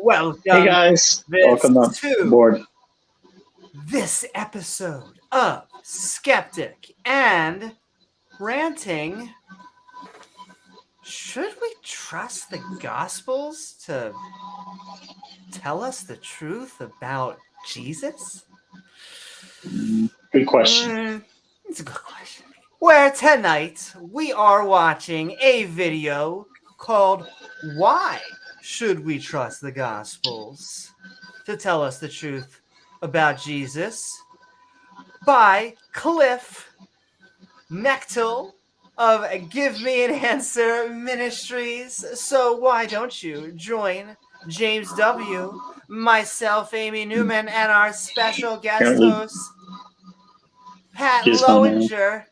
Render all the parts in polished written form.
Hey guys, welcome aboard. This episode of Skeptic and Ranting. Should we trust the Gospels to tell us the truth about Jesus? Good question. It's a good question. Where tonight we are watching a video called Why Should We Trust the Gospels to Tell Us the Truth About Jesus by Cliffe, Knechtle of Give Me an Answer Ministries. So why don't you join James W., myself, Amy Newman, and our special guest host, Pat Lowinger,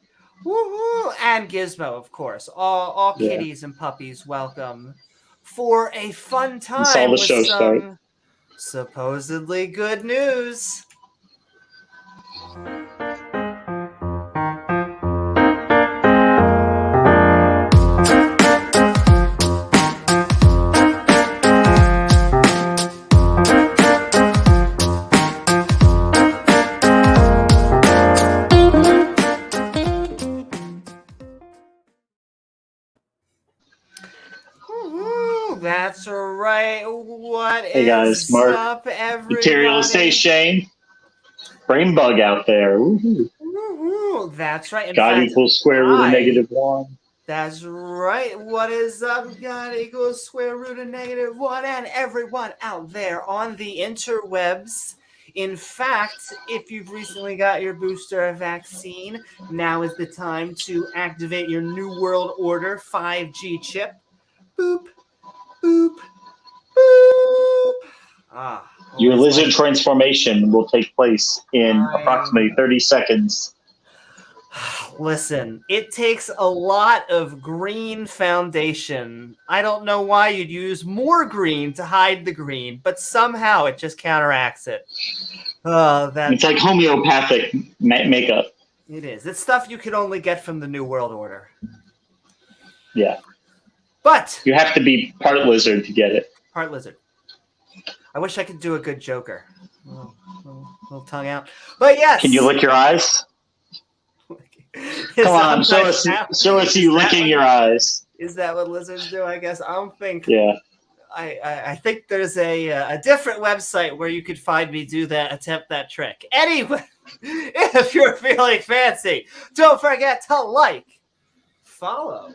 and Gizmo, of course. All kitties and puppies welcome for a fun time with some supposedly good news. That's right. Hey guys, Mark. Up, everybody? Materialization. Brain bug out there. Woo-hoo. That's right. God equals square root of -1. That's right. What is up? God equals square root of -1. And everyone out there on the interwebs. In fact, if you've recently got your booster vaccine, now is the time to activate your New World Order 5G chip. Boop, boop, boop. Your lizard transformation will take place in approximately 30 seconds. Listen, it takes a lot of green foundation. I don't know why you'd use more green to hide the green, but somehow it just counteracts it. It's like homeopathic makeup. It is. It's stuff you can only get from the New World Order. Yeah. But you have to be part lizard to get it. Part lizard. I wish I could do a good Joker. Little tongue out. But yes. Can you lick your eyes? Come on, show us you licking your eyes. Is that what lizards do? I guess I don't think. Yeah. I think there's a different website where you could find me attempt that trick. Anyway, if you're feeling fancy, don't forget to like, follow,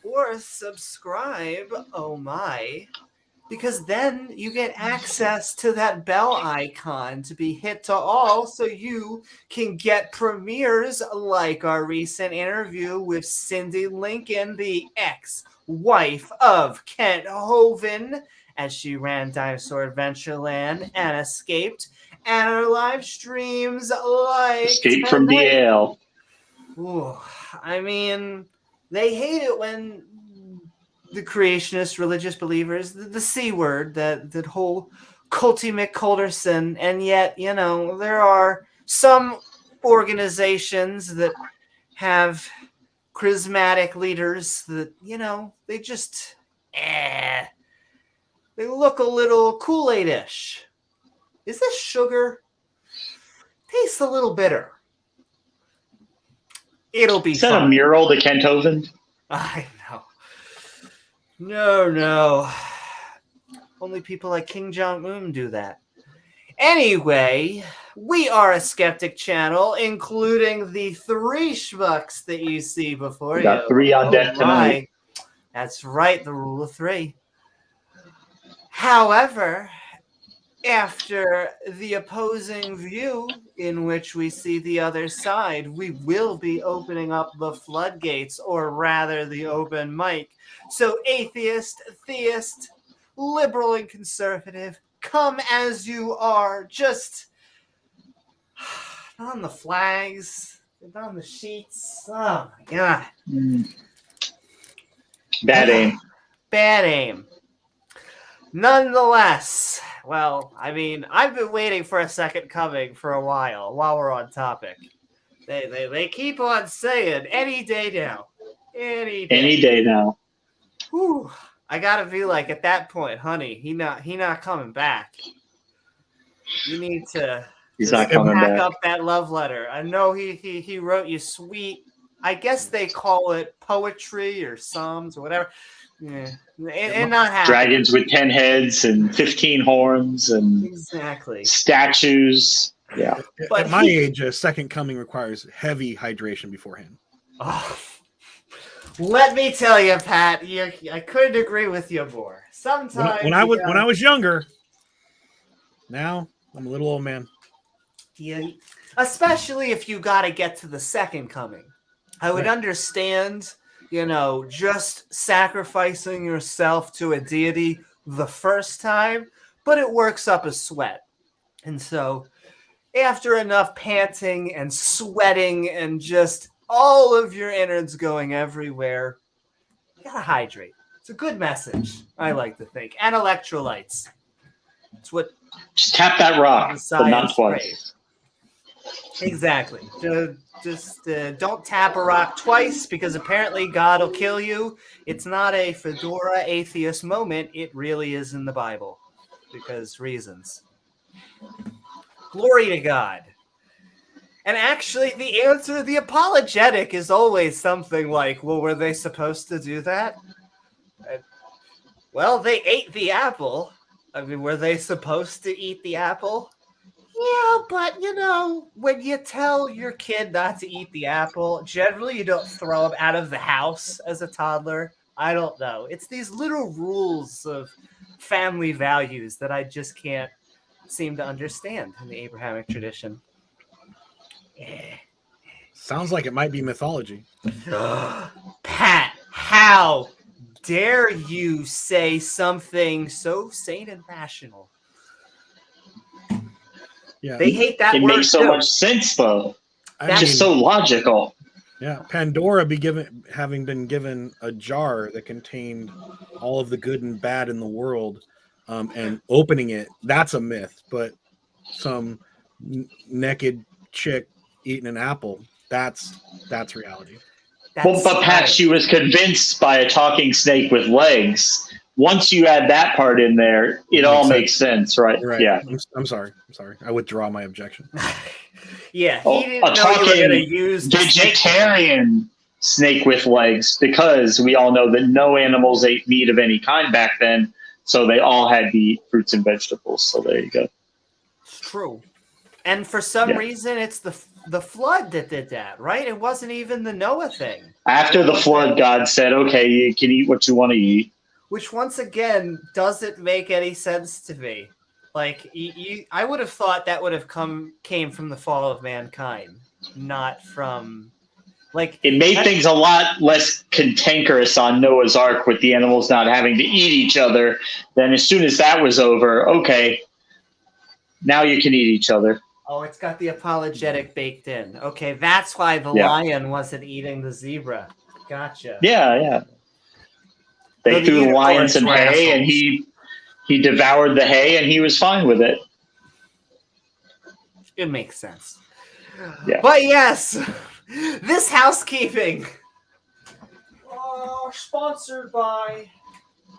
or subscribe. Oh my. Because then you get access to that bell icon to be hit to all so you can get premieres like our recent interview with Cindy Lincoln, the ex-wife of Kent Hovind, as she ran Dinosaur Adventureland and escaped, and our live streams like Escape from DL. Ooh, I mean, they hate it when the creationist religious believers, the C word, that whole culty McCulderson, and yet, there are some organizations that have charismatic leaders that, they just, they look a little Kool-Aid-ish. Is this sugar? Tastes a little bitter. It'll be fun. Is that a mural to Kent Hovind? I know. No. Only people like King Jong-un do that. Anyway, we are a skeptic channel, including the 3 schmucks that you see before you. Got 3 on deck tonight. That's right, the rule of 3. However, after the opposing view in which we see the other side, we will be opening up the floodgates, or rather the open mic. So atheist, theist, liberal and conservative, come as you are. Just not on the flags, not on the sheets. Oh my God. Bad aim. Bad aim. Nonetheless, well, I mean, I've been waiting for a second coming for a while we're on topic. They keep on saying any day now. Any day. Any day now. Whew. I gotta be like, at that point, honey, he not coming back. You need to He's just not coming pack back. up that love letter. I know he wrote you sweet. I guess they call it poetry or psalms or whatever. Yeah, and not happening. Dragons with 10 heads and 15 horns and Exactly. statues. Yeah. But At my age, a second coming requires heavy hydration beforehand. Oh, let me tell you, Pat, I couldn't agree with you more. Sometimes When I was younger, now I'm a little old man. yeah, especially if you got to get to the second coming. I would understand, just sacrificing yourself to a deity the first time, but it works up a sweat. And so after enough panting and sweating and just all of your innards going everywhere, you gotta hydrate. It's a good message, I like to think. And electrolytes. It's what Just tap that rock, but not twice. Praise. Exactly. Just don't tap a rock twice, because apparently God will kill you. It's not a fedora atheist moment. It really is in the Bible, because reasons. Glory to God. And actually, the answer, the apologetic, is always something like, well, were they supposed to do that? Well, they ate the apple. I mean, were they supposed to eat the apple? Yeah, but, when you tell your kid not to eat the apple, generally you don't throw him out of the house as a toddler. I don't know. It's these little rules of family values that I just can't seem to understand in the Abrahamic tradition. Sounds like it might be mythology. Pat, how dare you say something so sane and rational? Yeah, They hate that It word makes so too. much sense, though. I Just so logical. Yeah, Pandora having been given a jar that contained all of the good and bad in the world, and opening it—that's a myth. But some naked chick eating an apple—that's reality. Well, but Pat, she was convinced by a talking snake with legs. Once you add that part in there, it all makes sense, right? Right. Yeah. I'm sorry. I withdraw my objection. Yeah, he didn't a know you were going to talking use the vegetarian snake with legs, because we all know that no animals ate meat of any kind back then, so they all had to eat fruits and vegetables. So there you go. It's true. And for some reason, it's the flood that did that, right? It wasn't even the Noah thing. After the flood, God said, okay, you can eat what you want to eat. Which, once again, doesn't make any sense to me. Like, I would have thought that would have came from the fall of mankind, not from, like... It made things a lot less cantankerous on Noah's Ark with the animals not having to eat each other. Then as soon as that was over, okay, now you can eat each other. Oh, it's got the apologetic baked in. Okay, that's why the lion wasn't eating the zebra. Gotcha. Yeah. They threw the lion some hay, and he devoured the hay, and he was fine with it. It makes sense. Yeah. But yes, this housekeeping sponsored by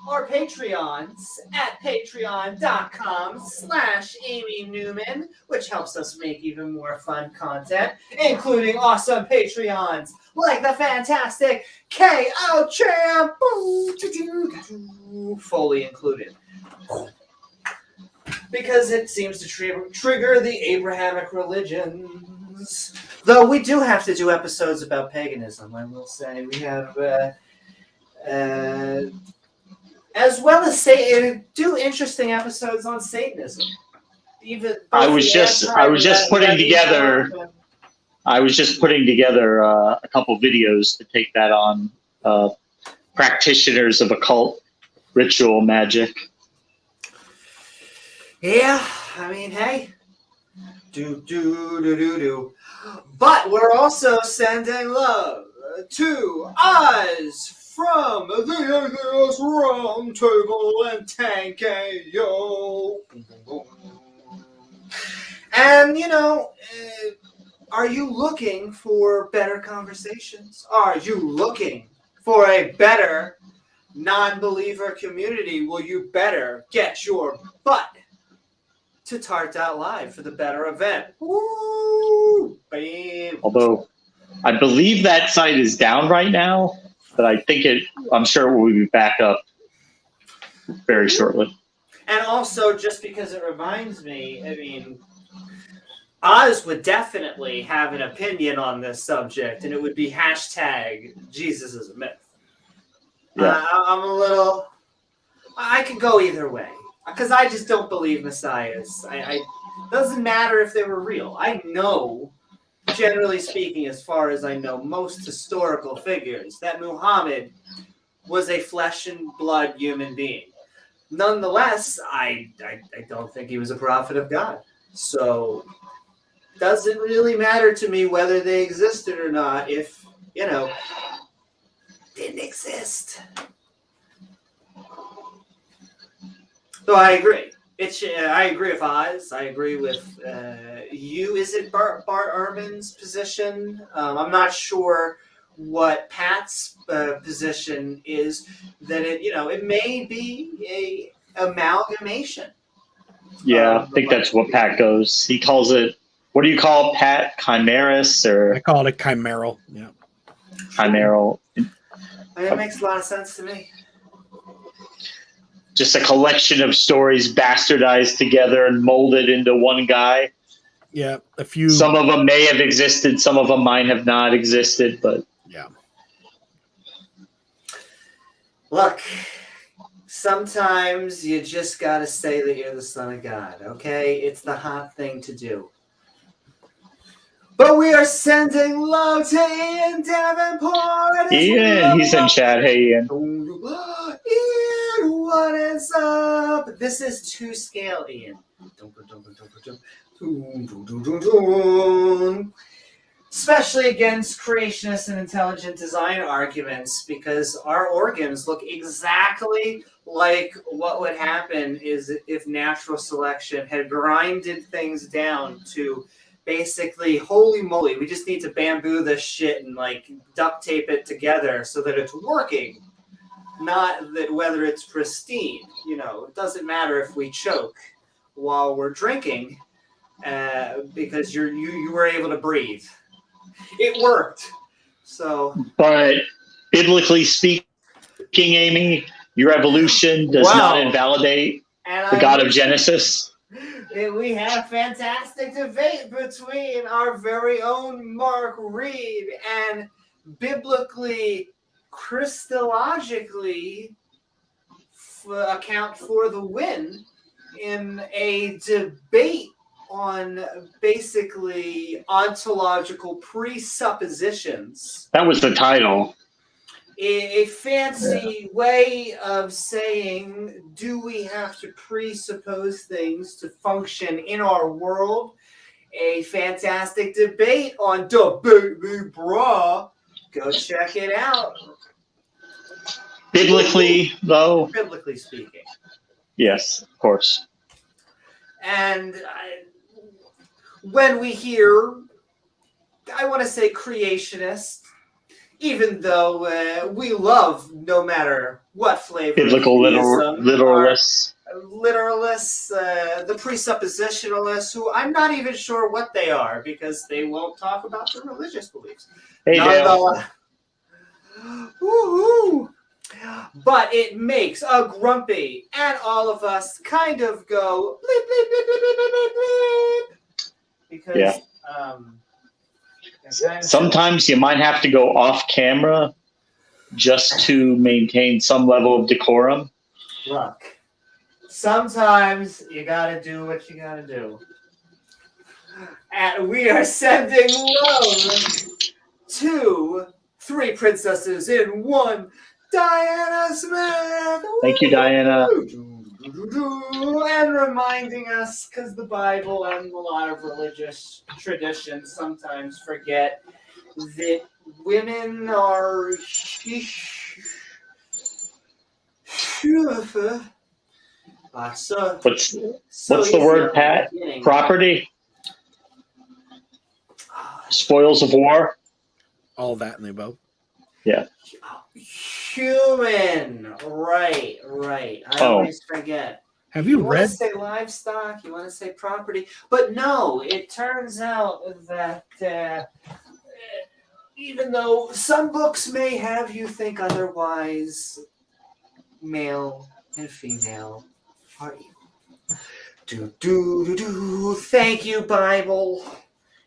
our Patreons at patreon.com/Amy Newman, which helps us make even more fun content, including awesome Patreons like the fantastic KO Champ, fully included. Because it seems to trigger the Abrahamic religions. Though we do have to do episodes about paganism, I will say. We have, as well as do interesting episodes on Satanism. I was just putting together a couple videos to take that on practitioners of occult ritual magic. Yeah, I mean, hey, but we're also sending love to Oz from the Atheist Round Table and Tankayo. And, are you looking for better conversations? Are you looking for a better non-believer community, well, you better get your butt to Tart Out Live for the better event. Woo! Bam. Although I believe that site is down right now, but I'm sure it will be back up very shortly. And also, just because it reminds me, I mean, Oz would definitely have an opinion on this subject, and it would be hashtag Jesus is a myth. Yeah. I could go either way, because I just don't believe messiahs. Doesn't matter if they were real. I know, generally speaking, as far as I know, most historical figures, that Muhammad was a flesh and blood human being. Nonetheless, I don't think he was a prophet of God. So doesn't really matter to me whether they existed or not if, didn't exist. So I agree. I agree with Oz. I agree with you. Is it Bart Ehrman's position? I'm not sure what Pat's position is. That it may be a amalgamation. Yeah, I think that's what Pat goes. He calls it. What do you call it, Pat? Chimeras or? I call it a chimeral. Yeah. Chimeral. It makes a lot of sense to me. Just a collection of stories bastardized together and molded into one guy. Yeah, a few. Some of them may have existed, some of them might have not existed, but yeah. Look, sometimes you just got to say that you're the son of God, okay? It's the hot thing to do. But we are sending love to Ian Davenport. Ian, he's in chat. Hey, Ian. Ian, what is up? This is 2 scale, Ian. Especially against creationist and intelligent design arguments, because our organs look exactly like what would happen is if natural selection had grinded things down to basically, holy moly, we just need to bamboo this shit and duct tape it together so that it's working. Not that whether it's pristine. It doesn't matter if we choke while we're drinking because you were able to breathe. It worked. So, but biblically speaking, Amy, your evolution does not invalidate the God of Genesis. We had a fantastic debate between our very own Mark Reed and biblically, Christologically account for the win in a debate on basically ontological presuppositions. That was the title. A fancy way of saying, do we have to presuppose things to function in our world? A fantastic debate on Debate Me Brah. Go check it out. Biblically, though? Biblically speaking. Yes, of course. And when we hear, I want to say creationist, even though we love no matter what flavor. Biblical literalists. Literalists, the presuppositionalists, who I'm not even sure what they are because they won't talk about their religious beliefs. Hey, Dale. Woo-hoo. But it makes a grumpy and all of us kind of go bleep, bleep, bleep, bleep, bleep, bleep, bleep, because sometimes you might have to go off camera just to maintain some level of decorum. Look, sometimes you gotta do what you gotta do. And we are sending love to 3 princesses in 1. Diana Smith! Thank you, Diana. And reminding us, because the Bible and a lot of religious traditions sometimes forget that women are what's the word, Pat? Property? Spoils of war? All that and the above. Yeah. Human. Right. I always forget. Have you want read? to say livestock, you want to say property, but no, it turns out that even though some books may have you think otherwise, male and female are equal. Thank you, Bible,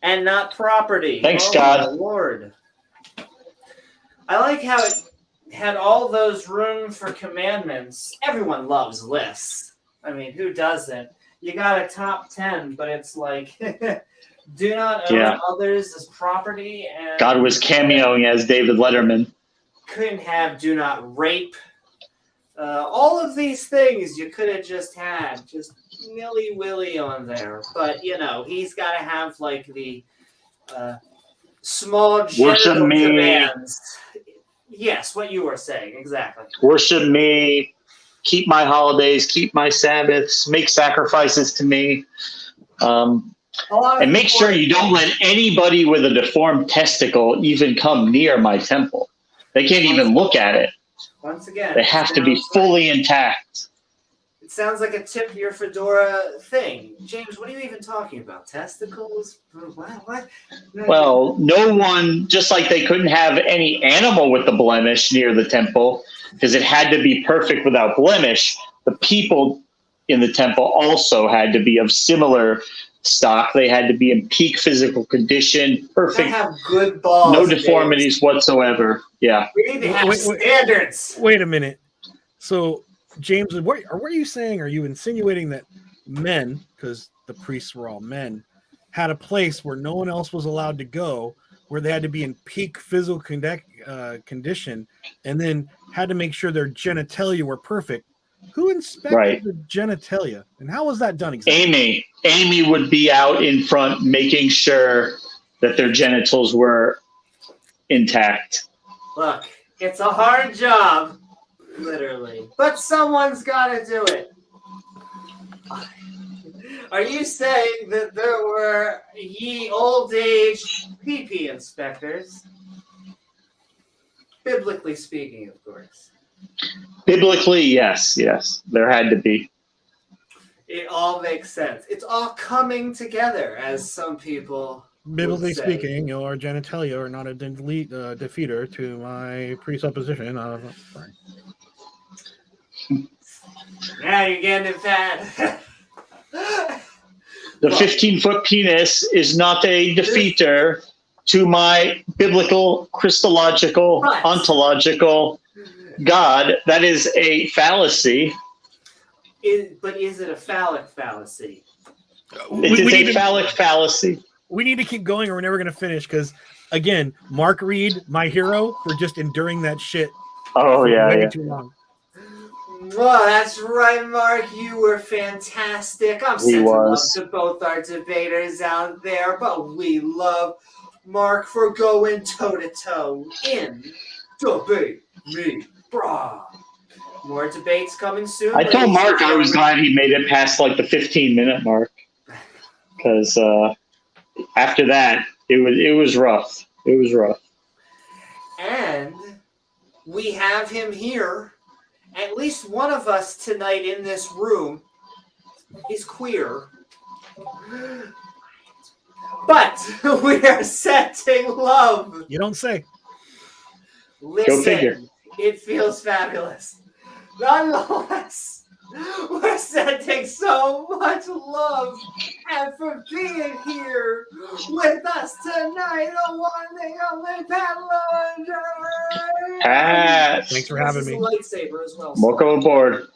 and not property. Thanks, oh, God. My Lord. I like how it had all those room for commandments. Everyone loves lists. I mean, who doesn't? You got a top 10, but it's like, do not own others as property. And God was cameoing as David Letterman. Couldn't have do not rape. All of these things you could have just had, just nilly-willy on there. But, you know, he's got to have, like, the small genital demands. Yes, what you were saying, exactly. Worship me, keep my holidays, keep my Sabbaths, make sacrifices to me. And make sure you don't let anybody with a deformed testicle even come near my temple. They can't even look at it. Once again, they have to be fully intact. It sounds like a tip your fedora thing. James, what are you even talking about? Testicles? What? Well, no one, just like they couldn't have any animal with the blemish near the temple because it had to be perfect without blemish, the people in the temple also had to be of similar stock. They had to be in peak physical condition, perfect, have good balls, no deformities whatsoever. Yeah. We need to have standards. Wait a minute. So, James, what are you saying? Are you insinuating that men, because the priests were all men, had a place where no one else was allowed to go, where they had to be in peak physical condition, and then had to make sure their genitalia were perfect? Who inspected the genitalia, and how was that done exactly? Amy would be out in front making sure that their genitals were intact. Look, it's a hard job, literally, but someone's got to do it. Are you saying that there were ye old age pee-pee inspectors? Biblically speaking, of course. Biblically, yes, there had to be. It all makes sense. It's all coming together, as some people biblically speaking, your genitalia are not a defeater to my presupposition of. Sorry. Now you're getting it bad. The 15-foot penis is not a defeater to my biblical, Christological, ontological God. That is a fallacy. But is it a phallic fallacy? It is a phallic fallacy. We need to keep going or we're never going to finish because, again, Mark Reed, my hero, for just enduring that shit way too long. Well, that's right, Mark. You were fantastic. I'm sending love to both our debaters out there, but we love Mark for going toe-to-toe in Debate Me, brah. More debates coming soon. I told Mark I was glad he made it past like the 15-minute mark because after that, it was rough. It was rough. And we have him here. At least one of us tonight in this room is queer. But we are setting love. You don't say. Listen, go figure. It feels fabulous. Nonetheless, we're sending so much love and for being here with us tonight, the one and only Pat Lowinger. Pat. Thanks for having me. Lightsaber as well. Welcome aboard.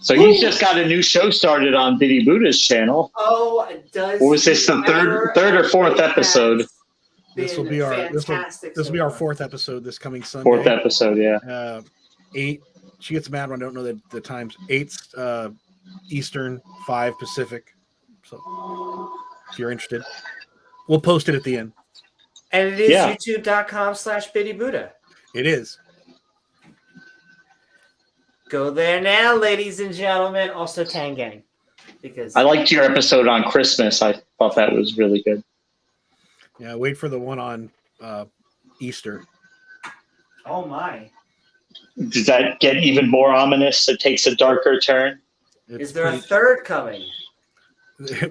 So you just got a new show started on Biddy Buddha's channel. Oh, does what was this? The third or fourth episode? This will be our fourth episode this coming Sunday. Fourth episode, yeah. 8. She gets mad when I don't know the times. 8 Eastern, 5 Pacific. So if you're interested, we'll post it at the end. And it is youtube.com/BiddyBuddha. It is. Go there now, ladies and gentlemen. Also, Tangang. Because I liked your episode on Christmas. I thought that was really good. Yeah, wait for the one on Easter. Oh my! Does that get even more ominous? It takes a darker turn. Is there a third coming?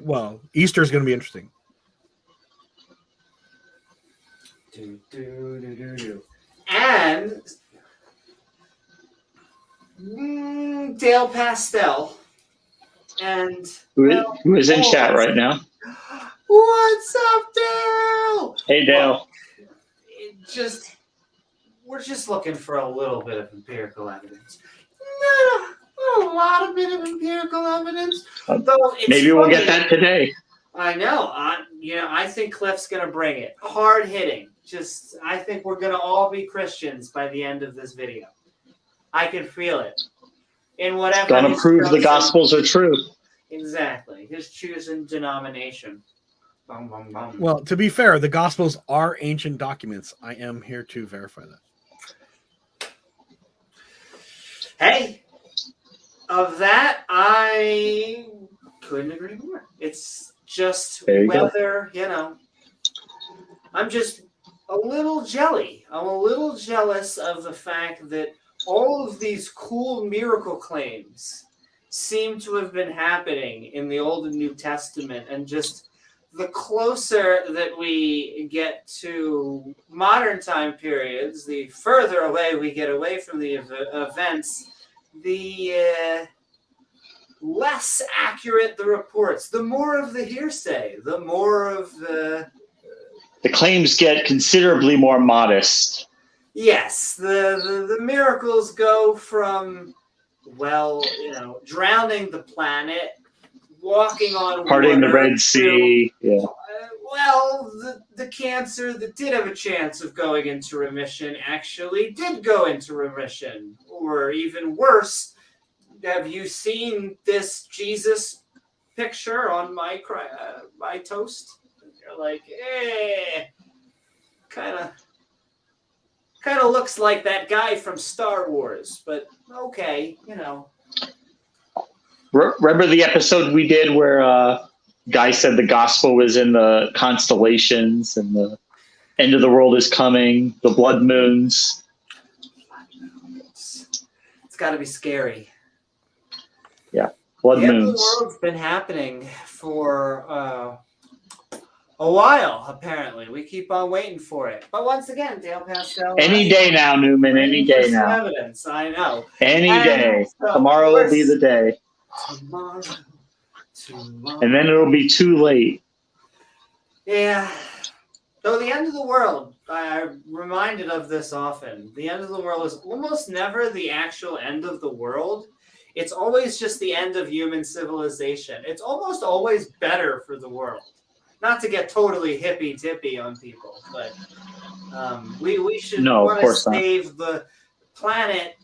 Well, Easter's going to be interesting. And Dale Pastel. And who is in chat right now? What's up, Dale? Hey, Dale. Well, we're just looking for a little bit of empirical evidence. Not a lot of bit of empirical evidence. Though Maybe we'll get that today. I know. I think Cliffe's going to bring it. Hard hitting. I think we're going to all be Christians by the end of this video. I can feel it. In whatever. It's going to prove the Gospels are true. Exactly. His choosing denomination. Bum, bum, bum. Well, to be fair, the Gospels are ancient documents. I am here to verify that. Hey, of that, I couldn't agree more. It's just whether, I'm just a little jelly. I'm a little jealous of the fact that all of these cool miracle claims seem to have been happening in the Old and New Testament, and just the closer that we get to modern time periods, the further away we get away from the events, the less accurate the reports, the more of the hearsay, the more of the claims get considerably more modest. Yes, the miracles go from, drowning the planet, walking on parting water, the Red Sea. Yeah. The cancer that did have a chance of going into remission actually did go into remission. Or even worse, have you seen this Jesus picture on my toast? And you're like, kind of looks like that guy from Star Wars, but okay, Remember the episode we did where Guy said the gospel was in the constellations and the end of the world is coming, the blood moons? It's got to be scary. Yeah, blood moons. The world's been happening for a while, apparently. We keep on waiting for it. But once again, Dale Pastel. Any day now, Newman. Any day now. Evidence, I know. Any day. So tomorrow will be the day. Tomorrow. And then it'll be too late. Yeah. So the end of the world, I'm reminded of this often. The end of the world is almost never the actual end of the world. It's always just the end of human civilization. It's almost always better for the world. Not to get totally hippy-dippy on people, but we should want to save the planet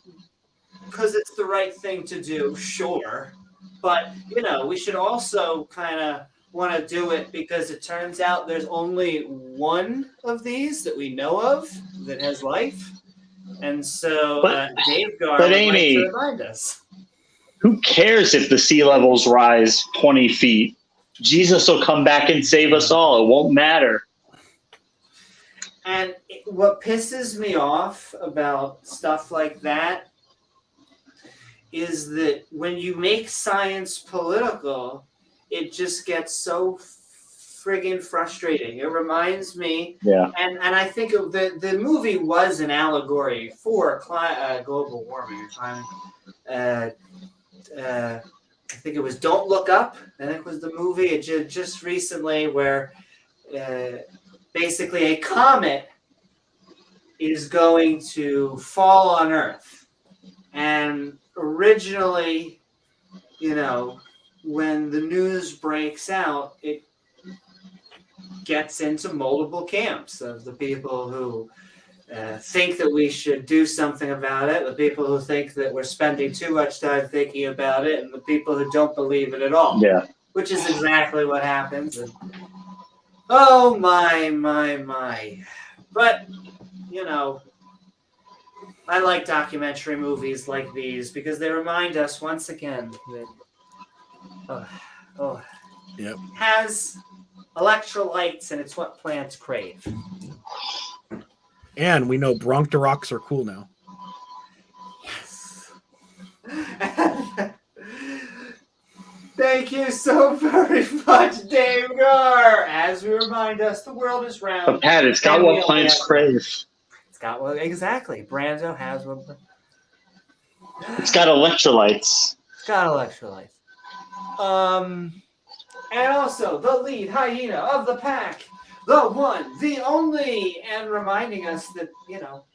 because it's the right thing to do, sure. But, we should also kind of want to do it because it turns out there's only one of these that we know of that has life. And so Dave Gar would like to remind us. Who cares if the sea levels rise 20 feet? Jesus will come back and save us all. It won't matter. And what pisses me off about stuff like that is that when you make science political, it just gets so friggin' frustrating. It reminds me, and I think the movie was an allegory for global warming. I think it was Don't Look Up. I think it was the movie it just recently where basically a comet is going to fall on Earth. And originally, when the news breaks out, it gets into multiple camps of the people who think that we should do something about it, the people who think that we're spending too much time thinking about it, and the people who don't believe it at all. Yeah. Which is exactly what happens. And, oh, my. But, I like documentary movies like these because they remind us once again that Yep. has electrolytes, and it's what plants crave. And we know Bronchorocs are cool now. Yes. Thank you so very much, Dave Gar. As we remind us, the world is round. But Pat, it's got what plants crave. It's got what exactly. Branzo has what. It's got electrolytes. It's got electrolytes. And also the lead hyena of the pack, the one, the only, and reminding us that, you know,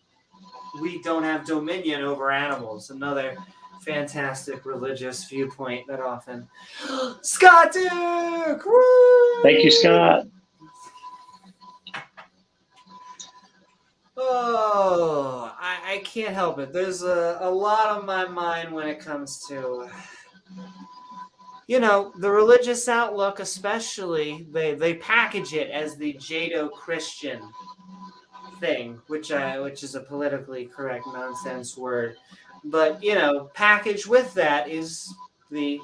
we don't have dominion over animals. Another fantastic religious viewpoint that often. Scott Duke! Woo! Thank you, Scott. Oh, I can't help it. There's a lot on my mind when it comes to, you know, the religious outlook, especially. They package it as the Jado-Christian thing, which is a politically correct nonsense word. But, you know, packaged with that is we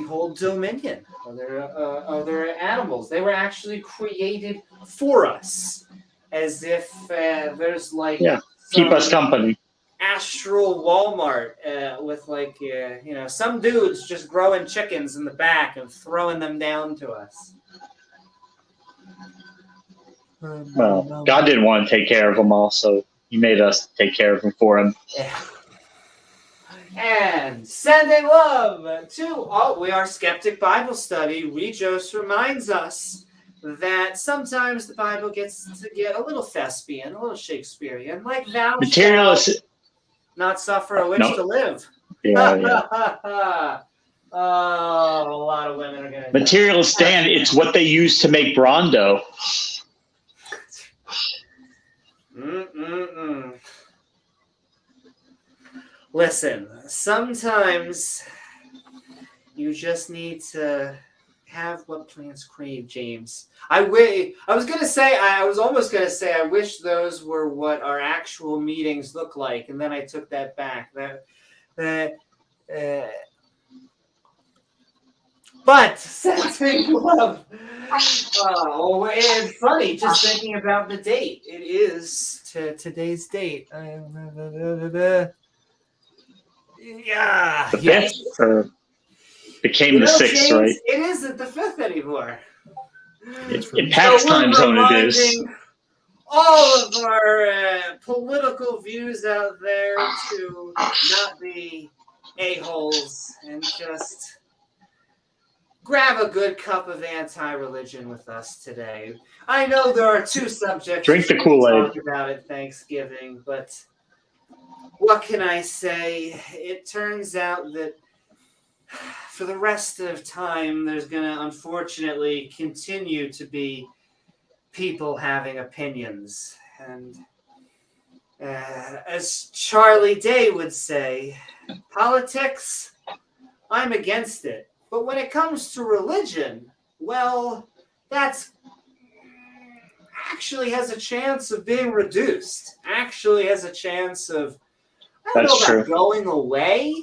hold dominion over other animals. They were actually created for us, as if there's like keep us company. Astral Walmart with like you know, some dudes just growing chickens in the back and throwing them down to us. Well, God didn't want to take care of them all, so He made us take care of them for Him. Yeah. And sending love to we are Skeptic Bible Study. Regis reminds us that sometimes the Bible gets to get a little thespian, a little Shakespearean, like thou materialist shalt not suffer a witch to live. Yeah. Oh, a lot of women are going to material stand. It's what they use to make Brondo. Listen, sometimes you just need to have what plants crave, James. I was almost gonna say I wish those were what our actual meetings look like, and then I took that back. But sensing love. Oh, it's funny just thinking about the date. It is today's date. Yeah. The 5th became the 6th, James, right? It isn't the 5th anymore. In Pat's time zone, it is. All of our political views out there to not be a-holes and just grab a good cup of anti-religion with us today. I know there are two subjects. Drink the Kool-Aid. Talk about at Thanksgiving, but what can I say? It turns out that for the rest of time, there's going to unfortunately continue to be people having opinions. And as Charlie Day would say, politics, I'm against it. But when it comes to religion, well, that's actually has a chance of being reduced. Actually has a chance of, I don't know about going away,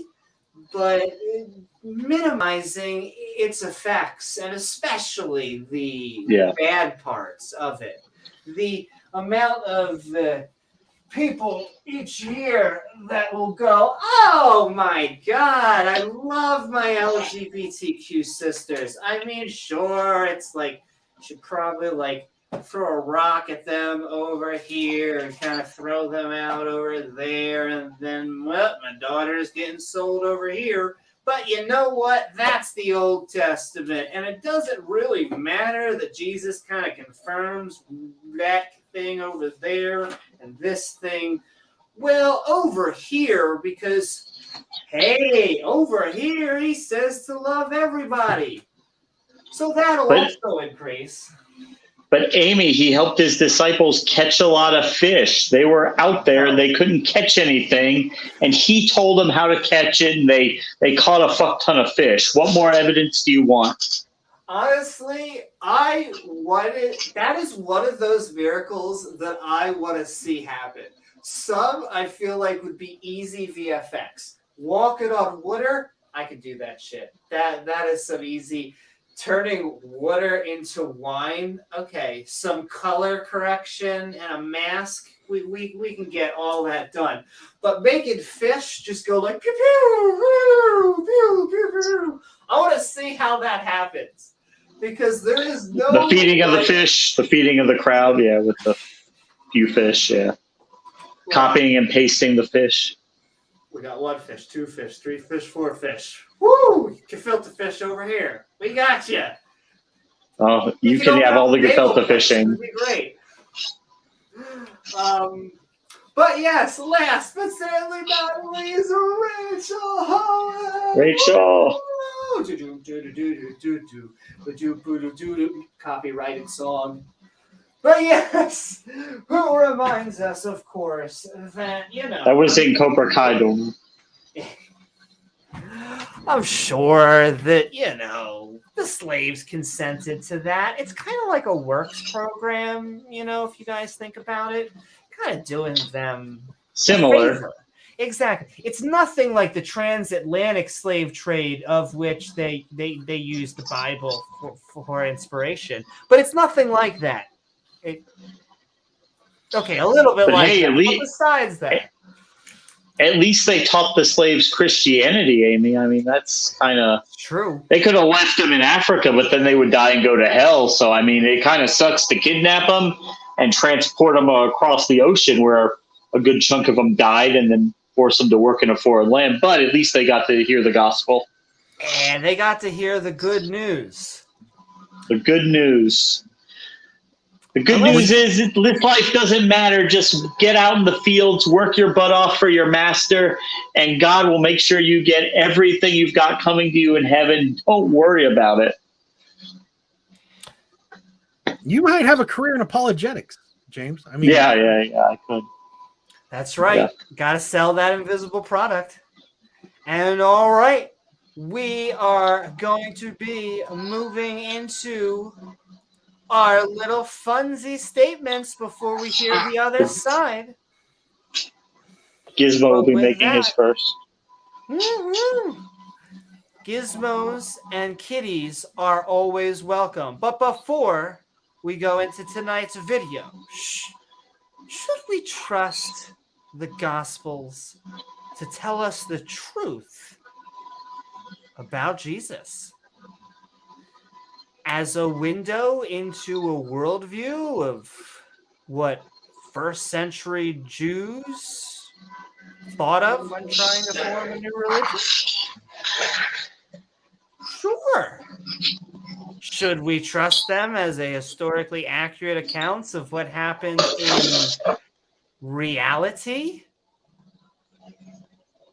but minimizing its effects, and especially the bad parts of it. The amount of people each year that will go, oh my God, I love my LGBTQ sisters. I mean, sure, it's like, you should probably like throw a rock at them over here and kind of throw them out over there, and then, well, my daughter's getting sold over here. But you know what? That's the Old Testament, and it doesn't really matter that Jesus kind of confirms that thing over there and this thing. Well, over here, because, hey, over here, he says to love everybody. So that'll also increase. But Amy, he helped his disciples catch a lot of fish. They were out there and they couldn't catch anything. And he told them how to catch it, and they caught a fuck ton of fish. What more evidence do you want? Honestly, that is one of those miracles that I want to see happen. Some I feel like would be easy VFX. Walking on water, I could do that shit. That is some easy Turning water into wine. Okay, some color correction and a mask. We can get all that done. But making fish just go like pew, pew, pew, pew, pew. I want to see how that happens. Because there is no the feeding of the fish, the feeding of the crowd, with the few fish, copying and pasting the fish. We got 1 fish, 2 fish, 3 fish, 4 fish. Woo! Gefilte fish over here. We got you. Oh, you can have all the gefilte fishing. Would be great. But yes, last but certainly not least, Rachel. Copyrighted song. But yes, who reminds us, of course, that, That was in Cobra Kai, don't I'm sure that, the slaves consented to that. It's kind of like a works program, if you guys think about it. Kind of doing them similar. a favor. Exactly. It's nothing like the transatlantic slave trade, of which they use the Bible for inspiration. But it's nothing like that. Okay, a little bit but like hey, that. But besides that. At least they taught the slaves Christianity, Amy. I mean, that's kind of true. They could have left them in Africa, but then they would die and go to hell. So, I mean, it kind of sucks to kidnap them and transport them across the ocean where a good chunk of them died and then force them to work in a foreign land. But at least they got to hear the gospel. And they got to hear the good news. The good news. The good news is this life doesn't matter. Just get out in the fields, work your butt off for your master, and God will make sure you get everything you've got coming to you in heaven. Don't worry about it. You might have a career in apologetics, James. I mean, yeah, I could. That's right. Got to sell that invisible product. And all right, we are going to be moving into our little funsy statements before we hear the other side. Gizmo will be making his first. Gizmos and kitties are always welcome. But before we go into tonight's video, should we trust the Gospels to tell us the truth about Jesus as a window into a worldview of what first century Jews thought of when trying to form a new religion? Sure. Should we trust them as a historically accurate accounts of what happened in reality?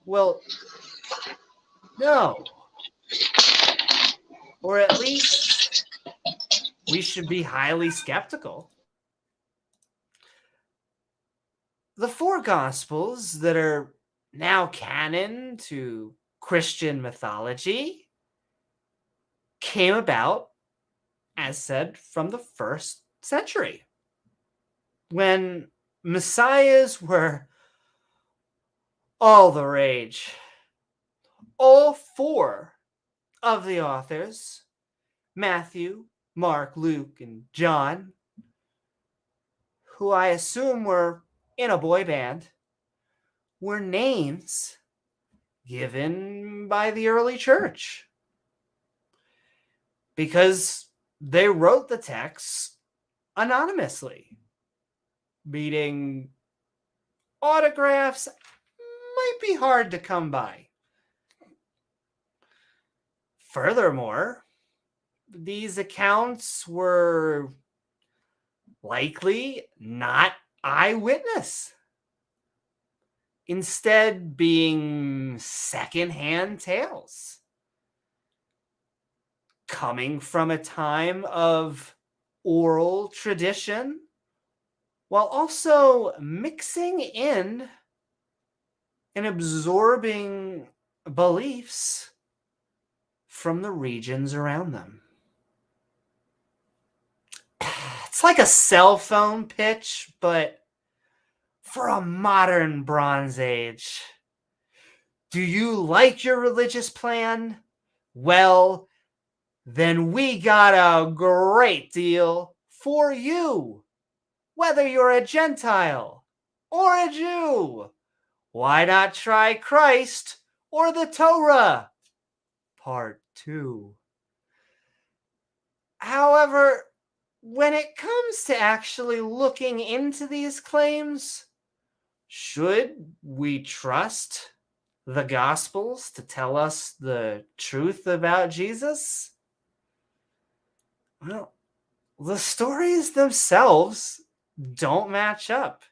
Well, no. Or at least we should be highly skeptical. The 4 Gospels that are now canon to Christian mythology came about, as said, from the 1st century, when messiahs were all the rage. All 4 of the authors, Matthew, Mark, Luke, and John, who I assume were in a boy band, were names given by the early church because they wrote the texts anonymously, meaning autographs might be hard to come by. Furthermore, these accounts were likely not eyewitness, instead being secondhand tales coming from a time of oral tradition while also mixing in and absorbing beliefs from the regions around them. It's like a cell phone pitch, but for a modern Bronze Age. Do you like your religious plan? Well, then we got a great deal for you. Whether you're a Gentile or a Jew, why not try Christ or the Torah? Part 2. However, when it comes to actually looking into these claims, should we trust the Gospels to tell us the truth about Jesus? Well, the stories themselves don't match up.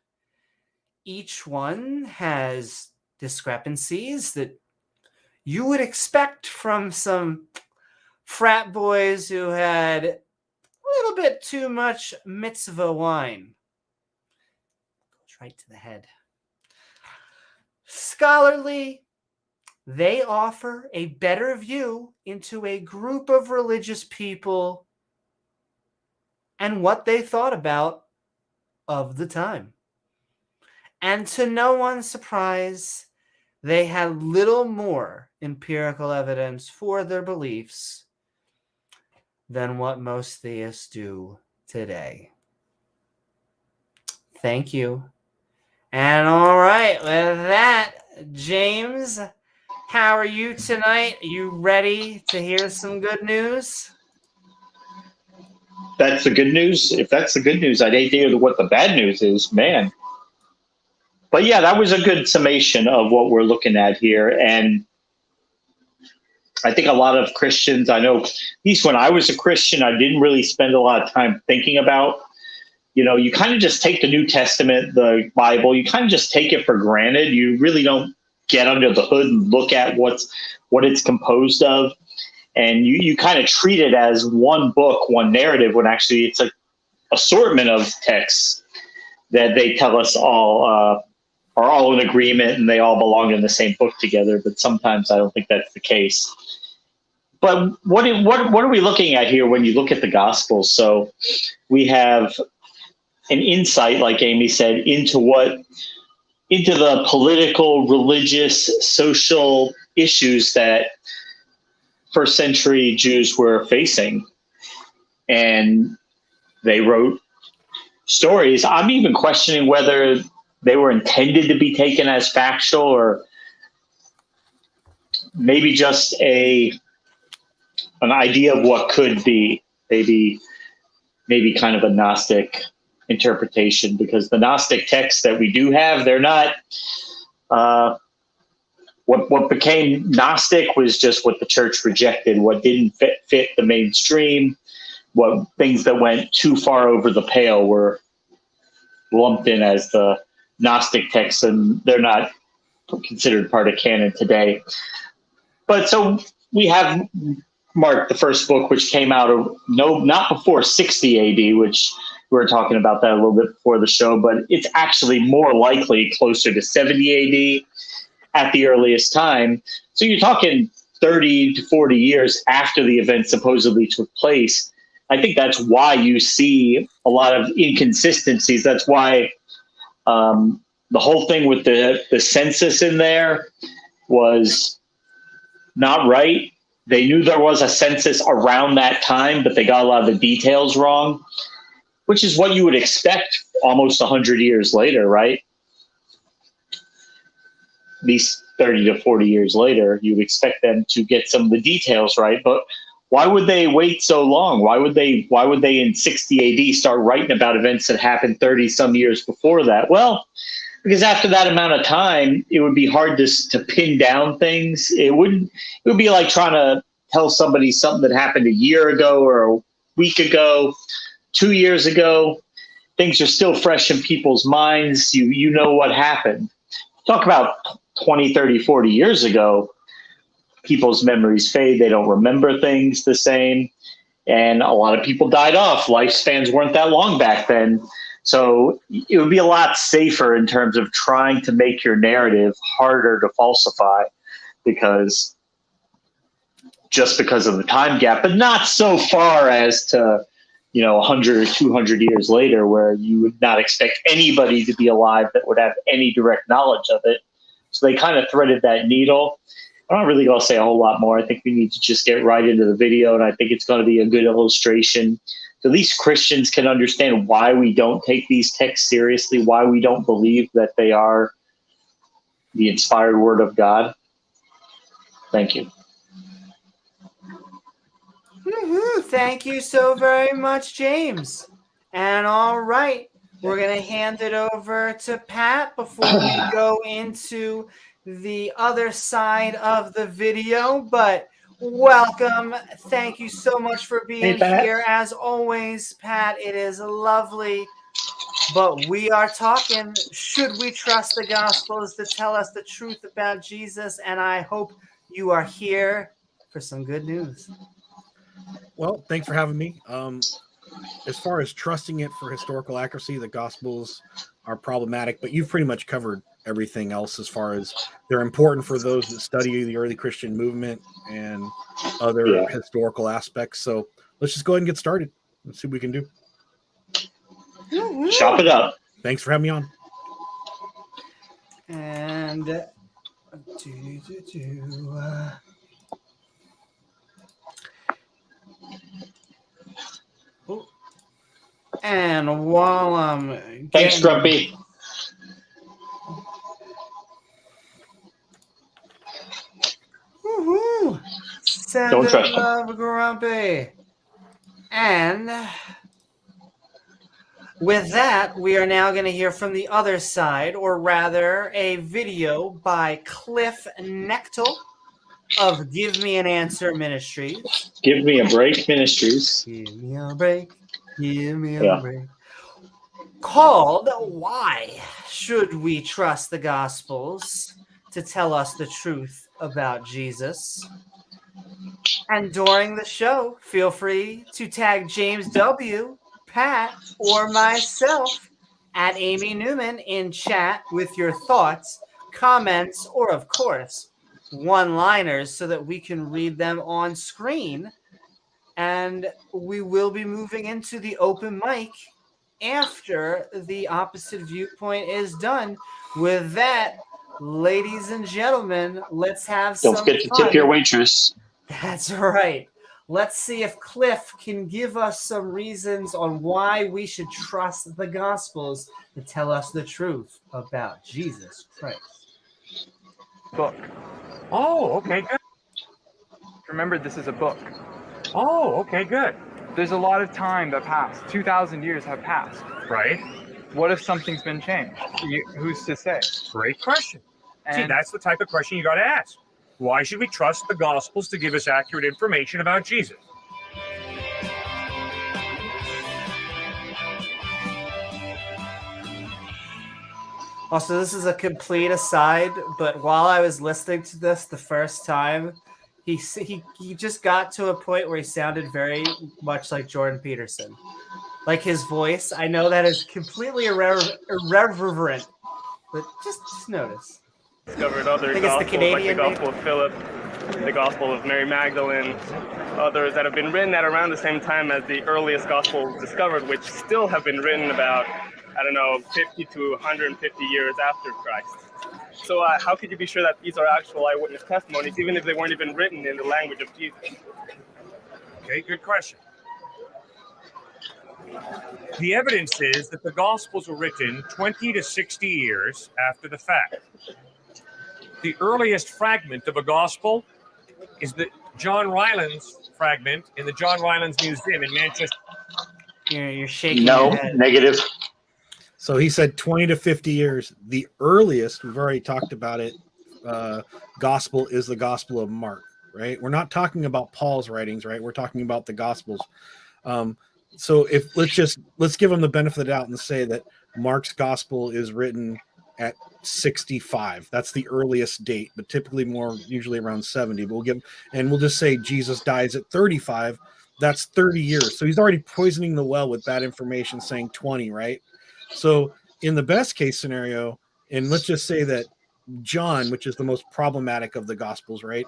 Each one has discrepancies that you would expect from some frat boys who had a little bit too much mitzvah wine. Goes right to the head. Scholarly, they offer a better view into a group of religious people and what they thought about of the time. And to no one's surprise, they had little more empirical evidence for their beliefs than what most theists do today. Thank you. And all right, with that, James, how are you tonight? Are you ready to hear some good news? That's the good news. If that's the good news, I'd hate to hear what the bad news is, man. But yeah, that was a good summation of what we're looking at here. And I think a lot of Christians, I know, at least when I was a Christian, I didn't really spend a lot of time thinking about, you kind of just take the New Testament, the Bible, you kind of just take it for granted. You really don't get under the hood and look at what it's composed of. And you kind of treat it as one book, one narrative, when actually it's an assortment of texts that they tell us all are all in agreement and they all belong in the same book together. But sometimes I don't think that's the case. But what are we looking at here when you look at the Gospels? So we have an insight, like Amy said, into the political, religious, social issues that first century Jews were facing. And they wrote stories. I'm even questioning whether they were intended to be taken as factual or maybe just an idea of what could be, maybe kind of a Gnostic interpretation, because the Gnostic texts that we do have, they're not what became Gnostic was just what the church rejected, what didn't fit the mainstream, what things that went too far over the pale were lumped in as the Gnostic texts, and they're not considered part of canon today. But so we have Mark, the first book, which came out not before 60 AD, which we were talking about that a little bit before the show, but it's actually more likely closer to 70 AD at the earliest time. So you're talking 30 to 40 years after the event supposedly took place. I think that's why you see a lot of inconsistencies. That's why the whole thing with the census in there was not right. They knew there was a census around that time, but they got a lot of the details wrong, which is what you would expect almost 100 years later, right? At least 30 to 40 years later, you would expect them to get some of the details right. But why would they wait so long? Why would they in 60 AD start writing about events that happened 30 some years before that? Well, because after that amount of time, it would be hard to pin down things. It would be like trying to tell somebody something that happened a year ago or a week ago, 2 years ago. Things are still fresh in people's minds. You know what happened. Talk about 20, 30, 40 years ago, people's memories fade. They don't remember things the same. And a lot of people died off. Lifespans weren't that long back then. So it would be a lot safer in terms of trying to make your narrative harder to falsify because of the time gap, but not so far as to, 100 or 200 years later where you would not expect anybody to be alive that would have any direct knowledge of it. So they kind of threaded that needle. I'm not really going to say a whole lot more. I think we need to just get right into the video, and I think it's going to be a good illustration. At least Christians can understand why we don't take these texts seriously, why we don't believe that they are the inspired word of God. Thank you. Thank you so very much, James. And all right, we're going to hand it over to Pat before we go into the other side of the video. But welcome. Thank you so much for being here. As always, Pat, it is lovely. But we are talking, should we trust the Gospels to tell us the truth about Jesus? And I hope you are here for some good news. Well, thanks for having me. As far as trusting it for historical accuracy, the Gospels are problematic, but you've pretty much covered everything else as far as they're important for those that study the early Christian movement and other historical aspects. So let's just go ahead and get started. Let's see what we can do. Chop it up. Thanks for having me on. And and while I'm thanks, Grumpy. Don't trust him. Grumpy. And with that, we are now going to hear from the other side, or rather, a video by Cliffe Knechtle of Give Me an Answer Ministries. Give Me a Break Ministries. Give me a break. Give me a break. Called Why Should We Trust the Gospels to Tell Us the Truth About Jesus? And during the show, feel free to tag James W., Pat, or myself at Amy Newman in chat with your thoughts, comments, or, of course, one-liners so that we can read them on screen. And we will be moving into the open mic after the opposite viewpoint is done. With that, ladies and gentlemen, let's have some fun. Don't forget to tip your waitress. That's right. Let's see if Cliffe can give us some reasons on why we should trust the Gospels to tell us the truth about Jesus Christ. Book. Oh, okay, good. Remember, this is a book. Oh, okay, good. There's a lot of time that passed. 2,000 years have passed. Right. What if something's been changed? Who's to say? Great question. See, that's the type of question you got to ask. Why should we trust the Gospels to give us accurate information about Jesus? Also, this is a complete aside, but while I was listening to this the first time, he just got to a point where he sounded very much like Jordan Peterson. Like his voice, I know that is completely irreverent, but just notice. Discovered other I think it's the Canadian, like the Gospel of Philip, the Gospel of Mary Magdalene, others that have been written at around the same time as the earliest Gospels discovered, which still have been written about, 50 to 150 years after Christ. So how could you be sure that these are actual eyewitness testimonies, even if they weren't even written in the language of Jesus? Okay, good question. The evidence is that the Gospels were written 20 to 60 years after the fact. The earliest fragment of a Gospel is the John Rylands fragment in the John Rylands Museum in Manchester. You're shaking. No, your head. negative. So he said 20 to 50 years. The earliest, we've already talked about it, gospel is the Gospel of Mark, right? We're not talking about Paul's writings, right? We're talking about the Gospels. So let's give him the benefit of the doubt and say that Mark's Gospel is written at 65. That's the earliest date, but typically usually around 70. But we'll just say Jesus dies at 35. That's 30 years. So he's already poisoning the well with bad information, saying 20, right? So in the best case scenario, and let's just say that John, which is the most problematic of the Gospels, right,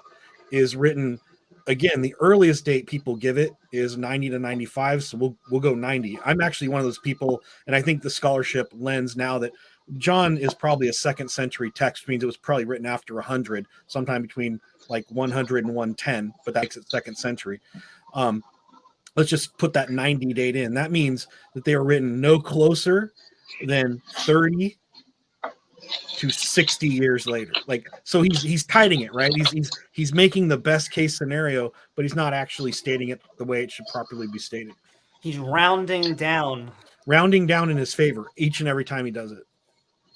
is written, again, the earliest date people give it is 90 to 95. So we'll go 90. I'm actually one of those people, and I think the scholarship lends now that John is probably a 2nd century text, which means it was probably written after 100, sometime between like 100 and 110, but that makes it 2nd century. Let's just put that 90 date in. That means that they were written no closer than 30 to 60 years later. Like, so he's tiding it, right? He's making the best case scenario, but he's not actually stating it the way it should properly be stated. He's rounding down In his favor each and every time he does it.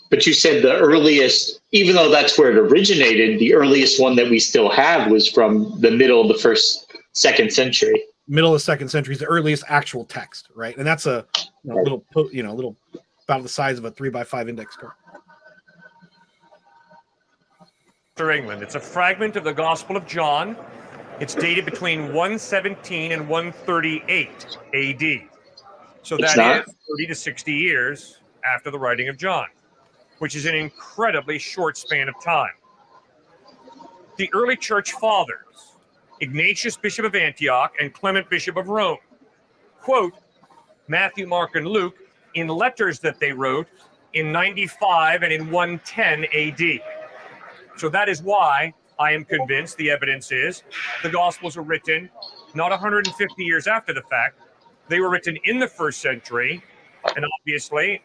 But you said the earliest, even though that's where it originated, the earliest one that we still have was from the middle of the 2nd century. Middle of 2nd century is the earliest actual text, right? And that's a little about the size of a 3x5 index card. England. It's a fragment of the Gospel of John. It's dated between 117 and 138 AD. So that is 30 to 60 years after the writing of John, which is an incredibly short span of time. The early church fathers, Ignatius, Bishop of Antioch, and Clement, Bishop of Rome, quote Matthew, Mark, and Luke in letters that they wrote in 95 and in 110 AD. So that is why I am convinced the evidence is the Gospels were written not 150 years after the fact. They were written in the 1st century, and obviously.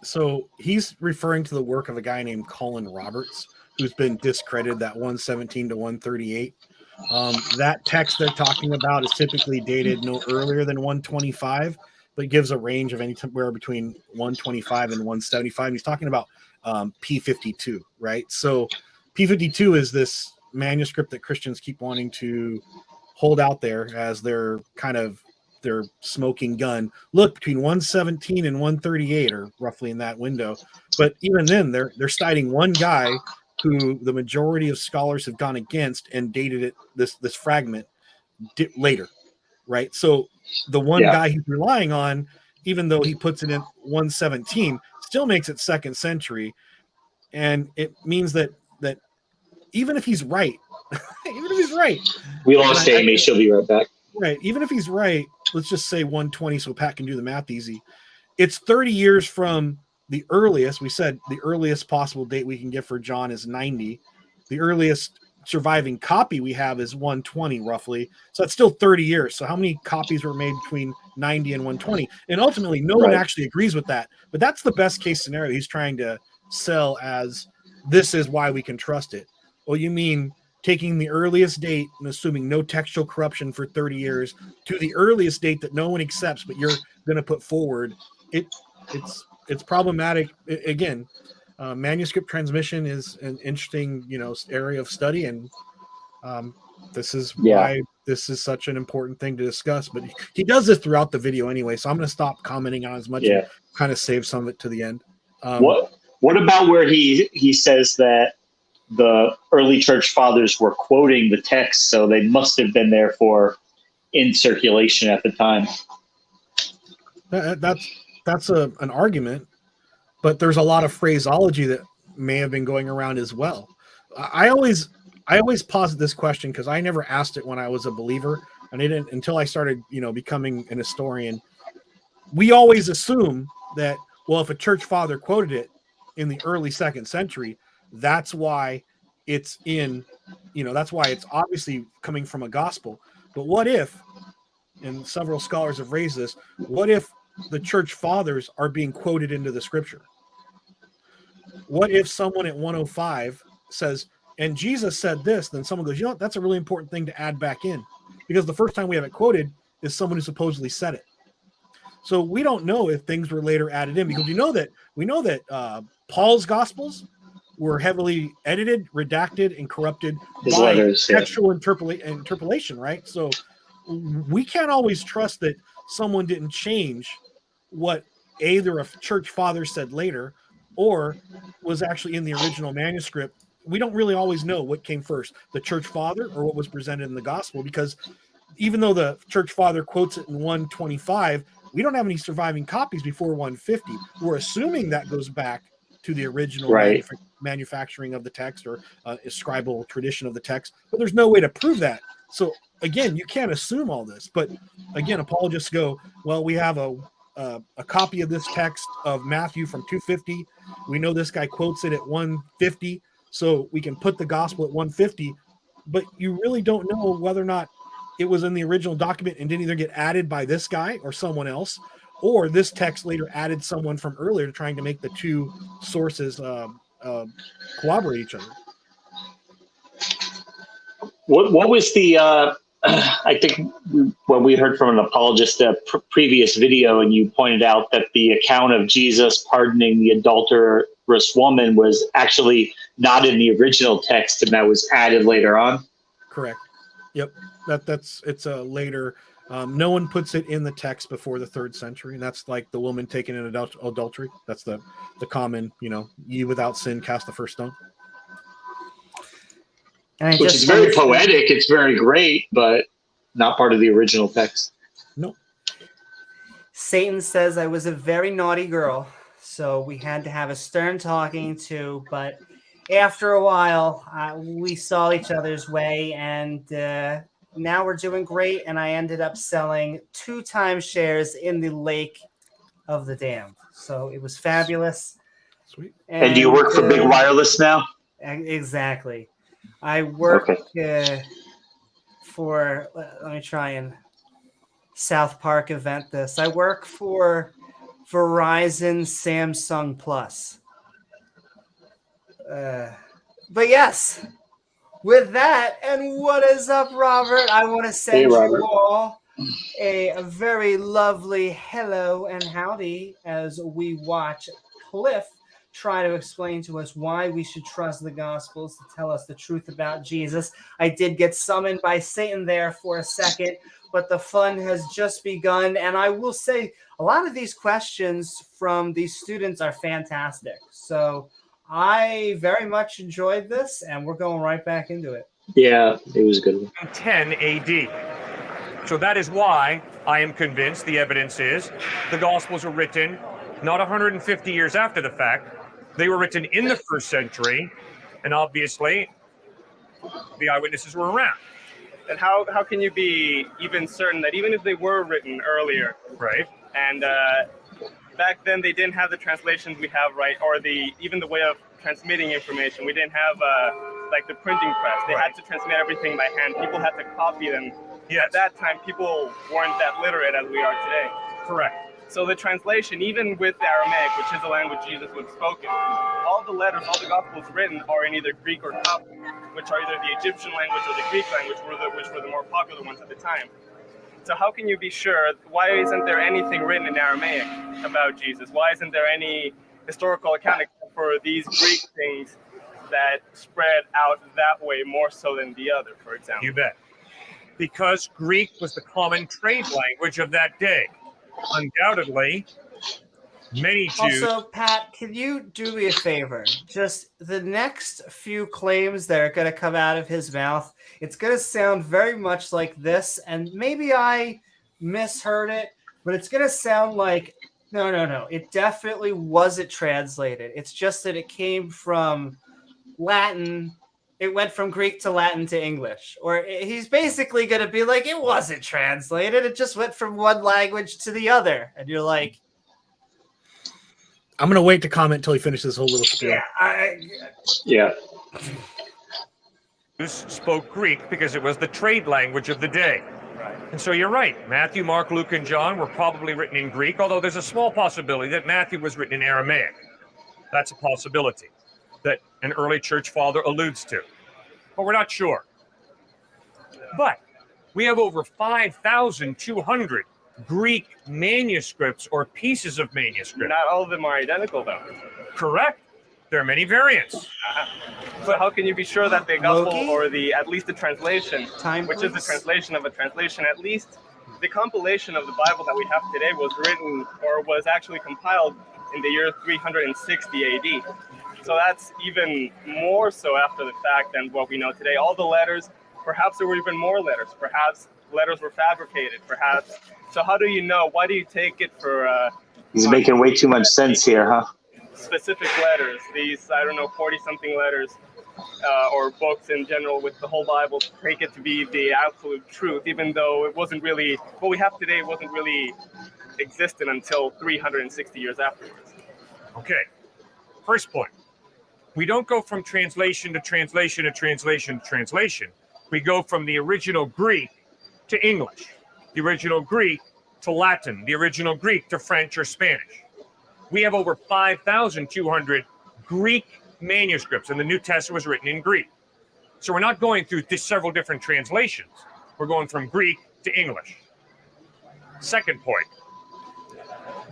So he's referring to the work of a guy named Colin Roberts, who's been discredited, that 117 to 138. That text they're talking about is typically dated no earlier than 125, but gives a range of anywhere between 125 and 175. He's talking about P52, right? So P52 is this manuscript that Christians keep wanting to hold out there as their kind of their smoking gun. Look, between 117 and 138 are roughly in that window. But even then, they're citing one guy who the majority of scholars have gone against and dated it this fragment later, right? So the one guy he's relying on, even though he puts it in 117, still makes it 2nd century, and it means that even if he's right, we lost Amy. She'll be right back. Right, even if he's right, let's just say 120, so Pat can do the math easy. It's 30 years from the earliest. We said the earliest possible date we can get for John is 90. The earliest surviving copy we have is 120, roughly. So that's still 30 years. So how many copies were made between 90 and 120? And ultimately, no one actually agrees with that. But that's the best case scenario he's trying to sell as this is why we can trust it. Well, you mean taking the earliest date and assuming no textual corruption for 30 years to the earliest date that no one accepts, but you're going to put forward. It's problematic. Again, manuscript transmission is an interesting, area of study, and this is why this is such an important thing to discuss. But he does this throughout the video anyway, so I'm going to stop commenting on as much and kind of save some of it to the end. What about where he says that the early church fathers were quoting the text, so they must have been therefore in circulation at the time? That's an argument, but there's a lot of phraseology that may have been going around as well. I always posit this question because I never asked it when I was a believer, and I didn't until I started, becoming an historian. We always assume that, well, if a church father quoted it in the early 2nd century, that's why it's in, that's why it's obviously coming from a gospel. But what if, and several scholars have raised this, what if the church fathers are being quoted into the scripture? What if someone at 105 says, and Jesus said this, then someone goes, that's a really important thing to add back in, because the first time we have it quoted is someone who supposedly said it. So we don't know if things were later added in, because we know that Paul's gospels were heavily edited, redacted, and corrupted by textual interpolation, right? So we can't always trust that someone didn't change what either a church father said later or was actually in the original manuscript. We don't really always know what came first, the church father or what was presented in the gospel, because even though the church father quotes it in 125, we don't have any surviving copies before 150. We're assuming that goes back to the original manufacturing of the text or scribal tradition of the text, but there's no way to prove that. So again, you can't assume all this. But again, apologists go, well, we have a a copy of this text of Matthew from 250. We know this guy quotes it at 150, so we can put the gospel at 150. But you really don't know whether or not it was in the original document and didn't either get added by this guy or someone else, or this text later added someone from earlier trying to make the two sources corroborate each other. What was the I think when we heard from an apologist a previous video, and you pointed out that the account of Jesus pardoning the adulterous woman was actually not in the original text, and that was added later on. Correct. Yep. It's a later. No one puts it in the text before the 3rd century, and that's like the woman taken in adultery. That's the common, ye without sin cast the first stone. Which is very poetic. It's very great, but not part of the original text. No. Satan says I was a very naughty girl, so we had to have a stern talking to, but after a while, we saw each other's way, and now we're doing great, and I ended up selling 2 timeshares in the Lake of the Damned. So it was fabulous. Sweet. And do you work for Big Wireless now? Exactly. I work for, let me try and South Park event this. I work for Verizon Samsung Plus. But yes, with that, and what is up, Robert? I want to send you all a very lovely hello and howdy as we watch Cliffe try to explain to us why we should trust the Gospels to tell us the truth about Jesus. I did get summoned by Satan there for a second, but the fun has just begun. And I will say a lot of these questions from these students are fantastic. So I very much enjoyed this, and we're going right back into it. Yeah, it was a good one. 10 AD. So that is why I am convinced, the evidence is, the Gospels were written not 150 years after the fact. They were written in the 1st century, and obviously the eyewitnesses were around. And how can you be even certain that even if they were written earlier, right? And back then they didn't have the translations we have, right? Or even the way of transmitting information. We didn't have like the printing press. They had to transmit everything by hand. People had to copy them. Yes. At that time, people weren't that literate as we are today. Correct. So the translation, even with Aramaic, which is the language Jesus would have spoken, all the letters, all the Gospels written are in either Greek or Coptic, which are either the Egyptian language or the Greek language, which were the more popular ones at the time. So how can you be sure? Why isn't there anything written in Aramaic about Jesus? Why isn't there any historical account for these Greek things that spread out that way more so than the other, for example? You bet. Because Greek was the common trade language of that day. Undoubtedly, many Jews. Also, Pat, can you do me a favor? Just the next few claims that are going to come out of his mouth, it's going to sound very much like this, and maybe I misheard it, but it's going to sound like, no. It definitely wasn't translated. It's just that it came from Latin. It went from Greek to Latin to English. Or he's basically going to be like, it wasn't translated. It just went from one language to the other. And you're like... I'm going to wait to comment until he finishes this whole little spiel. Yeah. Spoke Greek because it was the trade language of the day. And so you're right. Matthew, Mark, Luke, and John were probably written in Greek, although there's a small possibility that Matthew was written in Aramaic. That's a possibility that an early church father alludes to. But we're not sure. But we have over 5,200 Greek manuscripts or pieces of manuscript. Not all of them are identical, though. Correct. There are many variants. So how can you be sure that the gospel Loki? or at least the translation, which is the translation of a translation, at least the compilation of the Bible that we have today was written or was actually compiled in the year 360 AD. So that's even more so after the fact than what we know today. All the letters, perhaps there were even more letters. Perhaps letters were fabricated. Perhaps. So how do you know? Why do you take it for... He's making way too much sense here, huh? Specific letters, these, 40-something letters, or books in general with the whole Bible, take it to be the absolute truth, even though it wasn't really, what we have today wasn't really existed until 360 years afterwards. Okay. First point. We don't go from translation to translation to translation to translation. We go from the original Greek to English, the original Greek to Latin, the original Greek to French or Spanish. We have over 5,200 Greek manuscripts, and the New Testament was written in Greek. So we're not going through several different translations. We're going from Greek to English. Second point.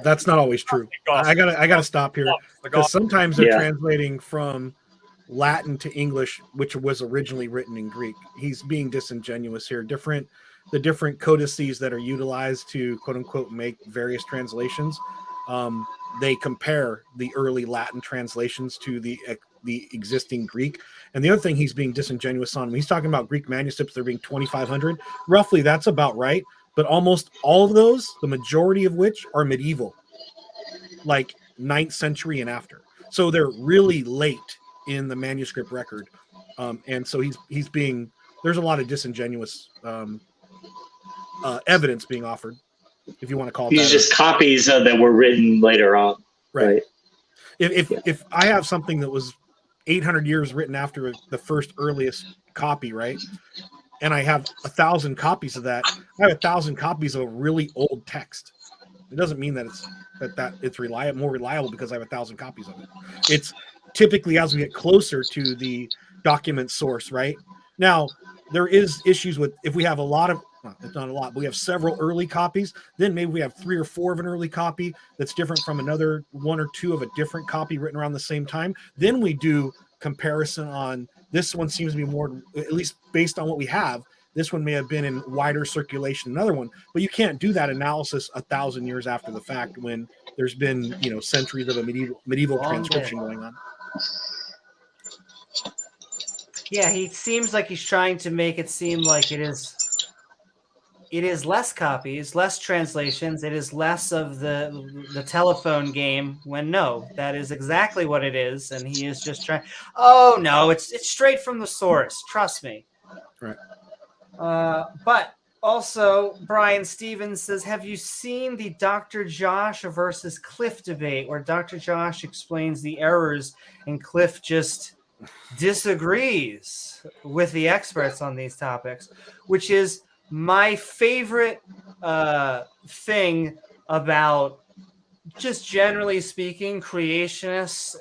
That's not always true. I gotta stop here because sometimes they're translating from Latin to English, which was originally written in Greek. He's being disingenuous here. The different codices that are utilized to quote unquote make various translations. They compare the early Latin translations to the existing Greek. And the other thing he's being disingenuous on, when he's talking about Greek manuscripts, there being 2,500, roughly that's about right. But almost all of those, the majority of which are medieval, like 9th century and after. So they're really late in the manuscript record. And so he's being, there's a lot of disingenuous evidence being offered, if you want to call it These that. just copies that were written later on. Right. If I have something that was 800 years written after the first earliest copy, right? And I have 1,000 copies of that. I have 1,000 copies of a really old text. It doesn't mean that it's more reliable because I have 1,000 copies of it. It's typically as we get closer to the document source, right? Now, there is issues with if we have a lot of, it's not a lot, but we have several early copies, then maybe we have 3 or 4 of an early copy that's different from another 1 or 2 of a different copy written around the same time. Then we do comparison on this one seems to be more, at least based on what we have, this one may have been in wider circulation than another one, but you can't do that analysis 1,000 years after the fact when there's been, centuries of a medieval transcription going on. Yeah, he seems like he's trying to make it seem like it is less copies, less translations, it is less of the telephone game, when no, that is exactly what it is, and he is just trying. Oh no, it's straight from the source, trust me. Right. But also, Brian Stevens says, have you seen the Dr. Josh versus Cliffe debate where Dr. Josh explains the errors and Cliffe just disagrees with the experts on these topics, which is my favorite thing about, just generally speaking, creationists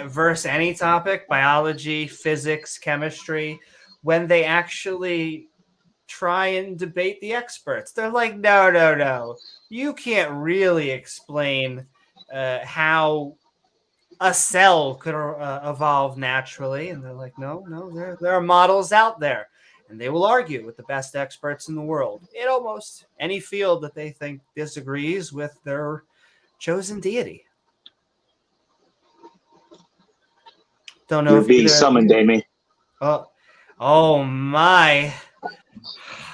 versus any topic, biology, physics, chemistry, when they actually try and debate the experts. They're like, no, you can't really explain how a cell could evolve naturally. And they're like, no, there are models out there. And they will argue with the best experts in the world in almost any field that they think disagrees with their chosen deity. Don't know. You're being summoned, Amy. Oh my.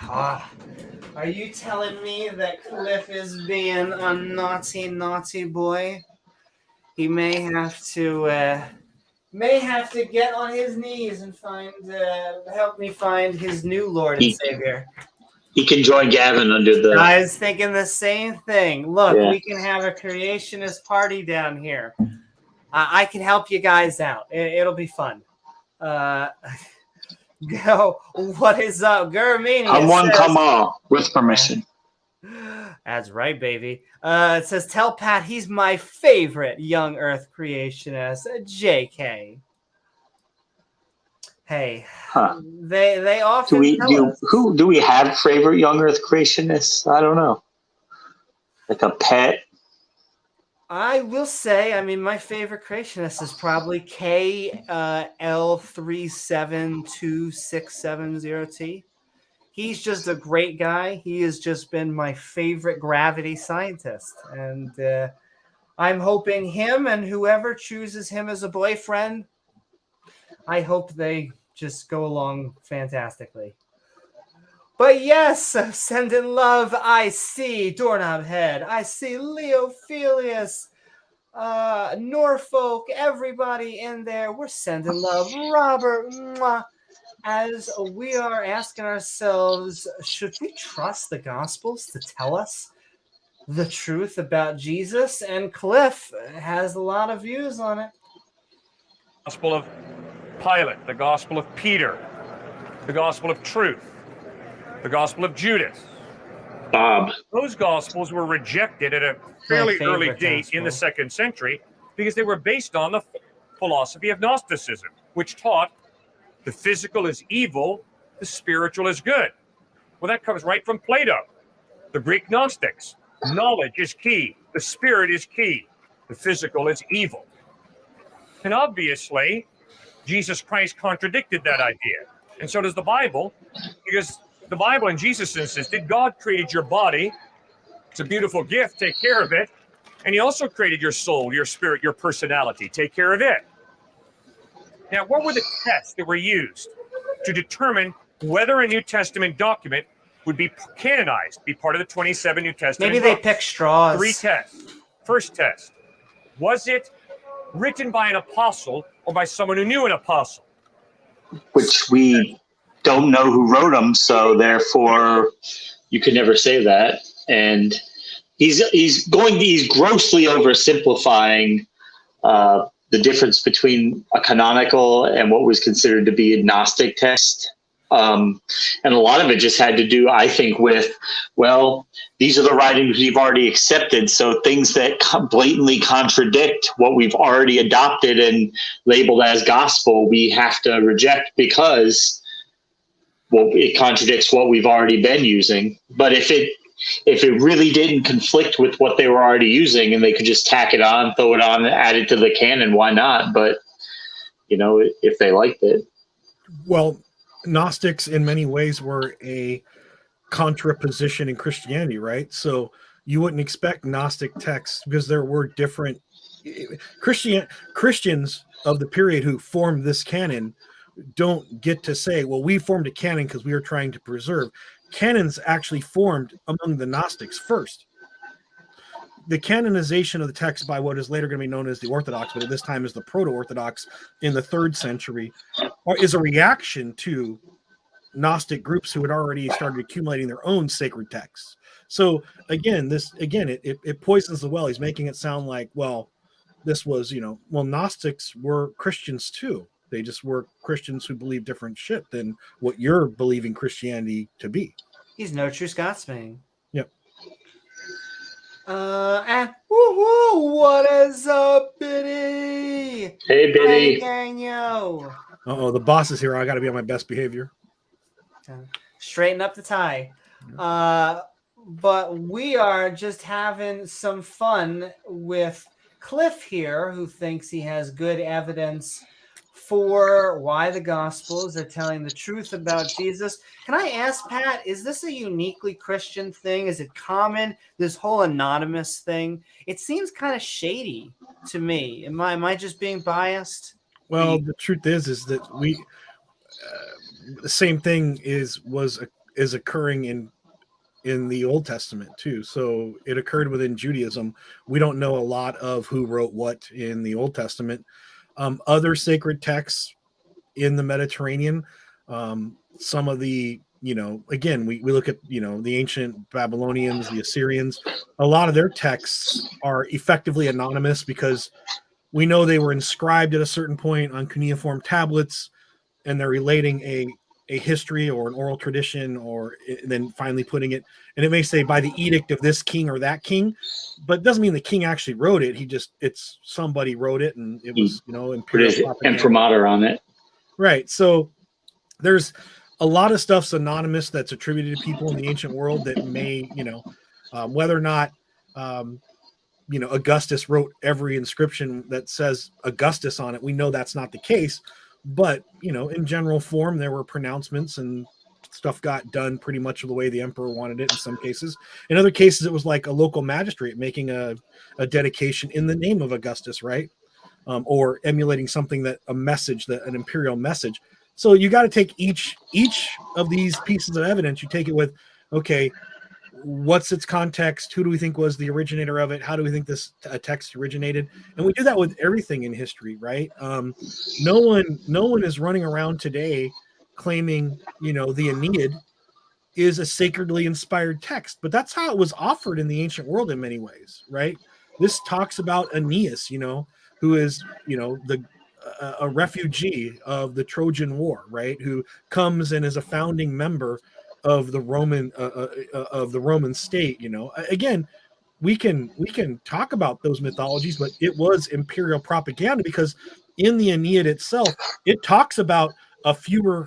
Are you telling me that Cliffe is being a naughty boy? He may have to get on his knees and help me find his new Lord and Savior. He can join Gavin under the. I was thinking the same thing. Look, we can have a creationist party down here. I can help you guys out. It'll be fun. Go. What is up, Gurmini? I'm one come on with permission. That's right, baby. It says, tell Pat he's my favorite young Earth creationist. JK. Hey, they often do we have favorite young Earth creationists? I don't know. Like a pet. I will say, my favorite creationist is probably KL372670T. He's just a great guy. He has just been my favorite gravity scientist. And I'm hoping him and whoever chooses him as a boyfriend, I hope they just go along fantastically. But yes, sending love. I see Doorknob Head. I see Leo Felius, Norfolk, everybody in there. We're sending love. Robert, mwah. As we are asking ourselves, should we trust the Gospels to tell us the truth about Jesus, and Cliffe has a lot of views on it. Gospel of Pilate, the Gospel of Peter, the Gospel of Truth, the Gospel of Judas. Bob. Those Gospels were rejected at a fairly early date in the 2nd century because they were based on the philosophy of Gnosticism, which taught the physical is evil, the spiritual is good. Well, that comes right from Plato, the Greek Gnostics. Knowledge is key, the spirit is key, the physical is evil. And obviously, Jesus Christ contradicted that idea. And so does the Bible, because the Bible and Jesus insisted God created your body. It's a beautiful gift, take care of it. And he also created your soul, your spirit, your personality, take care of it. Now, what were the tests that were used to determine whether a New Testament document would be canonized, be part of the 27 New Testament Maybe they books? pick straws. 3 tests. First test, was it written by an apostle or by someone who knew an apostle? Which we don't know who wrote them, so therefore you could never say that. And he's grossly oversimplifying the difference between a canonical and what was considered to be a Gnostic text. And a lot of it just had to do, I think, with, well, these are the writings we've already accepted. So things that blatantly contradict what we've already adopted and labeled as gospel, we have to reject because, well, it contradicts what we've already been using. But if it really didn't conflict with what they were already using and they could just tack it on, throw it on, add it to the canon, why not? But, if they liked it. Well, Gnostics in many ways were a contraposition in Christianity, right? So you wouldn't expect Gnostic texts because there were different Christians of the period who formed this canon don't get to say, well, we formed a canon because we were trying to preserve. Canons actually formed among the Gnostics first. The canonization of the text by what is later going to be known as the Orthodox, but at this time is the Proto-Orthodox in the 3rd century, is a reaction to Gnostic groups who had already started accumulating their own sacred texts. So again, it poisons the well. He's making it sound like, well, this was, Gnostics were Christians too. They just were Christians who believe different shit than what you're believing Christianity to be. He's no true Scotsman. Yep. And what is up, Biddy? Hey, Biddy. Ganyo. Uh-oh, the boss is here. I got to be on my best behavior. Straighten up the tie. But we are just having some fun with Cliffe here, who thinks he has good evidence for why the Gospels are telling the truth about Jesus. Can I ask, Pat, is this a uniquely Christian thing? Is it common, this whole anonymous thing? It seems kind of shady to me. Am I just being biased? Well, the truth is that we the same thing is occurring in the Old Testament too. So it occurred within Judaism. We don't know a lot of who wrote what in the Old Testament. Other sacred texts in the Mediterranean, some of the, again, we look at, the ancient Babylonians, the Assyrians, a lot of their texts are effectively anonymous because we know they were inscribed at a certain point on cuneiform tablets, and they're relating a history or an oral tradition, or then finally putting it, and it may say by the edict of this king or that king, but it doesn't mean the king actually wrote it. It's somebody wrote it, and it was, imperial imprimatur on it. Right. So there's a lot of stuff's anonymous that's attributed to people in the ancient world that may, whether or not, Augustus wrote every inscription that says Augustus on it. We know that's not the case. But, in general form, there were pronouncements and stuff got done pretty much the way the emperor wanted it in some cases. In other cases, it was like a local magistrate making a dedication in the name of Augustus, right? Or emulating something an imperial message. So you got to take each of these pieces of evidence, you take it with, okay, what's its context? Who do we think was the originator of it? How do we think this text originated? And we do that with everything in history, right? No one is running around today claiming, the Aeneid is a sacredly inspired text, but that's how it was offered in the ancient world in many ways, right? This talks about Aeneas, who is, a refugee of the Trojan War, right? Who comes and is a founding member of the Roman state. Again, we can talk about those mythologies, but it was imperial propaganda, because in the Aeneid itself, it talks about a future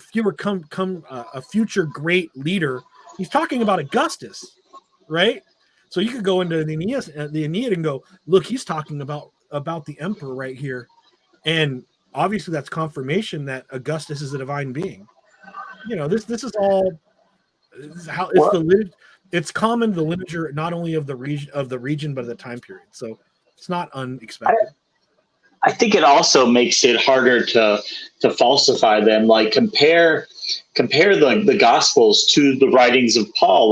great leader. He's talking about Augustus, right? So you could go into the Aeneid and go, look, he's talking about the emperor right here, and obviously that's confirmation that Augustus is a divine being. This is all how it's common, the literature, not only of the region but of the time period. So it's not unexpected. I think it also makes it harder to falsify them. Like compare the Gospels to the writings of Paul.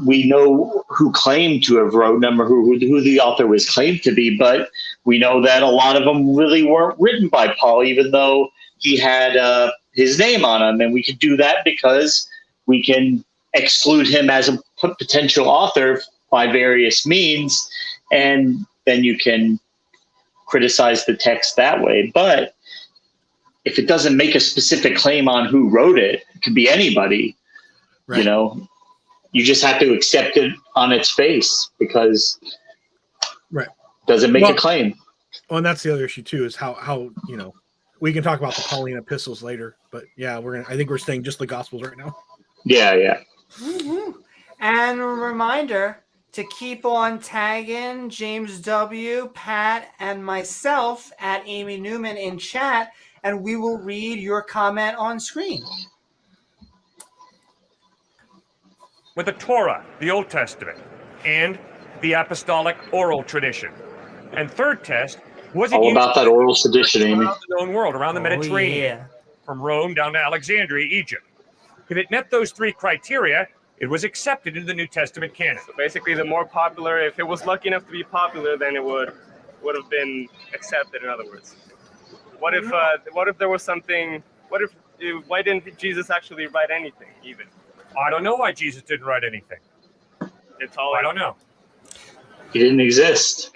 We know who claimed to have wrote them, or who the author was claimed to be, but we know that a lot of them really weren't written by Paul, even though he had his name on them. And we can do that because we can exclude him as a potential author by various means, and then you can criticize the text that way. But if it doesn't make a specific claim on who wrote it, it could be anybody, right. You just have to accept it on its face because right. doesn't make a claim. Well, and that's the other issue too, is how we can talk about the Pauline epistles later, but yeah, I think we're staying just the Gospels right now. Yeah. Mm-hmm. And a reminder to keep on tagging James W., Pat, and myself at Amy Newman in chat, and we will read your comment on screen. With the Torah, the Old Testament, and the apostolic oral tradition. And third test, was it all about that oral tradition, Amy? Around the known world, around the Mediterranean, from Rome down to Alexandria, Egypt. If it met those three criteria, it was accepted into the New Testament canon. So basically, the more popular, if it was lucky enough to be popular, then it would have been accepted. In other words, what if there was something? Why didn't Jesus actually write anything even? I don't know why Jesus didn't write anything. I don't know. He didn't exist.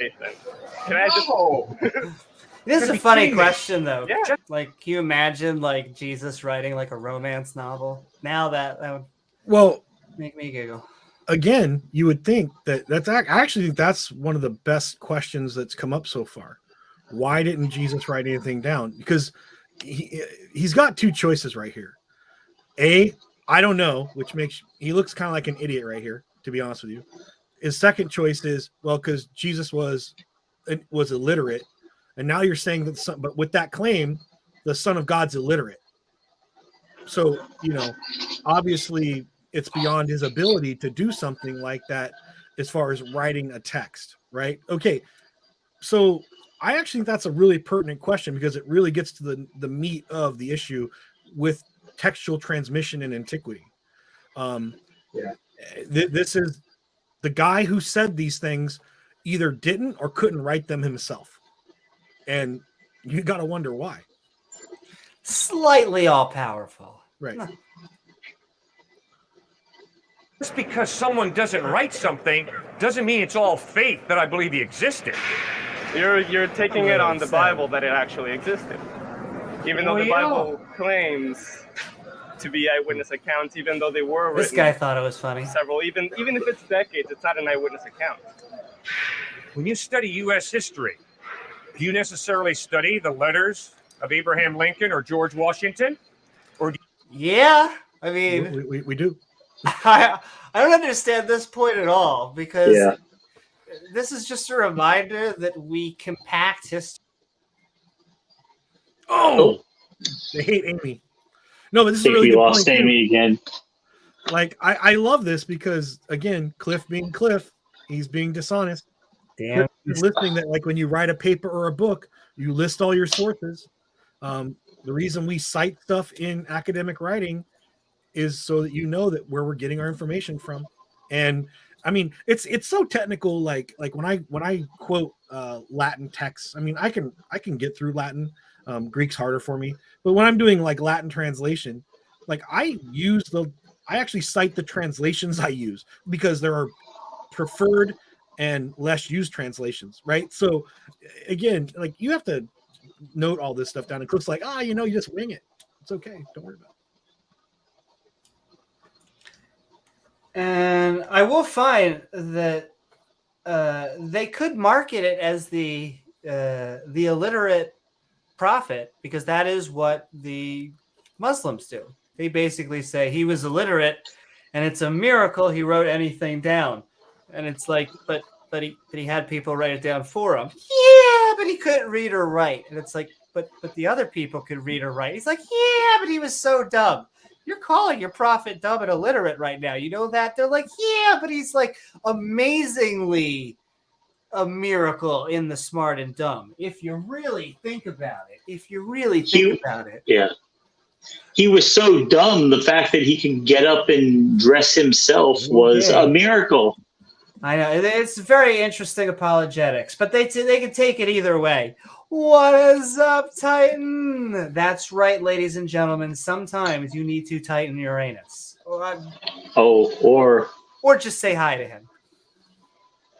Can I just? This is a funny question, though. Yeah. Like, can you imagine Jesus writing a romance novel? Now that would make me giggle. Again, you would think that's one of the best questions that's come up so far. Why didn't Jesus write anything down? Because he's got two choices right here. I don't know, which makes he looks kind of like an idiot right here, to be honest with you. His second choice is, because Jesus was illiterate, and now you're saying that but with that claim, the Son of God's illiterate. So, obviously it's beyond his ability to do something like that as far as writing a text, right? Okay. So I actually think that's a really pertinent question, because it really gets to the meat of the issue with textual transmission in antiquity. This is the guy who said these things either didn't or couldn't write them himself, and you got to wonder why. Slightly all-powerful, right? Just because someone doesn't write something doesn't mean it's all faith that I believe he existed. You're taking it on the Bible that it actually existed, even though the Bible claims to be eyewitness accounts, even though they were written. This guy thought it was funny. Several, even if it's decades, it's not an eyewitness account. When you study U.S. history, do you necessarily study the letters of Abraham Lincoln or George Washington? Yeah, I mean, we do. I don't understand this point at all, because this is just a reminder that we compact history. Oh, they hate Amy. No, but this is a really we good lost point Amy again. I love this because, again, Cliffe being Cliffe, he's being dishonest. Damn. He's listening that when you write a paper or a book, you list all your sources. The reason we cite stuff in academic writing is so that you know that where we're getting our information from. And I mean, it's so technical. Like when I quote Latin texts, I mean, I can get through Latin. Greek's harder for me, but when I'm doing Latin translation, I use I actually cite the translations I use because there are preferred and less used translations, right? So again, like you have to note all this stuff down. It looks like, you just wing it. It's okay. Don't worry about it. And I will find that they could market it as the illiterate prophet, because that is what the Muslims do. They basically say he was illiterate, and it's a miracle he wrote anything down. And it's like, but he had people write it down for him. Yeah, but he couldn't read or write. And it's like, but the other people could read or write. He's like, yeah, but he was so dumb. You're calling your prophet dumb and illiterate right now. You know that? They're like, yeah, but he's like amazingly a miracle in the smart and dumb. If you really think about it. Yeah. He was so dumb. The fact that he can get up and dress himself was a miracle. I know. It's very interesting apologetics, but they can take it either way. What is up, Titan? That's right, ladies and gentlemen. Sometimes you need to tighten your anus. Or just say hi to him.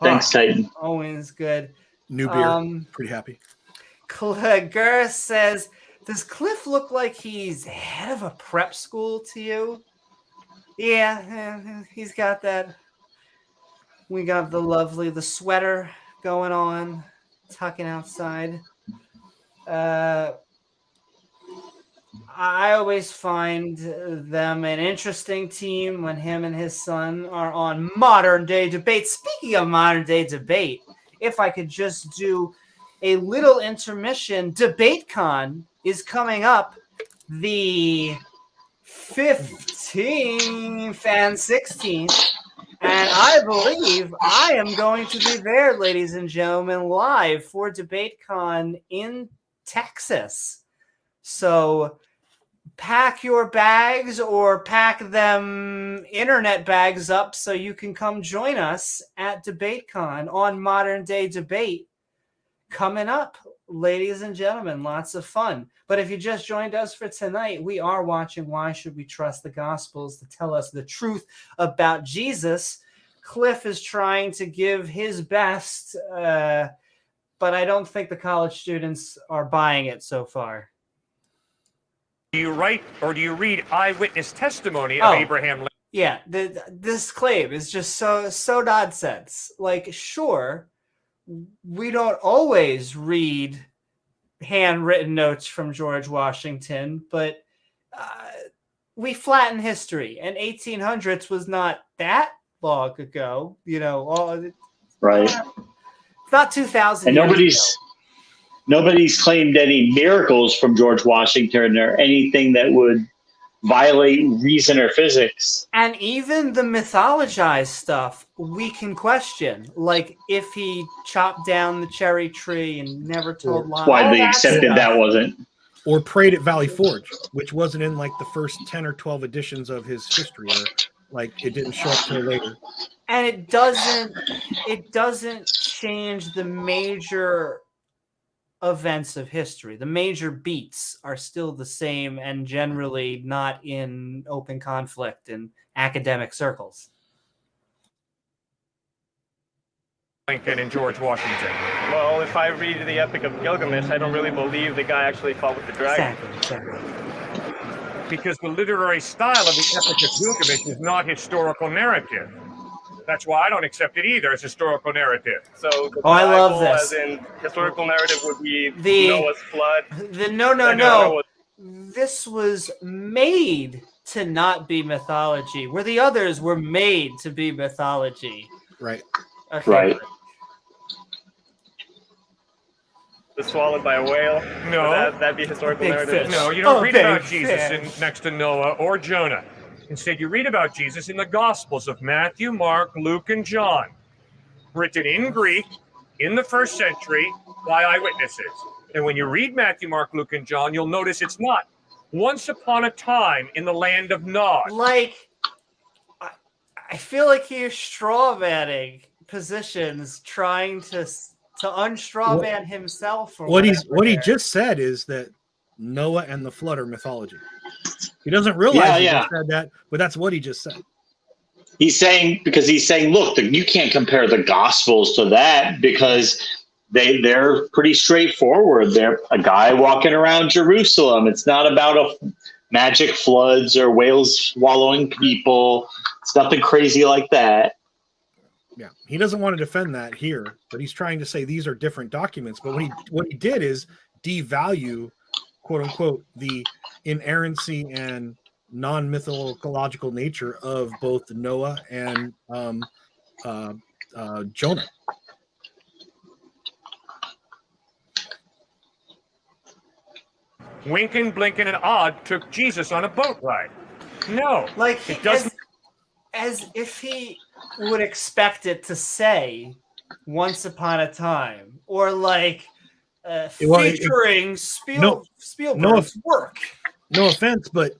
Thanks, Titan. Always good. New beer. Pretty happy. Gur says, does Cliffe look like he's head of a prep school to you? Yeah, he's got that. We got the sweater going on, tucking outside. I always find them an interesting team when him and his son are on modern day debate. Speaking of modern day debate, if I could just do a little intermission, DebateCon is coming up the 15th and 16th. And I believe I am going to be there, ladies and gentlemen, live for DebateCon in Texas. So pack your bags or pack them internet bags up so you can come join us at DebateCon on Modern Day Debate. Coming up, ladies and gentlemen, lots of fun. But if you just joined us for tonight, we are watching Why Should We Trust the Gospels to tell us the truth about Jesus. Cliffe is trying to give his best, but I don't think the college students are buying it so far. Do you write or do you read eyewitness testimony of Abraham Lincoln? Yeah, this claim is just so nonsense. Like, sure, we don't always read handwritten notes from George Washington, but we flatten history, and 1800s was not that long ago. Right? It's not 2,000. And nobody's claimed any miracles from George Washington or anything that would violate reason or physics. And even the mythologized stuff we can question, like if he chopped down the cherry tree and never told lies. Widely accepted that wasn't. Or prayed at Valley Forge, which wasn't in like the first 10 or 12 editions of his history, or like it didn't show up till later. And it doesn't change the major events of history. The major beats are still the same and generally not in open conflict in academic circles. Lincoln and George Washington. Well, if I read the Epic of Gilgamesh, I don't really believe the guy actually fought with the dragon. Exactly. Because the literary style of the Epic of Gilgamesh is not historical narrative. That's why I don't accept it either as historical narrative. So the I love Bible, this. as in historical narrative, would be Noah's flood. No. This was made to not be mythology, where the others were made to be mythology. Right. Okay. Right. Was swallowed by a whale. No. That'd be historical Big narrative. fish. No, you don't read about big Jesus fish. next to Noah or Jonah. Instead, you read about Jesus in the Gospels of Matthew, Mark, Luke, and John, written in Greek in the first century by eyewitnesses. And when you read Matthew, Mark, Luke, and John, you'll notice it's not once upon a time in the land of Nod. Like, I feel like you're straw manning positions, trying to unstraw man himself. Or what he just said is that Noah and the flood are mythology. He doesn't realize he Yeah. just said that, but that's what he just said. He's saying, look, you can't compare the Gospels to that because they're pretty straightforward. They're a guy walking around Jerusalem. It's not about magic floods or whales swallowing people. It's nothing crazy like that. Yeah, he doesn't want to defend that here, but he's trying to say these are different documents. But what he did is devalue, quote unquote, the inerrancy and non-mythological nature of both Noah and Jonah. Winkin', Blinkin', and Odd took Jesus on a boat ride. No, Like it doesn't. as if he would expect it to say "Once Upon a Time" or like featuring Spielberg's work. No offense, but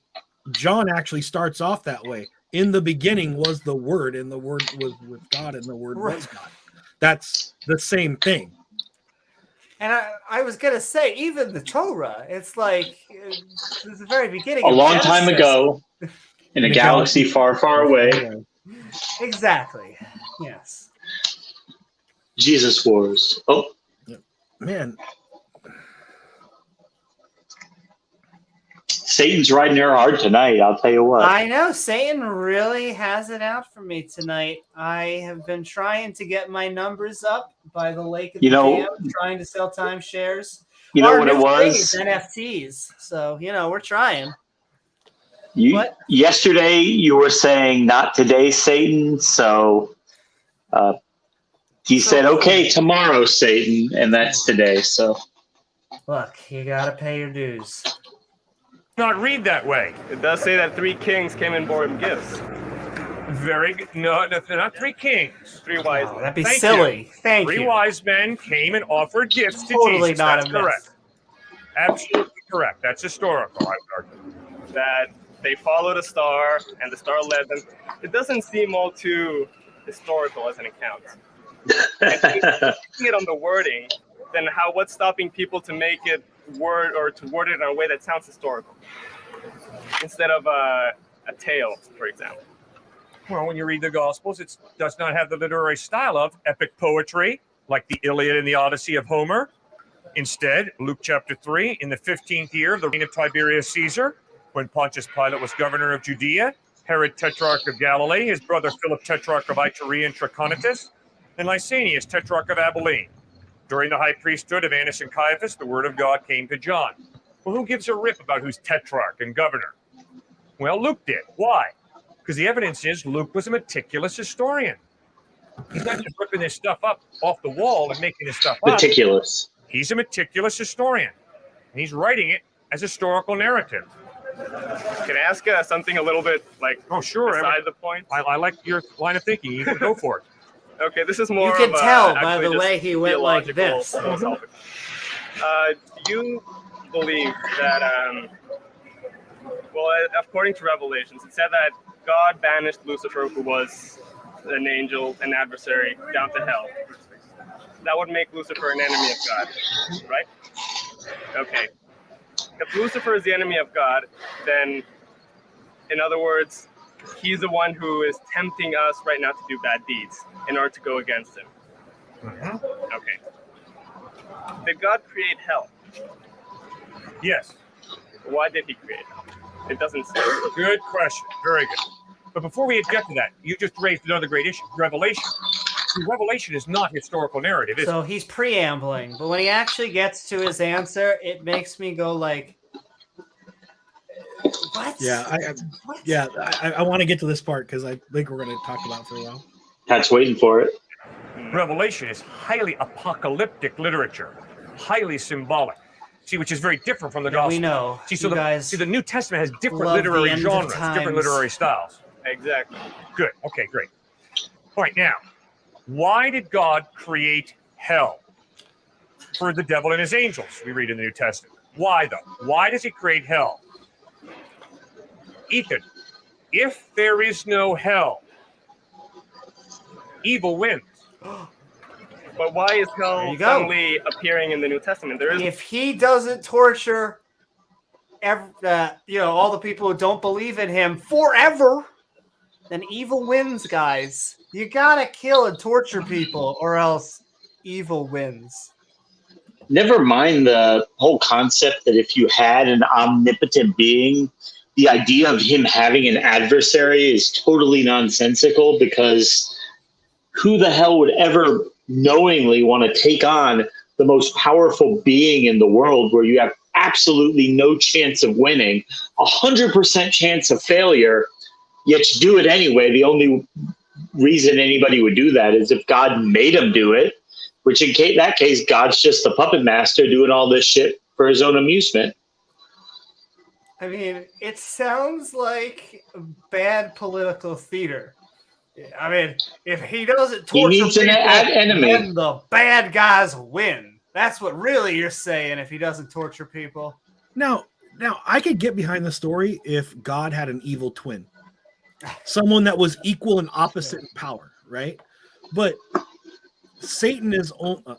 John actually starts off that way. In the beginning was the Word, and the Word was with God, and the Word was God. That's the same thing. And I was gonna say, even the Torah, it's like it's the very beginning. A long Genesis. time ago, in a galaxy far, far away. Exactly. Yes. Jesus Wars. Oh, man. Satan's riding her hard tonight, I'll tell you what. I know. Satan really has it out for me tonight. I have been trying to get my numbers up by the Lake of the Dam, trying to sell timeshares. You know what it was? NFTs. So, we're trying. Yesterday, you were saying, not today, Satan. So he said, okay, tomorrow, Satan. And that's today. So look, you got to pay your dues. Not read that way. It does say that 3 kings came and bore him gifts. Very good. No, they're not 3 kings. 3 wise men. That'd be silly. Thank you. 3 wise men came and offered gifts to totally Jesus. Not That's a correct. myth. Absolutely correct. That's historical, I would argue. That they followed a star and the star led them. It doesn't seem all too historical as an account. If you're putting it on the wording, then what's stopping people to make it word it in a way that sounds historical instead of a tale, for example? Well, when you read the Gospels, it does not have the literary style of epic poetry like the Iliad and the Odyssey of Homer. Instead, Luke chapter 3, in the 15th year of the reign of Tiberius Caesar, when Pontius Pilate was governor of Judea, Herod tetrarch of Galilee, his brother Philip tetrarch of Iturea and Trachonitis, and Lysanias tetrarch of Abilene. During the high priesthood of Annas and Caiaphas, the word of God came to John. Well, who gives a rip about who's tetrarch and governor? Well, Luke did. Why? Because the evidence is Luke was a meticulous historian. He's not just ripping this stuff up off the wall and making this stuff up. Meticulous. He's a meticulous historian. And he's writing it as historical narrative. Can I ask something a little bit beside the point? I like your line of thinking. You can go for it. Okay, this is more. You can tell by the way he went like this. You believe that, according to Revelations, it said that God banished Lucifer, who was an angel, an adversary, down to hell. That would make Lucifer an enemy of God, right? Okay. If Lucifer is the enemy of God, then, in other words, he's the one who is tempting us right now to do bad deeds in order to go against him. Mm-hmm. Okay. Did God create hell? Yes. Why did he create hell? It doesn't say. Good question. Very good. But before we get to that, you just raised another great issue, Revelation. See, Revelation is not historical narrative, is So he's preambling, but when he actually gets to his answer, it makes me go like, what? Yeah, I want to get to this part because I think we're going to talk about it for a while. Pat's waiting for it. Revelation is highly apocalyptic literature, highly symbolic. See, which is very different from the Gospel. We know. See, the New Testament has different love literary the end genres, of times. different literary styles. Exactly. Good. Okay, great. All right, now, why did God create hell for the devil and his angels? We read in the New Testament. Why, though? Why does he create hell? Ethan, if there is no hell, evil wins. But why is hell suddenly appearing in the New Testament? If he doesn't torture all the people who don't believe in him forever, then evil wins, guys. You gotta kill and torture people, or else evil wins. Never mind the whole concept that if you had an omnipotent being, the idea of him having an adversary is totally nonsensical, because who the hell would ever knowingly want to take on the most powerful being in the world, where you have absolutely no chance of winning, 100% chance of failure, yet you do it anyway? The only reason anybody would do that is if God made him do it, which in that case, God's just the puppet master doing all this shit for his own amusement. I mean, it sounds like bad political theater. I mean, if he doesn't torture He needs an enemy. then the bad guys win. That's what really you're saying, if he doesn't torture people. Now I could get behind the story if God had an evil twin, someone that was equal and opposite in power, right? But Satan is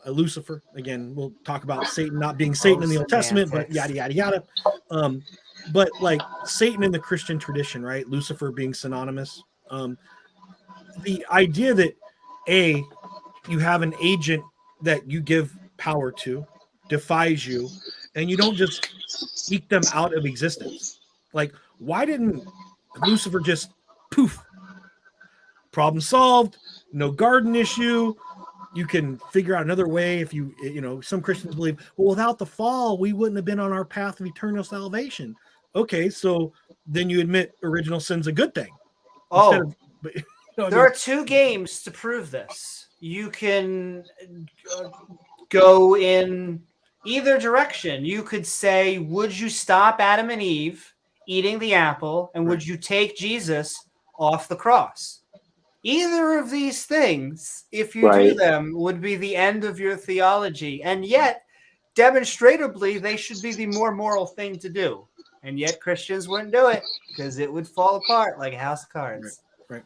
Lucifer. Again, we'll talk about Satan not being Satan in the Old Testament, but yada yada yada. But like Satan in the Christian tradition, right? Lucifer being synonymous. The idea that you have an agent that you give power to, defies you, and you don't just eke them out of existence. Like, why didn't Lucifer just poof? Problem solved. No garden issue. You can figure out another way. If some Christians believe, well, without the fall, we wouldn't have been on our path of eternal salvation. Okay, so then you admit original sin's a good thing. There are two games to prove this. You can go in either direction. You could say, would you stop Adam and Eve eating the apple, and would you take Jesus off the cross? Either of these things, if you do them, would be the end of your theology. And yet, demonstrably, they should be the more moral thing to do. And yet Christians wouldn't do it because it would fall apart like a house of cards. Right.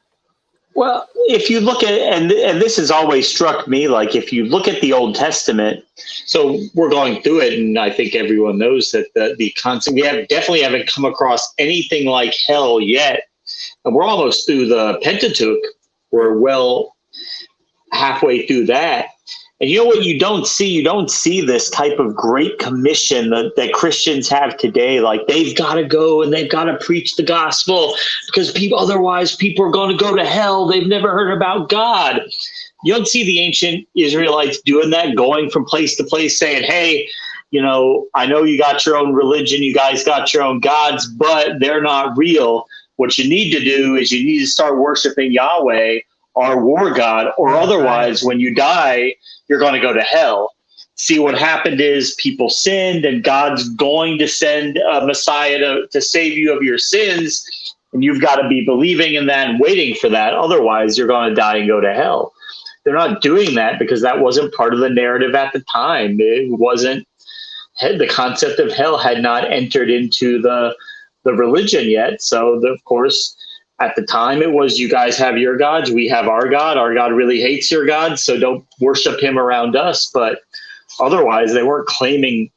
Well, if you look at, and this has always struck me, like if you look at the Old Testament, so we're going through it, and I think everyone knows that the concept, we definitely haven't come across anything like hell yet. And we're almost through the Pentateuch. We're well halfway through that. And you know what you don't see? You don't see this type of great commission that Christians have today. Like, they've got to go and they've got to preach the gospel because otherwise people are going to go to hell. They've never heard about God. You don't see the ancient Israelites doing that, going from place to place saying, hey, I know you got your own religion. You guys got your own gods, but they're not real. What you need to do is you need to start worshiping Yahweh, our war God, or otherwise when you die, you're going to go to hell. See, what happened is people sinned, and God's going to send a Messiah to save you of your sins, and you've got to be believing in that and waiting for that. Otherwise, you're going to die and go to hell. They're not doing that because that wasn't part of the narrative at the time. It wasn't. The concept of hell had not entered into the religion yet. So, of course, at the time it was, you guys have your gods, we have our God. Our God really hates your God, so don't worship him around us. But otherwise, they weren't claiming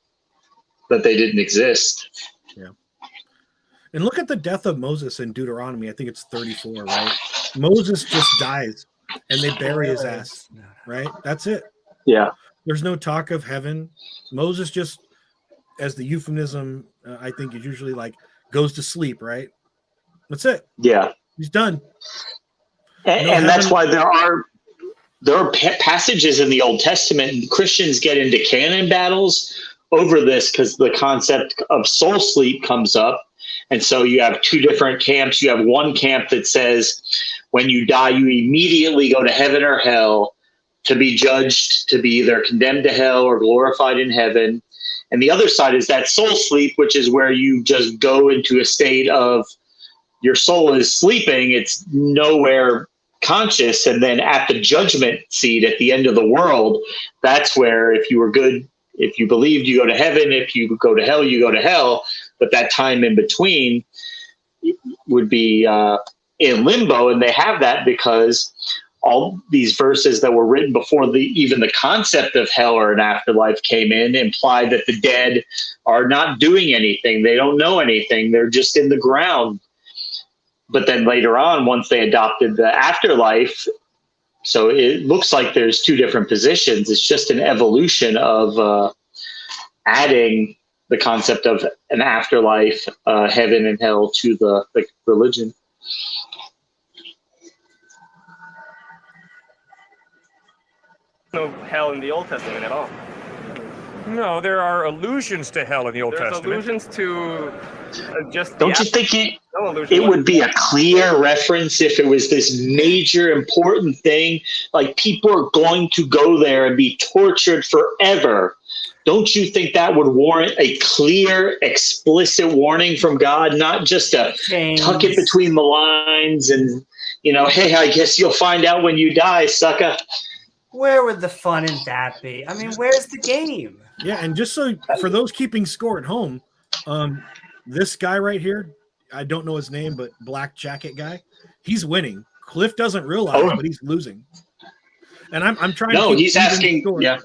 that they didn't exist. Yeah. And look at the death of Moses in Deuteronomy. I think it's 34, right? Moses just dies and they bury his ass, right? That's it. Yeah. There's no talk of heaven. Moses just, as the euphemism, I think is usually like, goes to sleep, right? That's it. Yeah. He's done. And that's why there are passages in the Old Testament, and Christians get into canon battles over this because the concept of soul sleep comes up. And so you have two different camps. You have one camp that says when you die, you immediately go to heaven or hell to be judged, to be either condemned to hell or glorified in heaven. And the other side is that soul sleep, which is where you just go into a state of your soul is sleeping. It's nowhere conscious. And then at the judgment seat at the end of the world, that's where if you were good, if you believed, you go to heaven. If you go to hell, you go to hell. But that time in between would be in limbo. And they have that because all these verses that were written before even the concept of hell or an afterlife came in imply that the dead are not doing anything. They don't know anything. They're just in the ground. But then later on, once they adopted the afterlife, so it looks like there's two different positions. It's just an evolution of adding the concept of an afterlife, heaven and hell to the religion. No hell in the Old Testament at all. No, there are allusions to hell in the Old There's Testament. allusions to just. Don't you think no allusion it would be a clear reference if it was this major important thing? Like, people are going to go there and be tortured forever. Don't you think that would warrant a clear, explicit warning from God, not just a tuck it between the lines and, hey, I guess you'll find out when you die, sucker. Where would the fun in that be? I mean, where's the game? Yeah, and just so for those keeping score at home, this guy right here, I don't know his name, but black jacket guy, he's winning. Cliffe doesn't realize, but he's losing. And I'm trying. No, to keep he's asking. score. Yeah.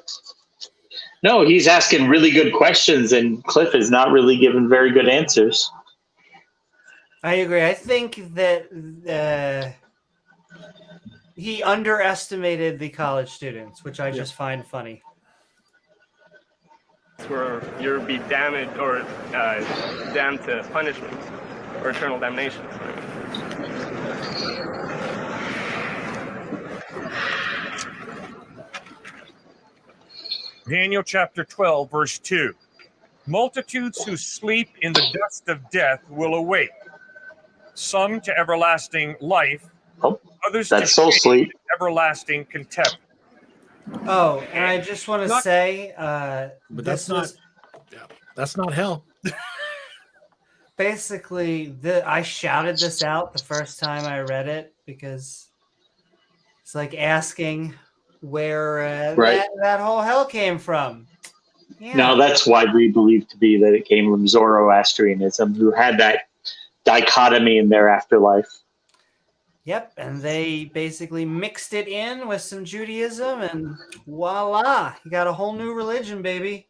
No, he's asking really good questions, and Cliffe is not really giving very good answers. I agree. I think that he underestimated the college students, which I just find funny. where you'll be damned or damned to punishment or eternal damnation. Daniel chapter 12, verse 2. Multitudes who sleep in the dust of death will awake, some to everlasting life, others to so shame and everlasting contempt. Oh, and I just want to say, but that's not hell. Basically, I shouted this out the first time I read it because it's like asking where that whole hell came from. Yeah. Now, that's widely believed to be that it came from Zoroastrianism, who had that dichotomy in their afterlife. Yep, and they basically mixed it in with some Judaism, and voila, you got a whole new religion, baby.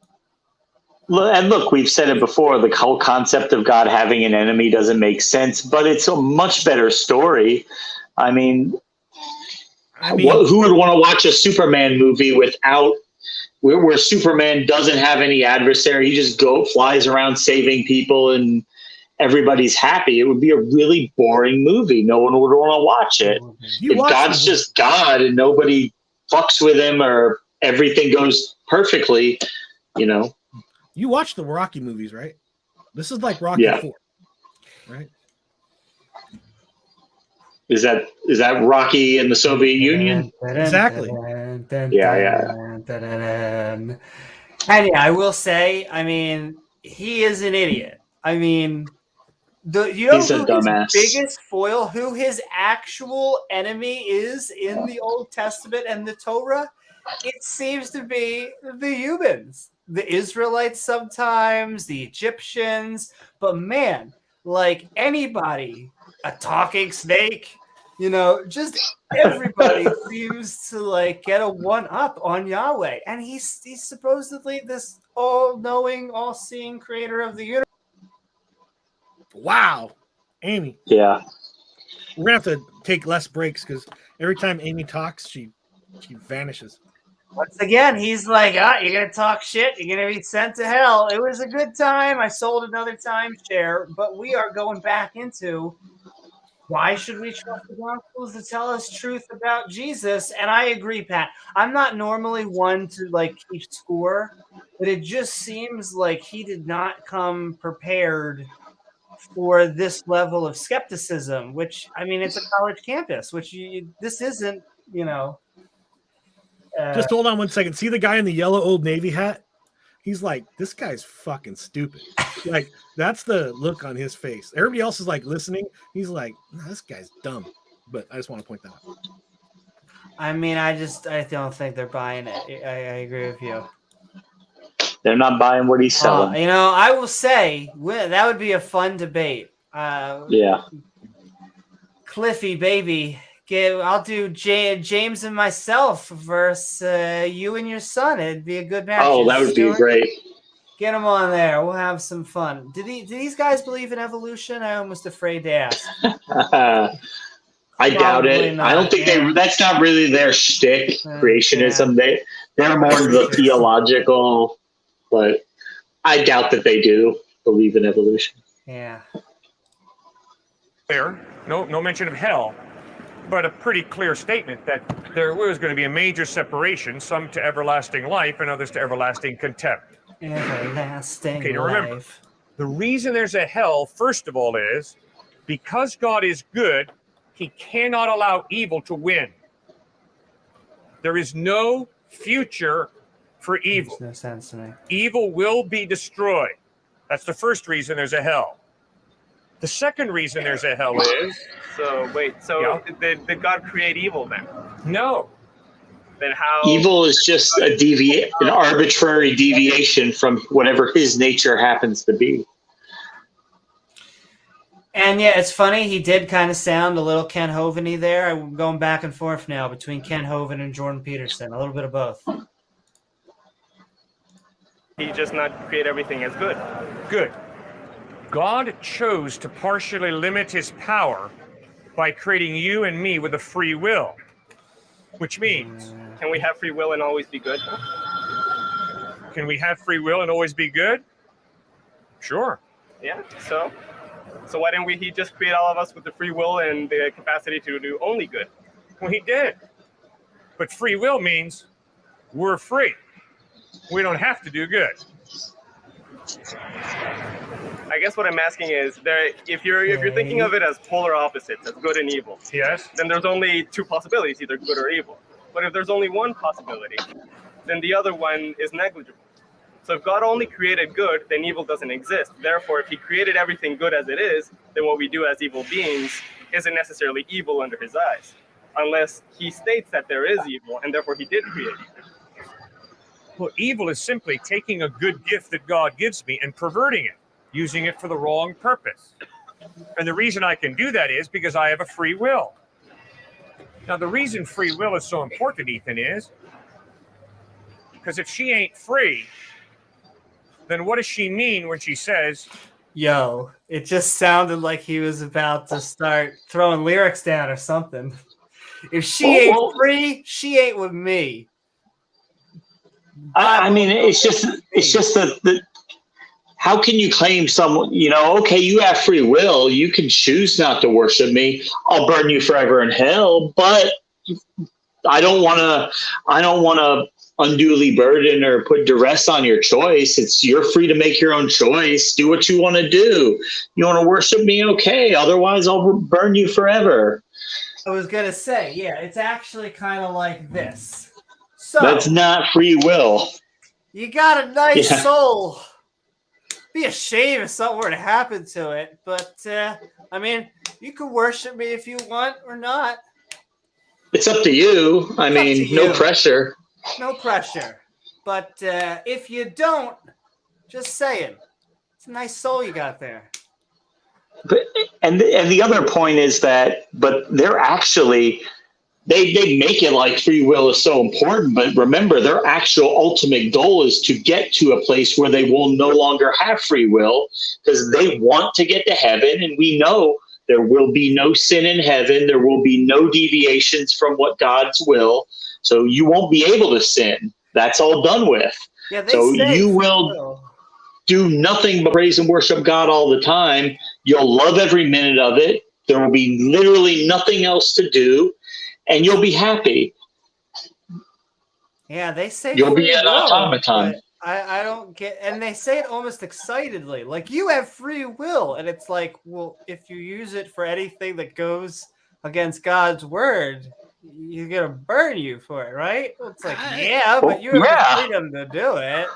And look, we've said it before, the whole concept of God having an enemy doesn't make sense, but it's a much better story. I mean who would want to watch a Superman movie where Superman doesn't have any adversary? He just flies around saving people and everybody's happy. It would be a really boring movie. No one would want to watch it. If God's just God and nobody fucks with him or everything goes perfectly, You watch the Rocky movies, right? This is like Rocky 4, right? Is that Rocky in the Soviet Union? Exactly. Yeah. And yeah, I will say, he is an idiot. He's a dumbass. His biggest foil, who his actual enemy is in the Old Testament and the Torah? It seems to be the humans, the Israelites sometimes, the Egyptians, but man, like anybody, a talking snake, just everybody seems to get a one-up on Yahweh, and he's supposedly this all-knowing, all-seeing creator of the universe. Wow, Amy. Yeah, we're gonna have to take less breaks because every time Amy talks, she vanishes. Once again, he's like, you're going to talk shit. You're going to be sent to hell. It was a good time. I sold another timeshare. But we are going back into why should we trust the Gospels to tell us truth about Jesus? And I agree, Pat. I'm not normally one to keep score, but it just seems like he did not come prepared for this level of skepticism, which, it's a college campus, which this isn't, Just hold on one second. See the guy in the yellow Old Navy hat? He's like, this guy's fucking stupid. That's the look on his face. Everybody else is listening. He's like, no, this guy's dumb. But I just want to point that out. I don't think they're buying it. I agree with you. They're not buying what he's selling. I will say that would be a fun debate. Yeah. Cliffy, baby, I'll do James and myself versus you and your son. It'd be a good match. Oh, that would be Stuart, great. get them on there. We'll have some fun. Do these guys believe in evolution? I'm almost afraid to ask. I doubt Probably it. not, I don't think yeah. that's not really their shtick, creationism. Yeah. They're more the theological, but I doubt that they do believe in evolution. Yeah. Clear, no mention of hell, but a pretty clear statement that there was going to be a major separation, some to everlasting life and others to everlasting contempt. Everlasting Okay, now remember, life. the reason there's a hell, first of all, is because God is good, he cannot allow evil to win. There is no future for evil. Makes no sense to me. Evil will be destroyed. That's the first reason there's a hell. The second reason there's a hell is... So wait, did God create evil then? No. Then how? Evil is just an arbitrary deviation from whatever his nature happens to be. And yeah, it's funny. He did kind of sound a little Ken Hovind-y there. I'm going back and forth now between Ken Hovind and Jordan Peterson. A little bit of both. He just not create everything as good. Good. God chose to partially limit his power by creating you and me with a free will, which means... Can we have free will and always be good? Can we have free will and always be good? Sure. Yeah, so why didn't he just create all of us with the free will and the capacity to do only good? Well, he did. But free will means we're free. We don't have to do good. I guess what I'm asking is, if you're thinking of it as polar opposites, as good and evil, Yes. then there's only two possibilities, either good or evil. But if there's only one possibility, then the other one is negligible. So if God only created good, then evil doesn't exist. Therefore, if he created everything good as it is, then what we do as evil beings isn't necessarily evil under his eyes, unless he states that there is evil, and therefore he did create evil. Well, evil is simply taking a good gift that God gives me and perverting it, using it for the wrong purpose. And the reason I can do that is because I have a free will. Now, the reason free will is so important, Ethan, is because if she ain't free, then what does she mean when she says... Yo, it just sounded like he was about to start throwing lyrics down or something. If she ain't free, she ain't with me. I mean, it's just the how can you claim someone, okay, you have free will, you can choose not to worship me, I'll burn you forever in hell, but I don't want to unduly burden or put duress on your choice. You're free to make your own choice. Do what you want to do. You want to worship me? Okay. Otherwise, I'll burn you forever. I was going to say, yeah, it's actually kind of like this. So that's not free will. You got a nice soul. Be a shame if something were to happen to it. But, I mean, you can worship me if you want or not. It's up to you. I mean, no pressure. No pressure. But if you don't, just saying. It's a nice soul you got there. But, and the other point is that, but they're actually, they make it like free will is so important, but remember, their actual ultimate goal is to get to a place where they will no longer have free will because they want to get to heaven, and we know there will be no sin in heaven. There will be no deviations from what God's will. So you won't be able to sin. That's all done with. Yeah, so you will do nothing but praise and worship God all the time. You'll love every minute of it. There will be literally nothing else to do, and you'll be happy. Yeah, they say you'll be an automaton. I don't get, and they say it almost excitedly, like you have free will, and it's like, well, if you use it for anything that goes against God's word, you're gonna burn you for it, right? Well, it's like, yeah, but you have the freedom to do it.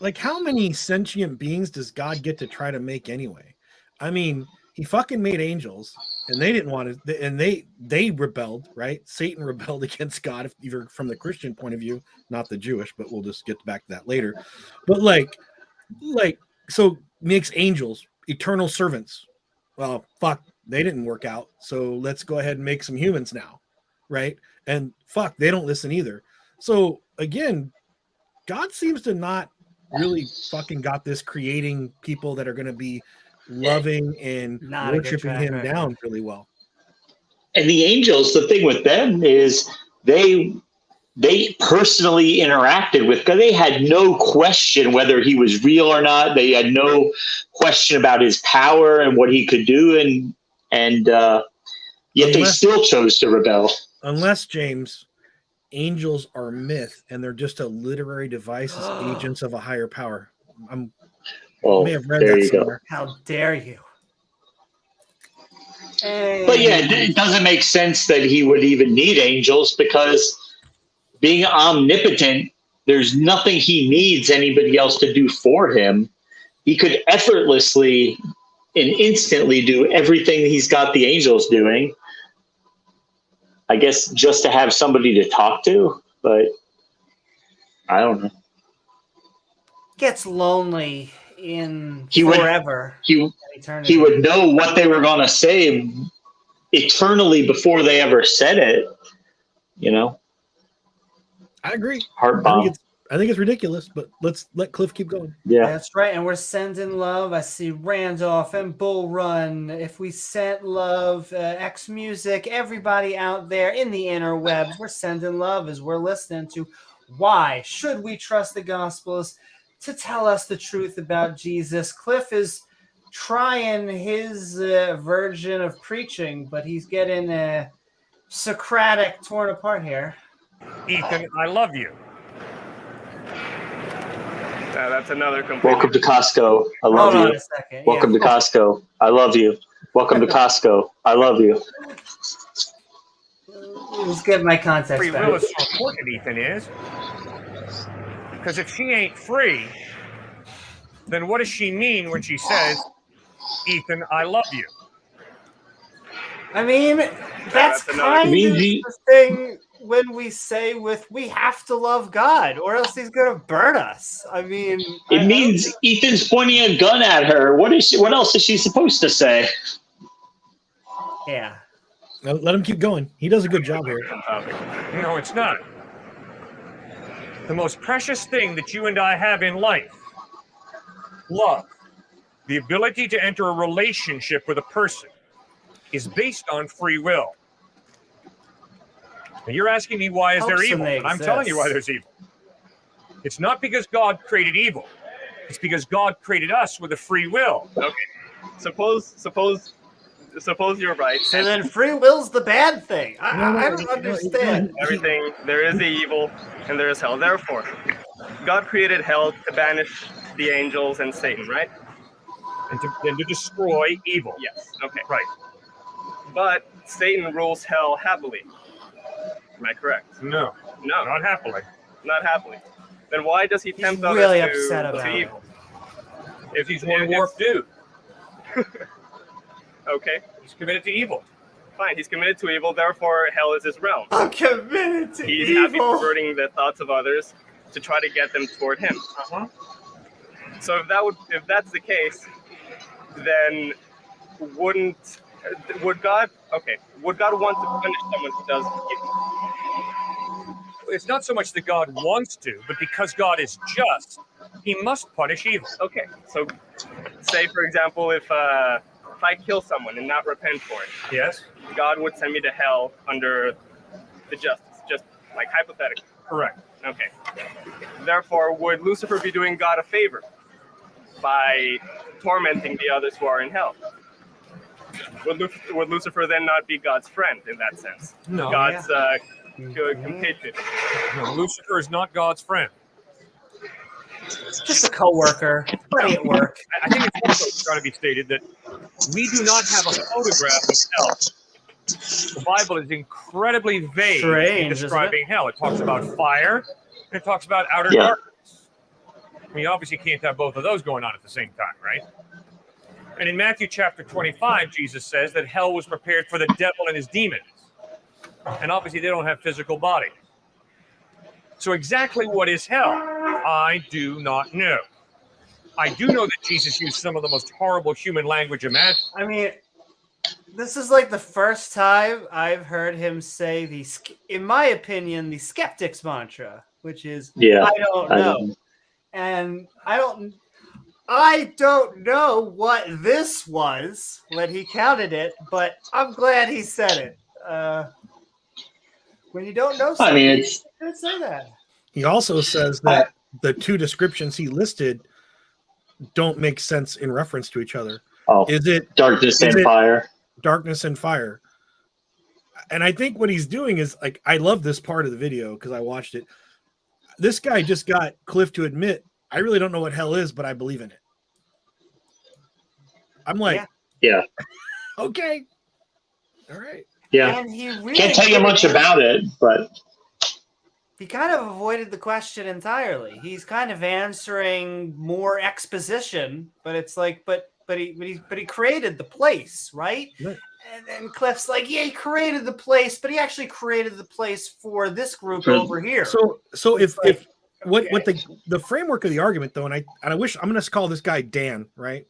Like how many sentient beings does God get to try to make anyway? I mean, he fucking made angels, and they didn't want to, and they rebelled, right? Satan rebelled against God, if either from the Christian point of view, not the Jewish, but we'll just get back to that later. But like, so makes angels eternal servants. Well, fuck, they didn't work out, so let's go ahead and make some humans now, right? And fuck, they don't listen either. So again, God seems to not really fucking got this creating people that are going to be loving and Not a good worshiping track him record. down really well. And the angels, the thing with them is they personally interacted with God. They had no question whether he was real or not. They had no question about his power and what he could do, and yet they still chose to rebel. Unless, James, angels are myth and they're just a literary device as agents of a higher power. I may have read there that you somewhere. go. How dare you? But yeah, it doesn't make sense that he would even need angels, because being omnipotent, there's nothing he needs anybody else to do for him. He could effortlessly and instantly do everything he's got the angels doing. I guess just to have somebody to talk to, but I don't know. Gets lonely in He would- forever. He eternity. would know what they were going to say eternally before they ever said it. You know, I agree. heart bomb. I think it's ridiculous, but let's let Cliff keep going. Yeah. That's right. And we're sending love. I see Randolph and Bull Run. If we sent love, X Music, everybody out there in the interwebs, we're sending love as we're listening to Why Should We Trust the Gospels to tell us the truth about Jesus. Cliff is trying his version of preaching, but he's getting Socratic torn apart here. Ethan, I love you. That's another complete. Welcome to Costco. I love Hold on you. a second. Welcome Yeah. to Costco. I love you. Welcome to Costco. I love you. Let's get my context Free back. will is so important, Ethan, is. Because if she ain't free, then what does she mean when she says, Ethan, I love you? I mean, that's another- kind of Means the thing when we say we have to love God or else he's going to burn us. I mean, It means Ethan's pointing a gun at her. What else is she supposed to say? yeah. Let him keep going. He does a good job here. No, it's not. The most precious thing that you and I have in life, love, the ability to enter a relationship with a person, is based on free will. And you're asking me why is there Helps evil? when they And I'm telling you why exist. there's evil. It's not because God created evil. It's because God created us with a free will. Okay. Suppose you're right. So then free will's the bad thing. I don't No, understand. Everything, there is the evil and there is hell. Therefore, God created hell to banish the angels and Satan, right? And to destroy evil. Yes. Okay. Right. But Satan rules hell happily. Am I correct? No, No, not happily. not happily. Then why does he tempt others really upset to about it. evil? If he's one warped dude, Okay, he's committed to evil. fine. He's committed to evil. Therefore, hell is his realm. I'm committed to He's happy evil. perverting the thoughts of others to try to get them toward him. Uh-huh. So if that's the case, then would God want to punish someone who does evil? It's not so much that God wants to, but because God is just, he must punish evil. Okay, so say for example, if I kill someone and not repent for it, Yes? God would send me to hell under the justice, just like hypothetically. Correct. Okay. Therefore, would Lucifer be doing God a favor by tormenting the others who are in hell? Would Lucifer then not be God's friend in that sense? No. God's compatriot. No, Lucifer is not God's friend. Just a co-worker, buddy at work. I think it's also got to be stated that we do not have a photograph of hell. The Bible is incredibly vague Strange, in isn't describing hell. It talks about fire, and it talks about outer Yeah. darkness. I mean, obviously, you can't have both of those going on at the same time, right? And in Matthew chapter 25, Jesus says that hell was prepared for the devil and his demons. And obviously, they don't have physical bodies. So exactly what is hell? I do not know. I do know that Jesus used some of the most horrible human language imaginable. I mean, This is like the first time I've heard him say in my opinion, the skeptic's mantra, which is Yeah, I don't I know. don't- And I don't know what this was when he counted it, but I'm glad he said it. When you don't know something, I mean, you it's can't say that. He also says that the two descriptions he listed don't make sense in reference to each other. Is it darkness and fire? Darkness and fire? And I think what he's doing is like, I love this part of the video because I watched it. This guy just got Cliffe to admit, I really don't know what hell is, but I believe in it. I'm like, Yeah. Okay. All right. Yeah. And he really Can't tell you much about it, but he kind of avoided the question entirely. He's kind of answering more exposition, but it's like, but he created the place, right? Right. And Cliffe's like, yeah, he created the place, but he actually created the place for this group over here. So if what okay. the framework of the argument though, and I wish I'm going to call this guy Dan, right?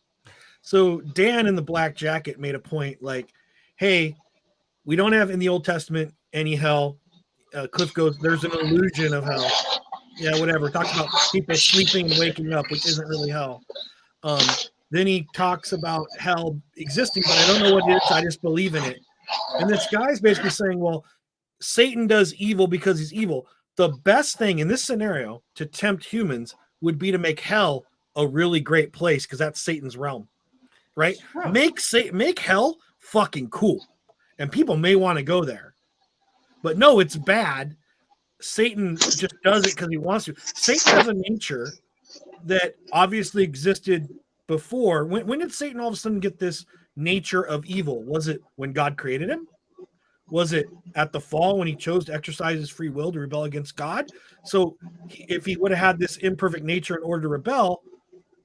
So Dan in the black jacket made a point like, hey, we don't have in the Old Testament any hell. Cliffe goes, there's an illusion of hell. Yeah, whatever. Talks about people sleeping and waking up, which isn't really hell. Then he talks about hell existing, but I don't know what it is. I just believe in it. And this guy's basically saying, well, Satan does evil because he's evil. The best thing in this scenario to tempt humans would be to make hell a really great place because that's Satan's realm, right? Make hell fucking cool, and people may want to go there. But no, it's bad. Satan just does it because he wants to. Satan has a nature that obviously existed before. When did Satan all of a sudden get this nature of evil? Was it when God created him? Was it at the fall when he chose to exercise his free will to rebel against God? So if he would have had this imperfect nature in order to rebel,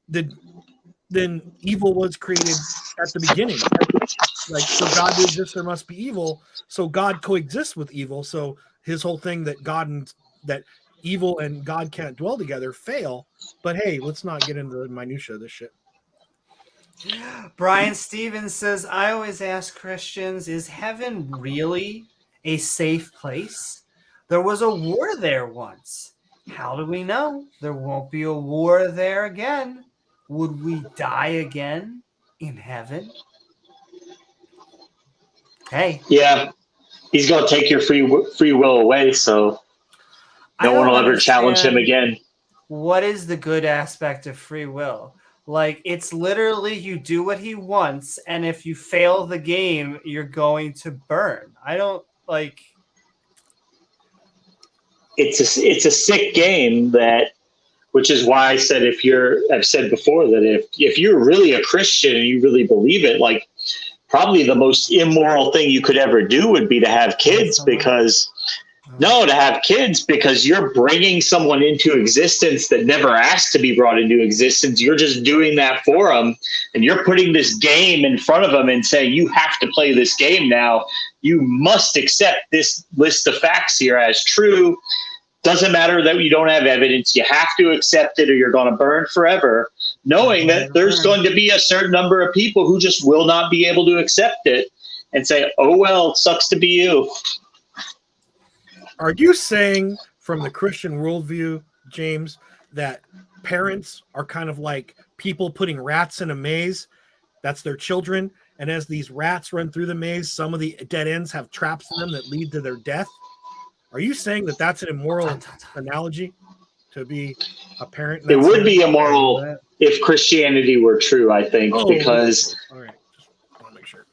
then evil was created at the beginning. Like, so God exists, there must be evil. So God coexists with evil. So his whole thing that evil and God can't dwell together fail. But hey, let's not get into the minutia of this shit. Brian Stevens says, I always ask Christians, is heaven really a safe place? There was a war there once. How do we know there won't be a war there again? Would we die again in heaven? Hey. Yeah. He's going to take your free will away, so no one will ever challenge him again. What is the good aspect of free will? Like, it's literally you do what he wants, and if you fail the game, you're going to burn. I don't like. It's a sick game which is why I said I've said before that if you're really a Christian and you really believe it, like probably the most immoral thing you could ever do would be to have kids because you're bringing someone into existence that never asked to be brought into existence. You're just doing that for them. And you're putting this game in front of them and saying, you have to play this game now. You must accept this list of facts here as true. Doesn't matter that you don't have evidence. You have to accept it or you're going to burn forever, knowing that there's going to be a certain number of people who just will not be able to accept it and say, oh, well, it sucks to be you. Are you saying from the Christian worldview, James, that parents are kind of like people putting rats in a maze? That's their children. And as these rats run through the maze, some of the dead ends have traps in them that lead to their death. Are you saying that that's an immoral analogy to be a parent? It would be immoral if Christianity were true, I think, because all right. Just want to make sure.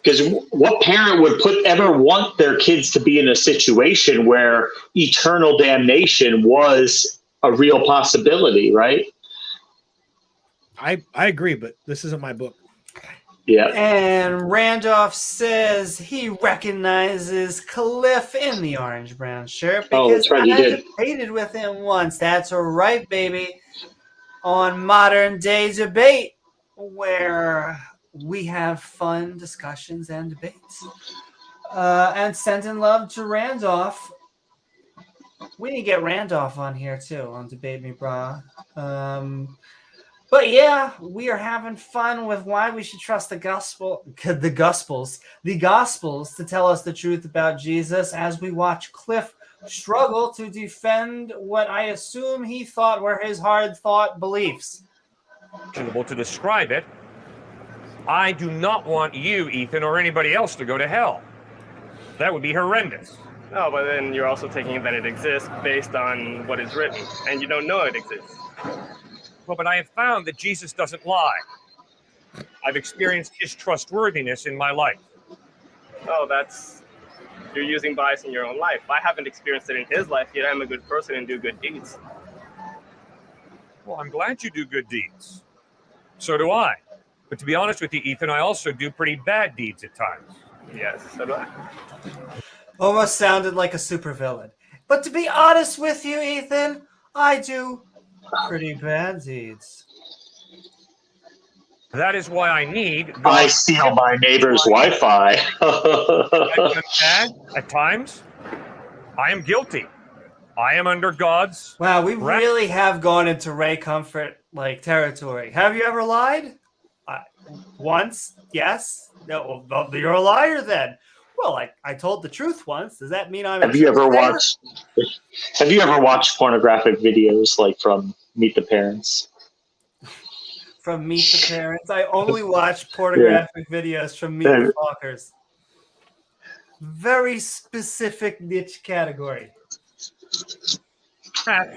Because what parent would ever want their kids to be in a situation where eternal damnation was a real possibility, right? I agree, but this isn't my book. Yeah. And Randolph says he recognizes Cliffe in the orange brown shirt because I debated with him once. That's right, baby. On Modern Day Debate, where we have fun discussions and debates. And sending love to Randolph. We need to get Randolph on here too on Debate Me Brah. But But yeah, we are having fun with why we should trust the gospels to tell us the truth about Jesus as we watch Cliffe struggle to defend what I assume he thought were his hard thought beliefs. To describe it, I do not want you, Ethan, or anybody else to go to hell. That would be horrendous. No, but then you're also taking that it exists based on what is written, and you don't know it exists. Well, but I have found that Jesus doesn't lie. I've experienced his trustworthiness in my life. Oh, you're using bias in your own life. I haven't experienced it in his life, yet I'm a good person and do good deeds. Well, I'm glad you do good deeds. So do I. But to be honest with you, Ethan, I also do pretty bad deeds at times. Yes, so do I. Almost sounded like a supervillain. But to be honest with you, Ethan, I do pretty bad deeds. That is why I need... I steal my neighbor's Wi-Fi. At times, I am guilty. I am under God's... Wow, we really have gone into Ray Comfort like territory. Have you ever lied? Once, yes. No, well, you're a liar then. Well, I told the truth once. Does that mean I'm? Have you ever watched pornographic videos like from Meet the Parents? From Meet the Parents, I only watch pornographic videos from Meet the Fockers. Very specific niche category.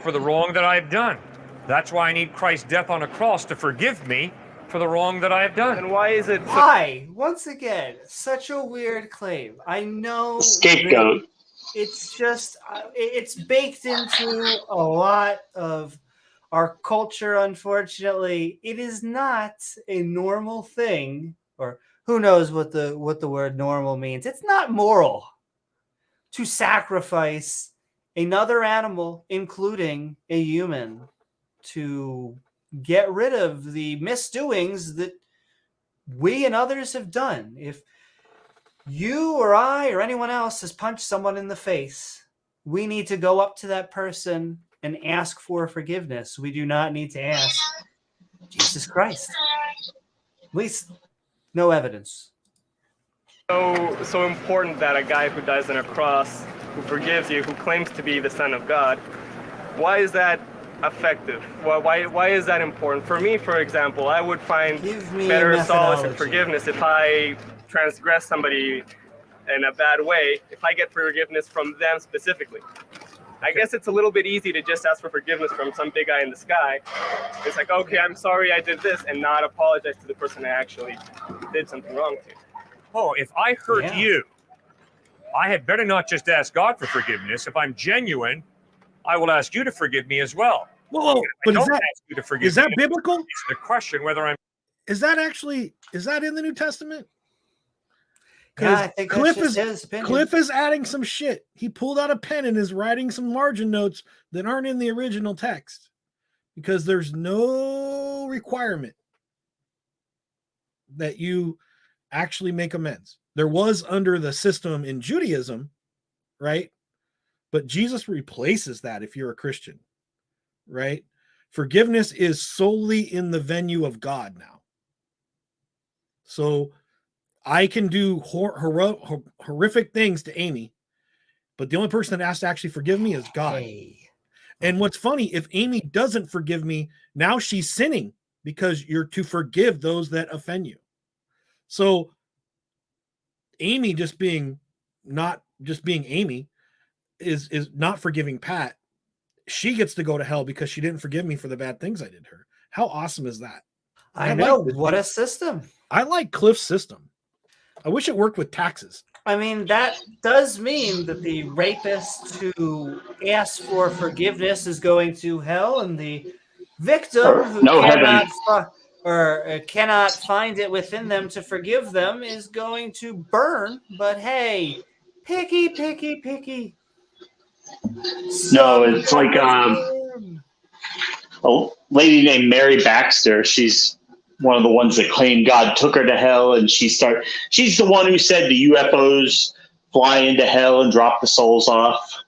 For the wrong that I've done. That's why I need Christ's death on a cross to forgive me for the wrong that I have done. And why is it? Why? Once again, such a weird claim. I know. Scapegoat. It's just, it's baked into a lot of our culture, unfortunately. It is not a normal thing, or who knows what the word normal means. It's not moral to sacrifice another animal, including a human, to get rid of the misdoings that we and others have done. If you or I or anyone else has punched someone in the face, we need to go up to that person and ask for forgiveness. We do not need to ask Jesus Christ. At least no evidence. So important that a guy who dies on a cross, who forgives you, who claims to be the Son of God, why is that effective? Why is that important? For me, for example, I would find better solace and forgiveness if I transgress somebody in a bad way, if I get forgiveness from them specifically. I guess it's a little bit easy to just ask for forgiveness from some big guy in the sky. It's like, okay, I'm sorry I did this, and not apologize to the person I actually did something wrong to. Oh, if I hurt you, I had better not just ask God for forgiveness. If I'm genuine, I will ask you to forgive me as well. Whoa, but ask you to forgive is that me. biblical? It's the question whether I'm... Is that in the New Testament? Yeah, I think Cliffe that's just his opinion. Cliffe is adding some shit. He pulled out a pen and is writing some margin notes that aren't in the original text because there's no requirement that you actually make amends. There was under the system in Judaism, right? But Jesus replaces that if you're a Christian, right? Forgiveness is solely in the venue of God now. So I can do horrific things to Amy, but the only person that has to actually forgive me is God. Hey. And what's funny, if Amy doesn't forgive me, now she's sinning because you're to forgive those that offend you. So Amy not just being Amy is not forgiving Pat. She gets to go to hell because she didn't forgive me for the bad things I did to her. How awesome is that? I know. What a system. I like Cliffe's system. I wish it worked with taxes. I mean, that does mean that the rapist who asks for forgiveness is going to hell, and the victim who cannot find it within them to forgive them is going to burn. But hey, picky. No, it's like a lady named Mary Baxter. She's one of the ones that claimed God took her to hell, and she's the one who said the UFOs fly into hell and drop the souls off.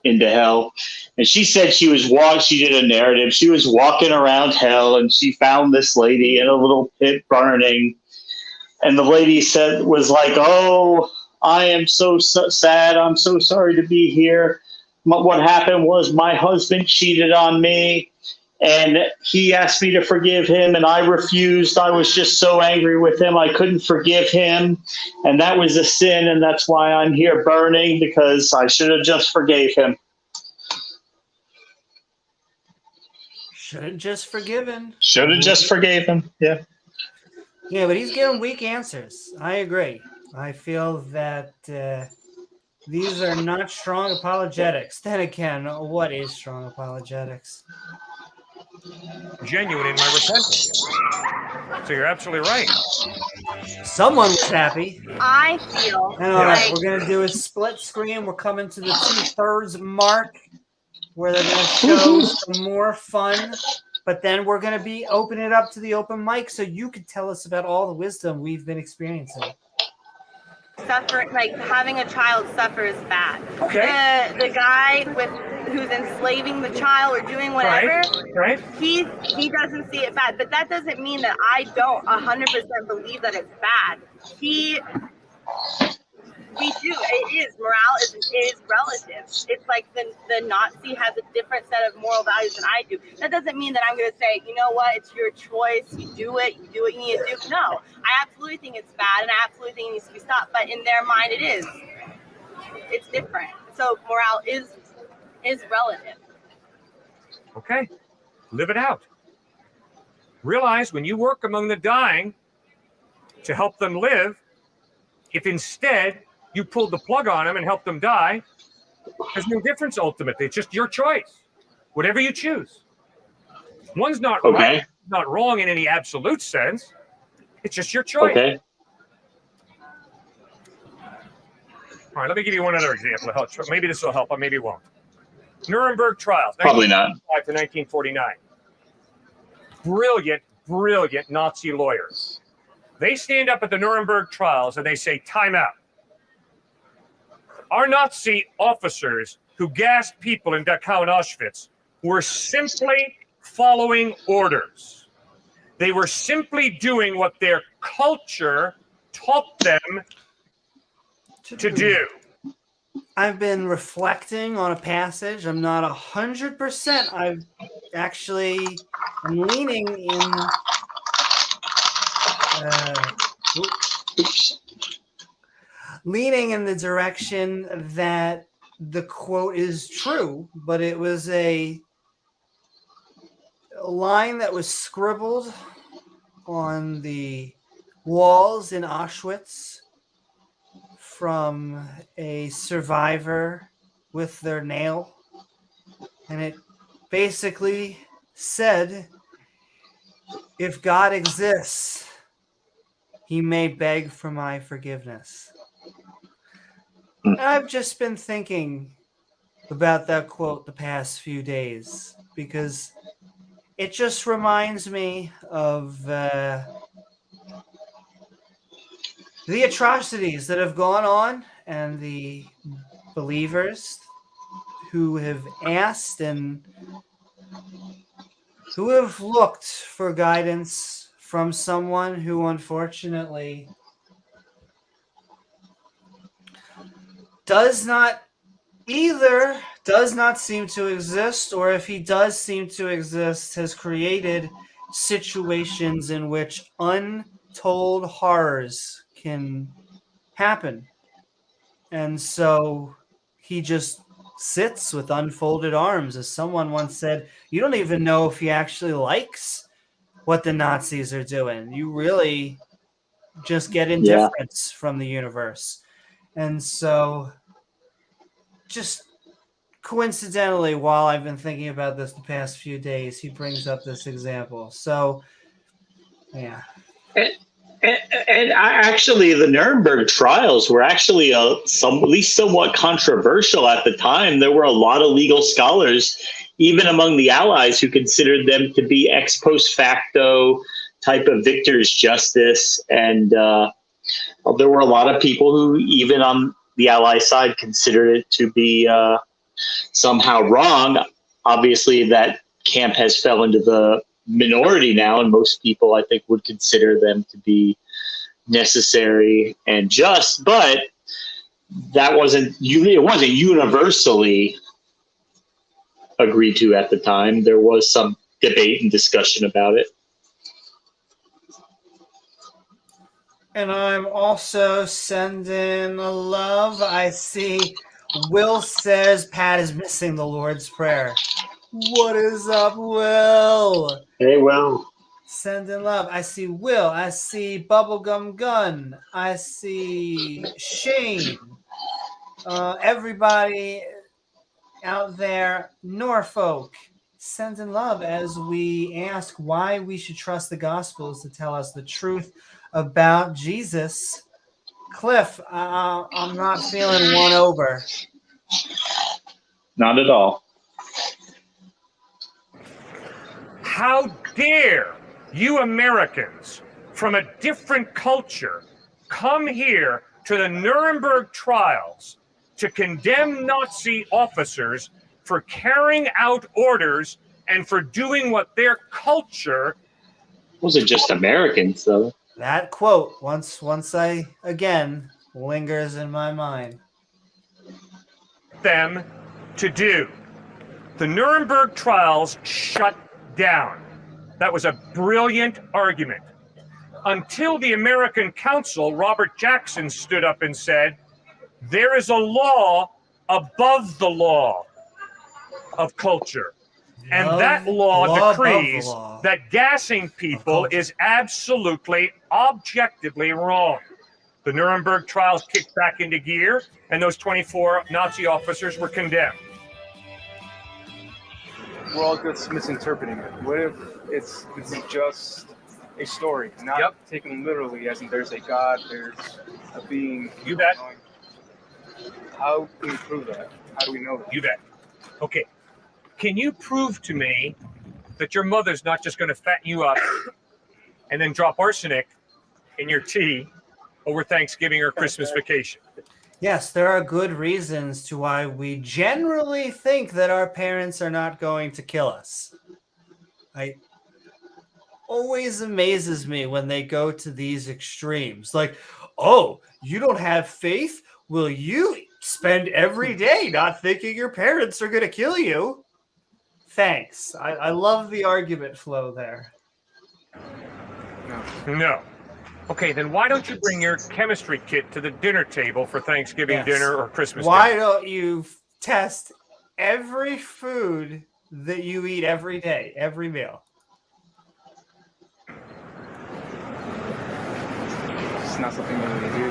into hell. And she said she did a narrative. She was walking around hell and she found this lady in a little pit burning. And the lady was like, "Oh, I am so sad. I'm so sorry to be here. What happened was my husband cheated on me and he asked me to forgive him and I refused. I was just so angry with him. I couldn't forgive him. And that was a sin. And that's why I'm here burning, because I should have just forgave him." Should have just forgiven. Should have just forgave him. Yeah. Yeah, but he's giving weak answers. I agree. I feel that these are not strong apologetics. Then again, what is strong apologetics? Genuine in my repentance. So you're absolutely right. Someone was happy. I feel And all right, like we're going to do a split screen. We're coming to the 2/3 mark where they're going to show some more fun. But then we're going to be opening it up to the open mic so you could tell us about all the wisdom we've been experiencing. suffering, like having a child suffer is bad. Okay. The guy who's enslaving the child or doing whatever, Right. he doesn't see it bad. But that doesn't mean that I don't 100% believe that it's bad. We do. It is. Morale is relative. It's like the Nazi has a different set of moral values than I do. That doesn't mean that I'm going to say, you know what, it's your choice. You do what you need to do. No, I absolutely think it's bad, and I absolutely think it needs to be stopped. But in their mind, it is. It's different. So morale is relative. Okay. Live it out. Realize when you work among the dying to help them live, if instead you pulled the plug on them and helped them die, there's no difference ultimately. It's just your choice. Whatever you choose. One's not right, not wrong in any absolute sense. It's just your choice. Okay. All right, let me give you one other example. Maybe this will help, or maybe it won't. Nuremberg trials. Probably not. 1945 to 1949. Brilliant Nazi lawyers. They stand up at the Nuremberg trials and they say, time out. Our Nazi officers who gassed people in Dachau and Auschwitz were simply following orders. They were simply doing what their culture taught them to do. I've been reflecting on a passage. I'm not 100%. I'm leaning in. Leaning in the direction that the quote is true, but it was a line that was scribbled on the walls in Auschwitz from a survivor with their nail. And it basically said, if God exists, he may beg for my forgiveness. And I've just been thinking about that quote the past few days because it just reminds me of the atrocities that have gone on and the believers who have asked and who have looked for guidance from someone who unfortunately does not seem to exist, or if he does seem to exist, has created situations in which untold horrors can happen. And so he just sits with unfolded arms. As someone once said, you don't even know if he actually likes what the Nazis are doing. You really just get indifference from the universe. And so just coincidentally, while I've been thinking about this the past few days, he brings up this example. So, yeah. And actually, the Nuremberg trials were actually at least somewhat controversial at the time. There were a lot of legal scholars, even among the Allies, who considered them to be ex post facto type of victor's justice. And there were a lot of people who, even on the Ally side, considered it to be somehow wrong. Obviously, that camp has fell into the minority now, and most people, I think, would consider them to be necessary and just. But it wasn't universally agreed to at the time. There was some debate and discussion about it. And I'm also sending a love. I see Will says Pat is missing the Lord's Prayer. What is up, Will? Hey, Will. Sending love. I see Will. I see Bubblegum Gun. I see Shane. Everybody out there, Norfolk, sending love as we ask why we should trust the Gospels to tell us the truth about Jesus. Cliffe, I'm not feeling won over. Not at all. How dare you Americans from a different culture come here to the Nuremberg trials to condemn Nazi officers for carrying out orders and for doing what their culture... Wasn't just Americans, though. That quote, once I, again, lingers in my mind. ...them to do. The Nuremberg trials shut down. That was a brilliant argument. Until the American counsel, Robert Jackson, stood up and said, there is a law above the law of culture. And that law decrees that gassing people is absolutely, objectively wrong. The Nuremberg trials kicked back into gear, and those 24 Nazi officers were condemned. We're all just misinterpreting it. What if it's just a story, not taken literally, as in there's a God, there's a being. You bet. How can we prove that? How do we know that? You bet. Okay. Can you prove to me that your mother's not just going to fatten you up and then drop arsenic in your tea over Thanksgiving or Christmas vacation? Yes, there are good reasons to why we generally think that our parents are not going to kill us. It always amazes me when they go to these extremes. Like, oh, you don't have faith? Will you spend every day not thinking your parents are going to kill you? Thanks. I love the argument flow there. No. Okay, then why don't you bring your chemistry kit to the dinner table for Thanksgiving dinner or Christmas Why dinner? don't you test every food that you eat every day, every meal? It's not something that we do.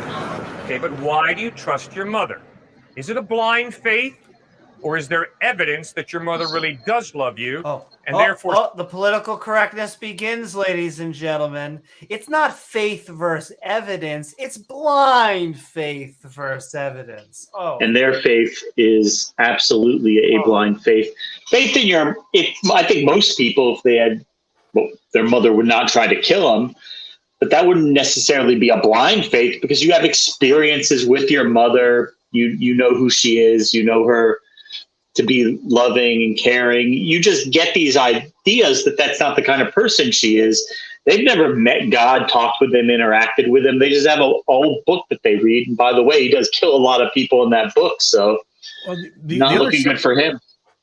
Okay, but why do you trust your mother? Is it a blind faith? Or is there evidence that your mother really does love you? Therefore, the political correctness begins, ladies and gentlemen. It's not faith versus evidence. It's blind faith versus evidence. And their faith is absolutely a blind faith. Faith in I think most people, if they had, their mother would not try to kill them, but that wouldn't necessarily be a blind faith because you have experiences with your mother. You know who she is. You know her to be loving and caring. You just get these ideas that that's not the kind of person she is. They've never met God, talked with him, interacted with him. They just have an old book that they read. And by the way, he does kill a lot of people in that book. So not looking good for him.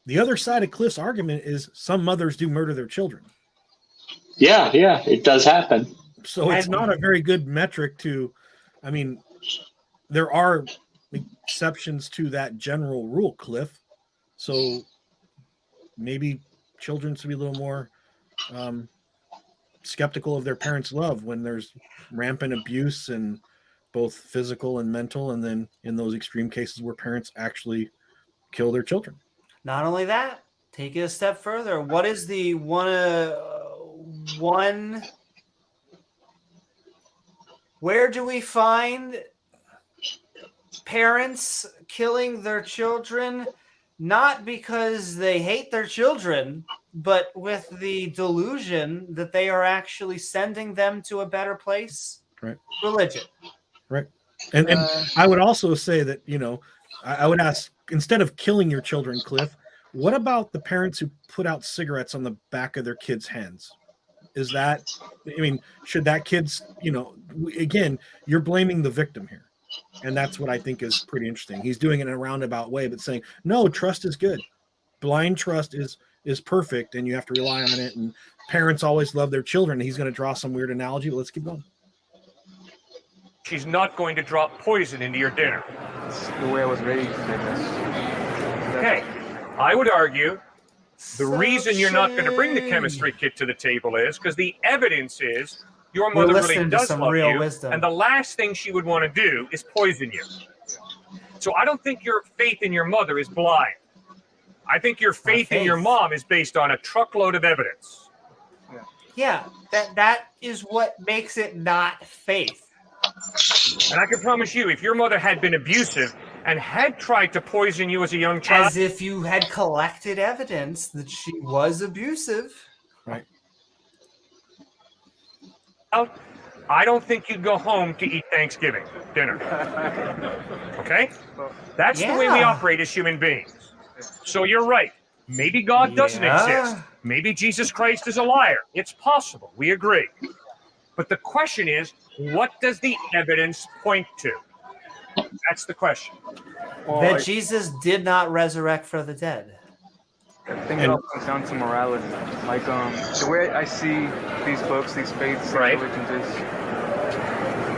The other side of Cliffe's argument is some mothers do murder their children. Yeah, it does happen. So it's not a very good metric to, I mean, there are exceptions to that general rule, Cliffe. So maybe children should be a little more skeptical of their parents' love when there's rampant abuse and both physical and mental, and then in those extreme cases where parents actually kill their children. Not only that, take it a step further. What is the one? Where do we find parents killing their children? Not because they hate their children, but with the delusion that they are actually sending them to a better place. Right. Religion. Right. And I would also say that, I would ask, instead of killing your children, Cliff, what about the parents who put out cigarettes on the back of their kids' hands? Is that, I mean, should that kid's, again, you're blaming the victim here. And that's what I think is pretty interesting. He's doing it in a roundabout way, but saying, no, trust is good. Blind trust is perfect, and you have to rely on it. And parents always love their children. He's going to draw some weird analogy, but let's keep going. She's not going to drop poison into your dinner. That's the way I was raised, I guess. Okay. I would argue the reason you're not going to bring the chemistry kit to the table is because the evidence is your mother really does love you, wisdom. And the last thing she would want to do is poison you. So I don't think your faith in your mother is blind. I think your faith in your mom is based on a truckload of evidence. Yeah, that is what makes it not faith. And I can promise you, if your mother had been abusive and had tried to poison you as a young child... As if you had collected evidence that she was abusive. Right. I don't think you'd go home to eat Thanksgiving dinner. Okay? That's the way we operate as human beings. So you're right. Maybe God doesn't exist. Maybe Jesus Christ is a liar. It's possible. We agree. But the question is, what does the evidence point to? That's the question. That Jesus did not resurrect for the dead. I think it all comes down to morality. Like, the way I see these books, these faiths, and religions is,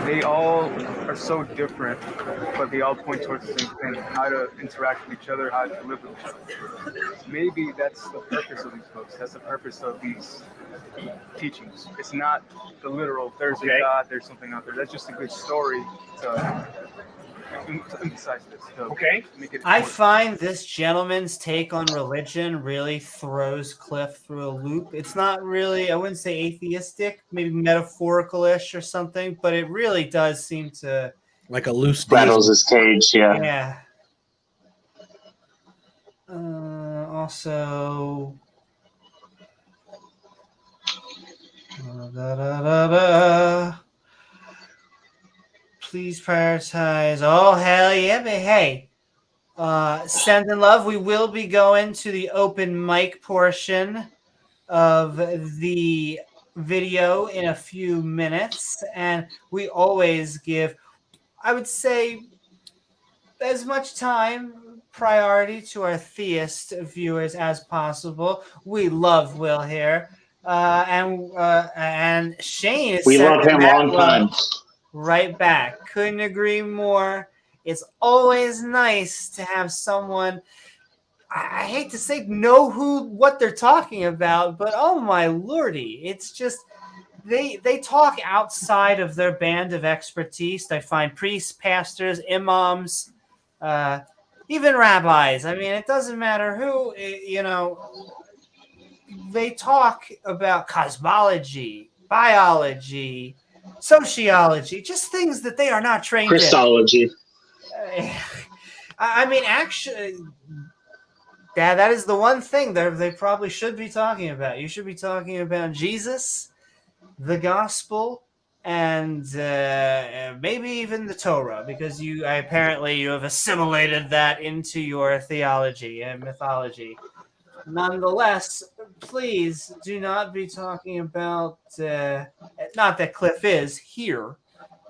they all are so different, but they all point towards the same thing: how to interact with each other, how to live with each other. Maybe that's the purpose of these books. That's the purpose of these teachings. It's not the literal, there's a God, there's something out there. That's just a good story to emphasize this. Make it I find this gentleman's take on religion really throws Cliffe through a loop. It's not really, I wouldn't say atheistic, maybe metaphorical-ish or something, but it really does seem to... Like a loose... Rattles his cage, yeah. Also... Please prioritize. Oh, hell yeah, but hey. Send in love. We will be going to the open mic portion of the video in a few minutes. And we always give, I would say, as much priority to our theist viewers as possible. We love Will here. And Shane is... We love him long time. Right back. Couldn't agree more. It's always nice to have someone, I hate to say, know what they're talking about, but oh my lordy, it's just they talk outside of their band of expertise. I find priests, pastors, imams, even rabbis. I mean, it doesn't matter who, they talk about cosmology, biology, sociology, just things that they are not trained Christology. in. I mean, actually, that is the one thing they probably should be talking about. You should be talking about Jesus, the gospel, and maybe even the Torah, because apparently you have assimilated that into your theology and mythology. Nonetheless, please do not be talking about, not that Cliffe is here,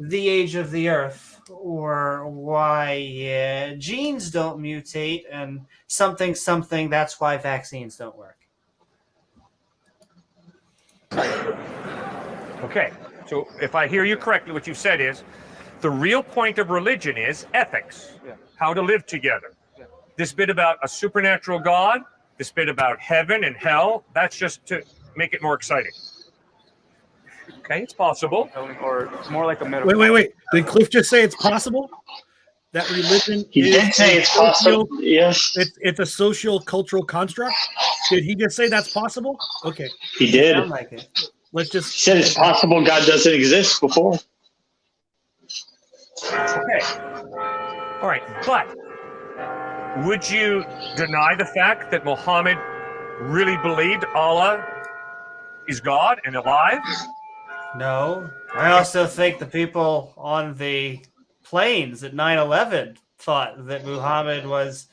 the age of the earth, or why genes don't mutate, and something, that's why vaccines don't work. Okay, so if I hear you correctly, what you said is, the real point of religion is ethics, how to live together. This bit about a supernatural God, this bit about heaven and hell, that's just to make it more exciting. Okay, it's possible. Or it's more like a metaphor. Wait. Did Cliffe just say it's possible? That religion He did say it's possible. Yes. It's a social cultural construct. Did he just say that's possible? Okay. He did. Sound like it. Let's just... He said it's possible God doesn't exist before. Okay. All right, but would you deny the fact that Muhammad really believed Allah is God and alive? No. I also think the people on the planes at 9/11 thought that Muhammad was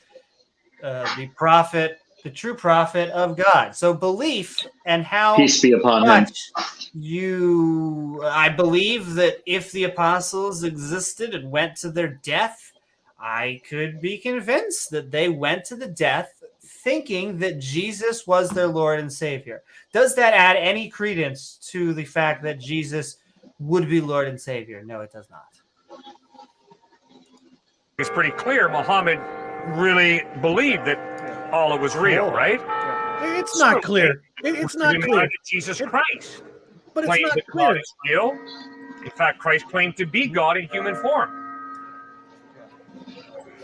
the prophet, the true prophet of God. So belief and how Peace be upon him. much I believe that if the apostles existed and went to their death, I could be convinced that they went to the death thinking that Jesus was their Lord and Savior. Does that add any credence to the fact that Jesus would be Lord and Savior? No, it does not. It's pretty clear Muhammad really believed that Allah was real, right? It's not clear. It's not clear. Jesus Christ. But it's claimed not that clear. God is real. In fact, Christ claimed to be God in human form.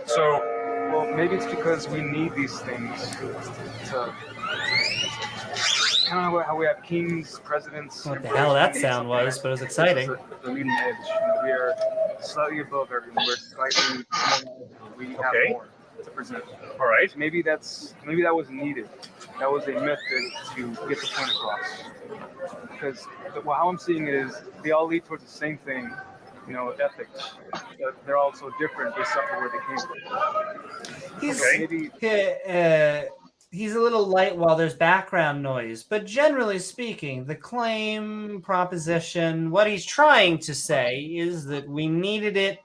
So, well, maybe it's because we need these things to kind of how we have kings, presidents. What the hell that sound was, but it was exciting. The leading edge. We are slightly above everyone. We're slightly. We have more to present. All right. Maybe that was needed. That was a method to get the point across. Because how I'm seeing it is they all lead towards the same thing, ethics. But they're all so different based off of where they came from. He's a little light while there's background noise, but generally speaking, the claim, proposition, what he's trying to say is that we needed it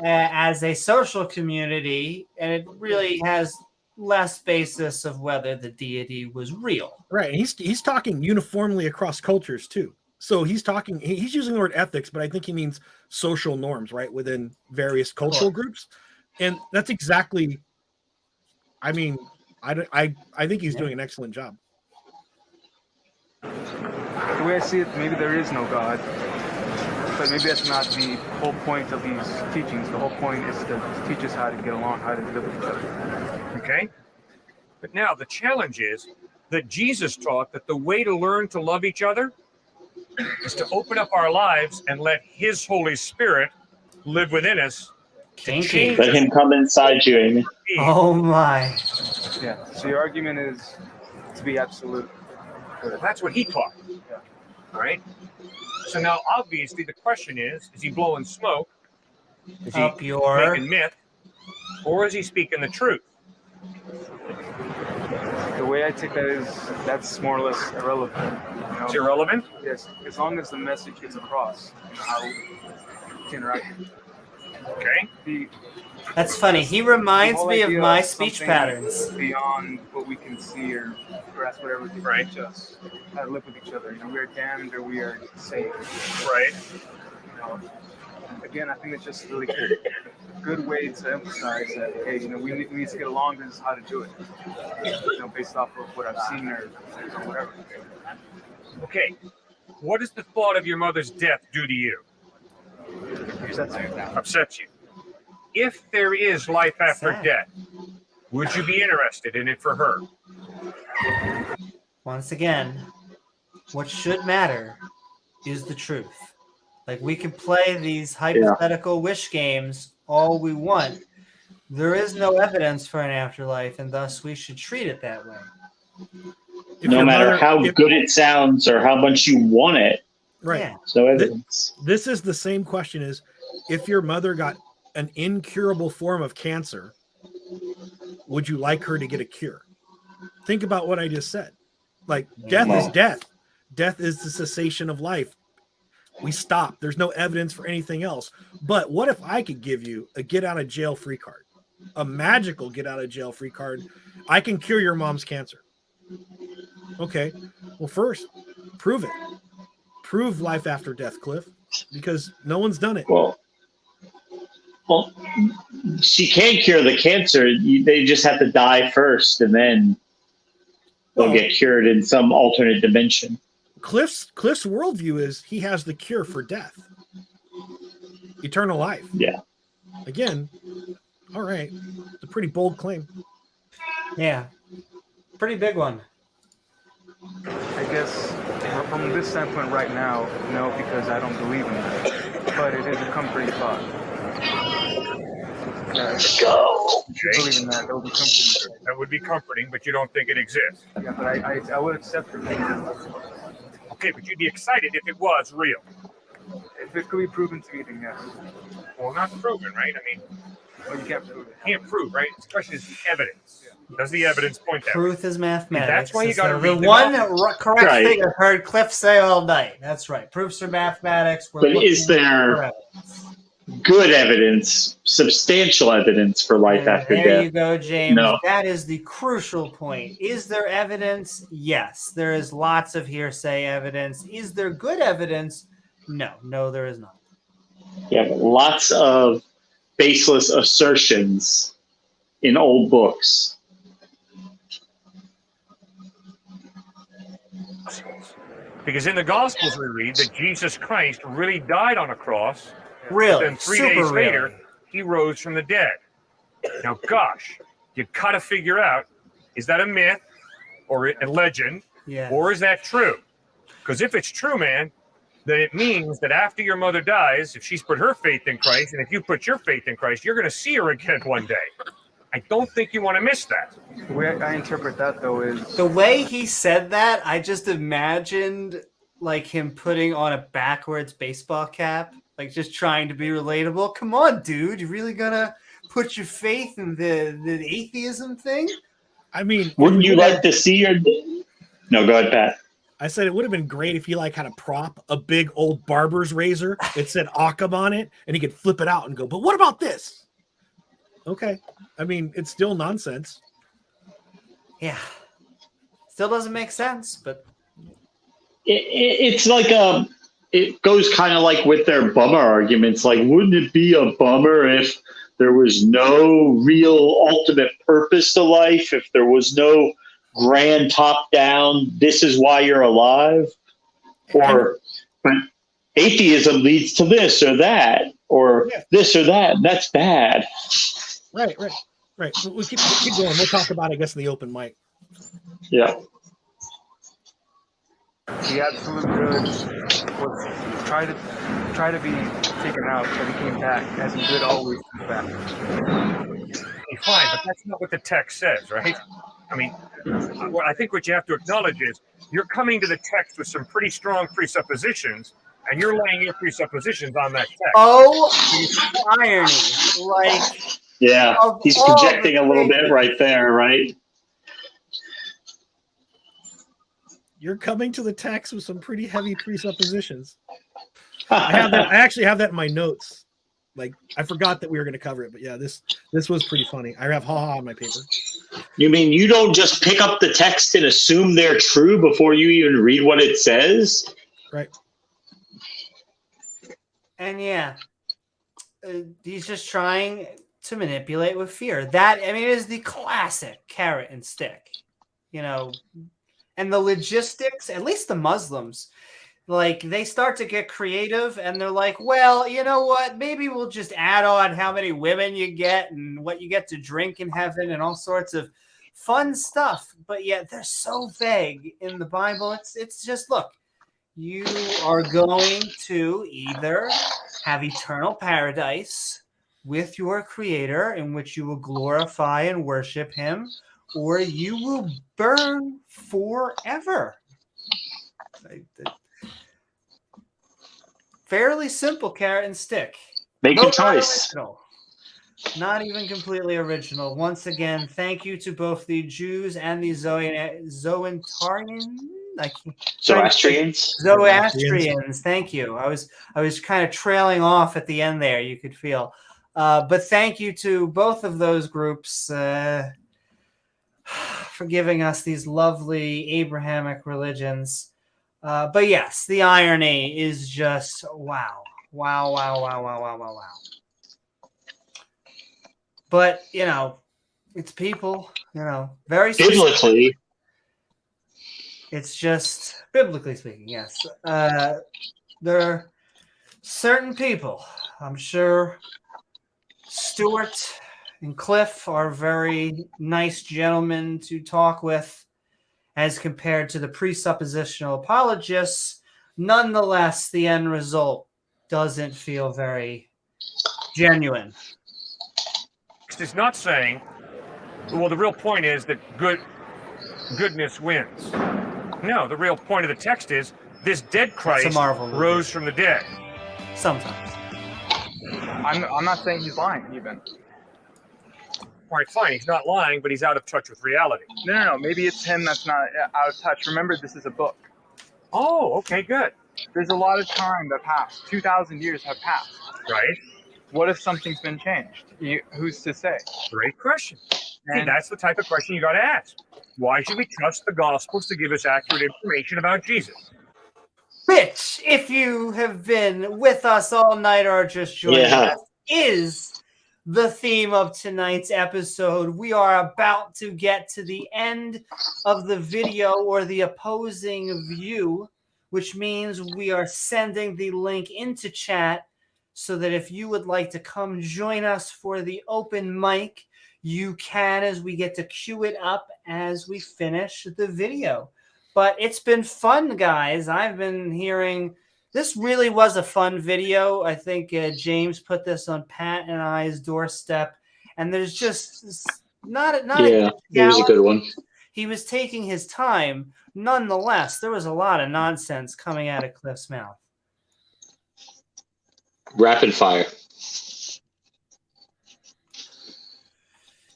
as a social community, and it really has less basis of whether the deity was real. Right. He's talking uniformly across cultures too. So he's using the word ethics, but I think he means social norms, right, within various cultural groups. And that's exactly, I think he's doing an excellent job. The way I see it, maybe there is no God. But maybe that's not the whole point of these teachings. The whole point is to teach us how to get along, how to live with each other. Okay? But now the challenge is that Jesus taught that the way to learn to love each other is to open up our lives and let His Holy Spirit live within us. Let Him come inside you, Amy. Oh my. Yeah. So your argument is to be absolute. That's what he taught. Yeah. All right? So now, obviously, the question is he blowing smoke? Is he making myth? Or is he speaking the truth? The way I take that is that's more or less irrelevant. It's irrelevant? Yes, as long as the message gets across, how we can interact. Okay. That's funny. He reminds me of my speech patterns. Beyond what we can see or grasp, whatever can reach us, how to live with each other. We are damned or we are saved. Right. Again, I think it's just really good way to emphasize that, hey, we need to get along. This is how to do it. Based off of what I've seen or whatever. Okay. What does the thought of your mother's death do to you? Upsets you. If there is life after death, would you be interested in it for her? Once again, what should matter is the truth. Like, we can play these hypothetical wish games all we want. There is no evidence for an afterlife, and thus we should treat it that way. No matter how good it sounds or how much you want it. Right. Yeah. No evidence. This is the same question as if your mother got an incurable form of cancer, would you like her to get a cure? Think about what I just said. Like, death is death. Death is the cessation of life. We stop. There's no evidence for anything else. But what if I could give you a get out of jail free card? A magical get out of jail free card. I can cure your mom's cancer. Okay. Well, first, prove it. Prove life after death, Cliffe, because no one's done it. Well, she can't cure the cancer. They just have to die first, and then they'll get cured in some alternate dimension. Cliffe's worldview is he has the cure for death, eternal life. Yeah. Again, all right. It's a pretty bold claim. Yeah. Pretty big one. I guess from this standpoint right now, no, because I don't believe in that. But it is a comforting thought. Let's go. Believe in that. That would be comforting. That would be comforting, but you don't think it exists. Yeah, but I would accept it. Okay, but you'd be excited if it was real. If it could be proven to me, then yes. Well, not proven, right? I mean, Oh, you can't prove it. Can't prove, right? The question is evidence. Does the evidence point that way? Truth is mathematics. That's why you got to the read the one Gospels. correct Right. thing I've heard Cliffe say all night. That's right. Proofs are mathematics. We're But looking is there for evidence. good evidence, substantial evidence for life after there death? you go, James. No. That is the crucial point. Is there evidence? Yes. There is lots of hearsay evidence. Is there good evidence? No. No, there is not. You have lots of baseless assertions in old books. Because in the Gospels we read that Jesus Christ really died on a cross. Really? Then 3 Super days later, really. he rose from the dead. Now, gosh, you got to figure out, is that a myth or a legend, Yeah. or is that true? Because if it's true, man, then it means that after your mother dies, if she's put her faith in Christ, and if you put your faith in Christ, you're going to see her again one day. I don't think you want to miss that. The way I interpret that, though, is The way he said that, I just imagined like him putting on a backwards baseball cap, like just trying to be relatable. Come on, dude, you really gonna put your faith in the atheism thing? I mean, Wouldn't you like to see your... No, go ahead, Pat. I said it would have been great if he like had a prop, a big old barber's razor. It said Occam on it, and he could flip it out and go, but what about this? Okay. I mean, it's still nonsense. Yeah. Still doesn't make sense, but It's like it goes kind of like with their bummer arguments. Like, wouldn't it be a bummer if there was no real ultimate purpose to life? If there was no grand top down, this is why you're alive? Or, but atheism leads to this or that, or this or that, and that's bad. Right. We'll keep going. We'll talk about it, I guess, in the open mic. Yeah. the absolute good was try to be taken out, but he came back, as in good always comes back. Okay, fine, but that's not what the text says, right? I mean, I think what you have to acknowledge is you're coming to the text with some pretty strong presuppositions, and you're laying your presuppositions on that text. Oh, irony! Like, yeah, he's projecting a little bit right there, right? You're coming to the text with some pretty heavy presuppositions. I actually have that in my notes. Like, I forgot that we were going to cover it, but yeah, this was pretty funny. I have ha-ha on my paper. You mean you don't just pick up the text and assume they're true before you even read what it says? Right. And yeah, he's just trying to manipulate with fear. That, I mean, it is the classic carrot and stick, you know. And the logistics, at least the Muslims, like, they start to get creative and they're like, well, you know what? Maybe we'll just add on how many women you get and what you get to drink in heaven and all sorts of fun stuff. But yet they're so vague in the Bible. It's just, look, you are going to either have eternal paradise with your Creator in which you will glorify and worship Him, or you will burn forever. Fairly simple carrot and stick. Make a choice. Not even completely original. Once again, thank you to both the Jews and the Zoroastrians. Zoroastrians. Thank you. I was kind of trailing off at the end there. You could feel. But thank you to both of those groups for giving us these lovely Abrahamic religions. But yes, the irony is just wow. But, you know, it's people, you know, very biblically. It's just, biblically speaking, yes. There are certain people, I'm sure Stuart and Cliffe are very nice gentlemen to talk with as compared to the presuppositional apologists. Nonetheless, the end result doesn't feel very genuine. It's not saying, well, the real point is that goodness wins. No, the real point of the text is this dead Christ rose from the dead. Sometimes. I'm not saying he's lying, even. All right, fine. He's not lying, but he's out of touch with reality. No. Maybe it's him that's not out of touch. Remember, this is a book. Oh, okay, good. There's a lot of time that passed. 2,000 years have passed. Right? What if something's been changed? Who's to say? Great question. See, And that's the type of question you got to ask. Why should we trust the Gospels to give us accurate information about Jesus? Which, if you have been with us all night or just joining us, is the theme of tonight's episode. We are about to get to the end of the video or the opposing view, which means we are sending the link into chat so that if you would like to come join us for the open mic, you can, as we get to queue it up as we finish the video. But it's been fun, guys. I've been hearing this really was a fun video. I think James put this on Pat and I's doorstep, and there's just not it was a good one. He was taking his time. Nonetheless, there was a lot of nonsense coming out of Cliffe's mouth. Rapid fire.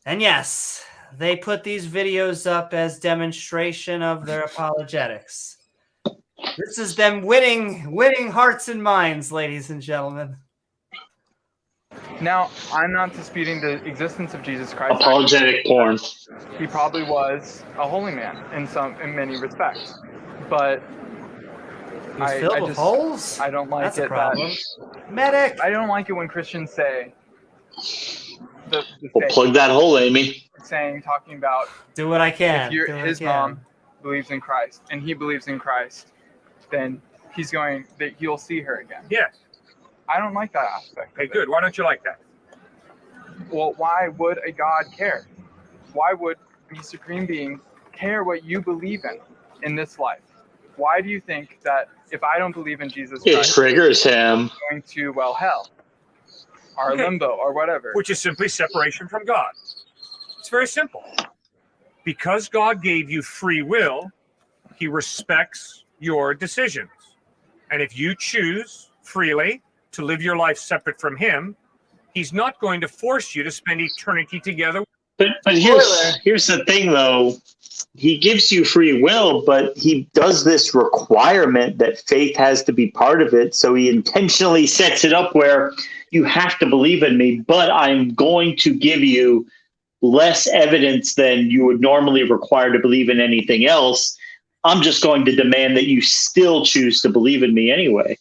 And yes, they put these videos up as demonstration of their apologetics. This is them winning hearts and minds, ladies and gentlemen. now, I'm not disputing the existence of Jesus Christ. Apologetic porn. He probably was a holy man in many respects, but He's filled with holes? I don't like That's a it problem. that Medic! I don't like it when Christians say the Well, faith, plug that hole, Amy. talking about Do what I can. if Do what his I can. mom believes in Christ and he believes in Christ, then he'll see her again. Yes. I don't like that aspect. Okay, of it. good. Why don't you like that? Well, why would a God care? Why would the supreme being care what you believe in this life? Why do you think that if I don't believe in Jesus It Christ, triggers him. I'm going to, hell or Okay. limbo or whatever? Which is simply separation from God. It's very simple. Because God gave you free will, he respects your decisions. And if you choose freely to live your life separate from him, he's not going to force you to spend eternity together. But here's the thing, though. He gives you free will, but he does this requirement that faith has to be part of it. So he intentionally sets it up where you have to believe in me, but I'm going to give you less evidence than you would normally require to believe in anything else. I'm just going to demand that you still choose to believe in me anyway.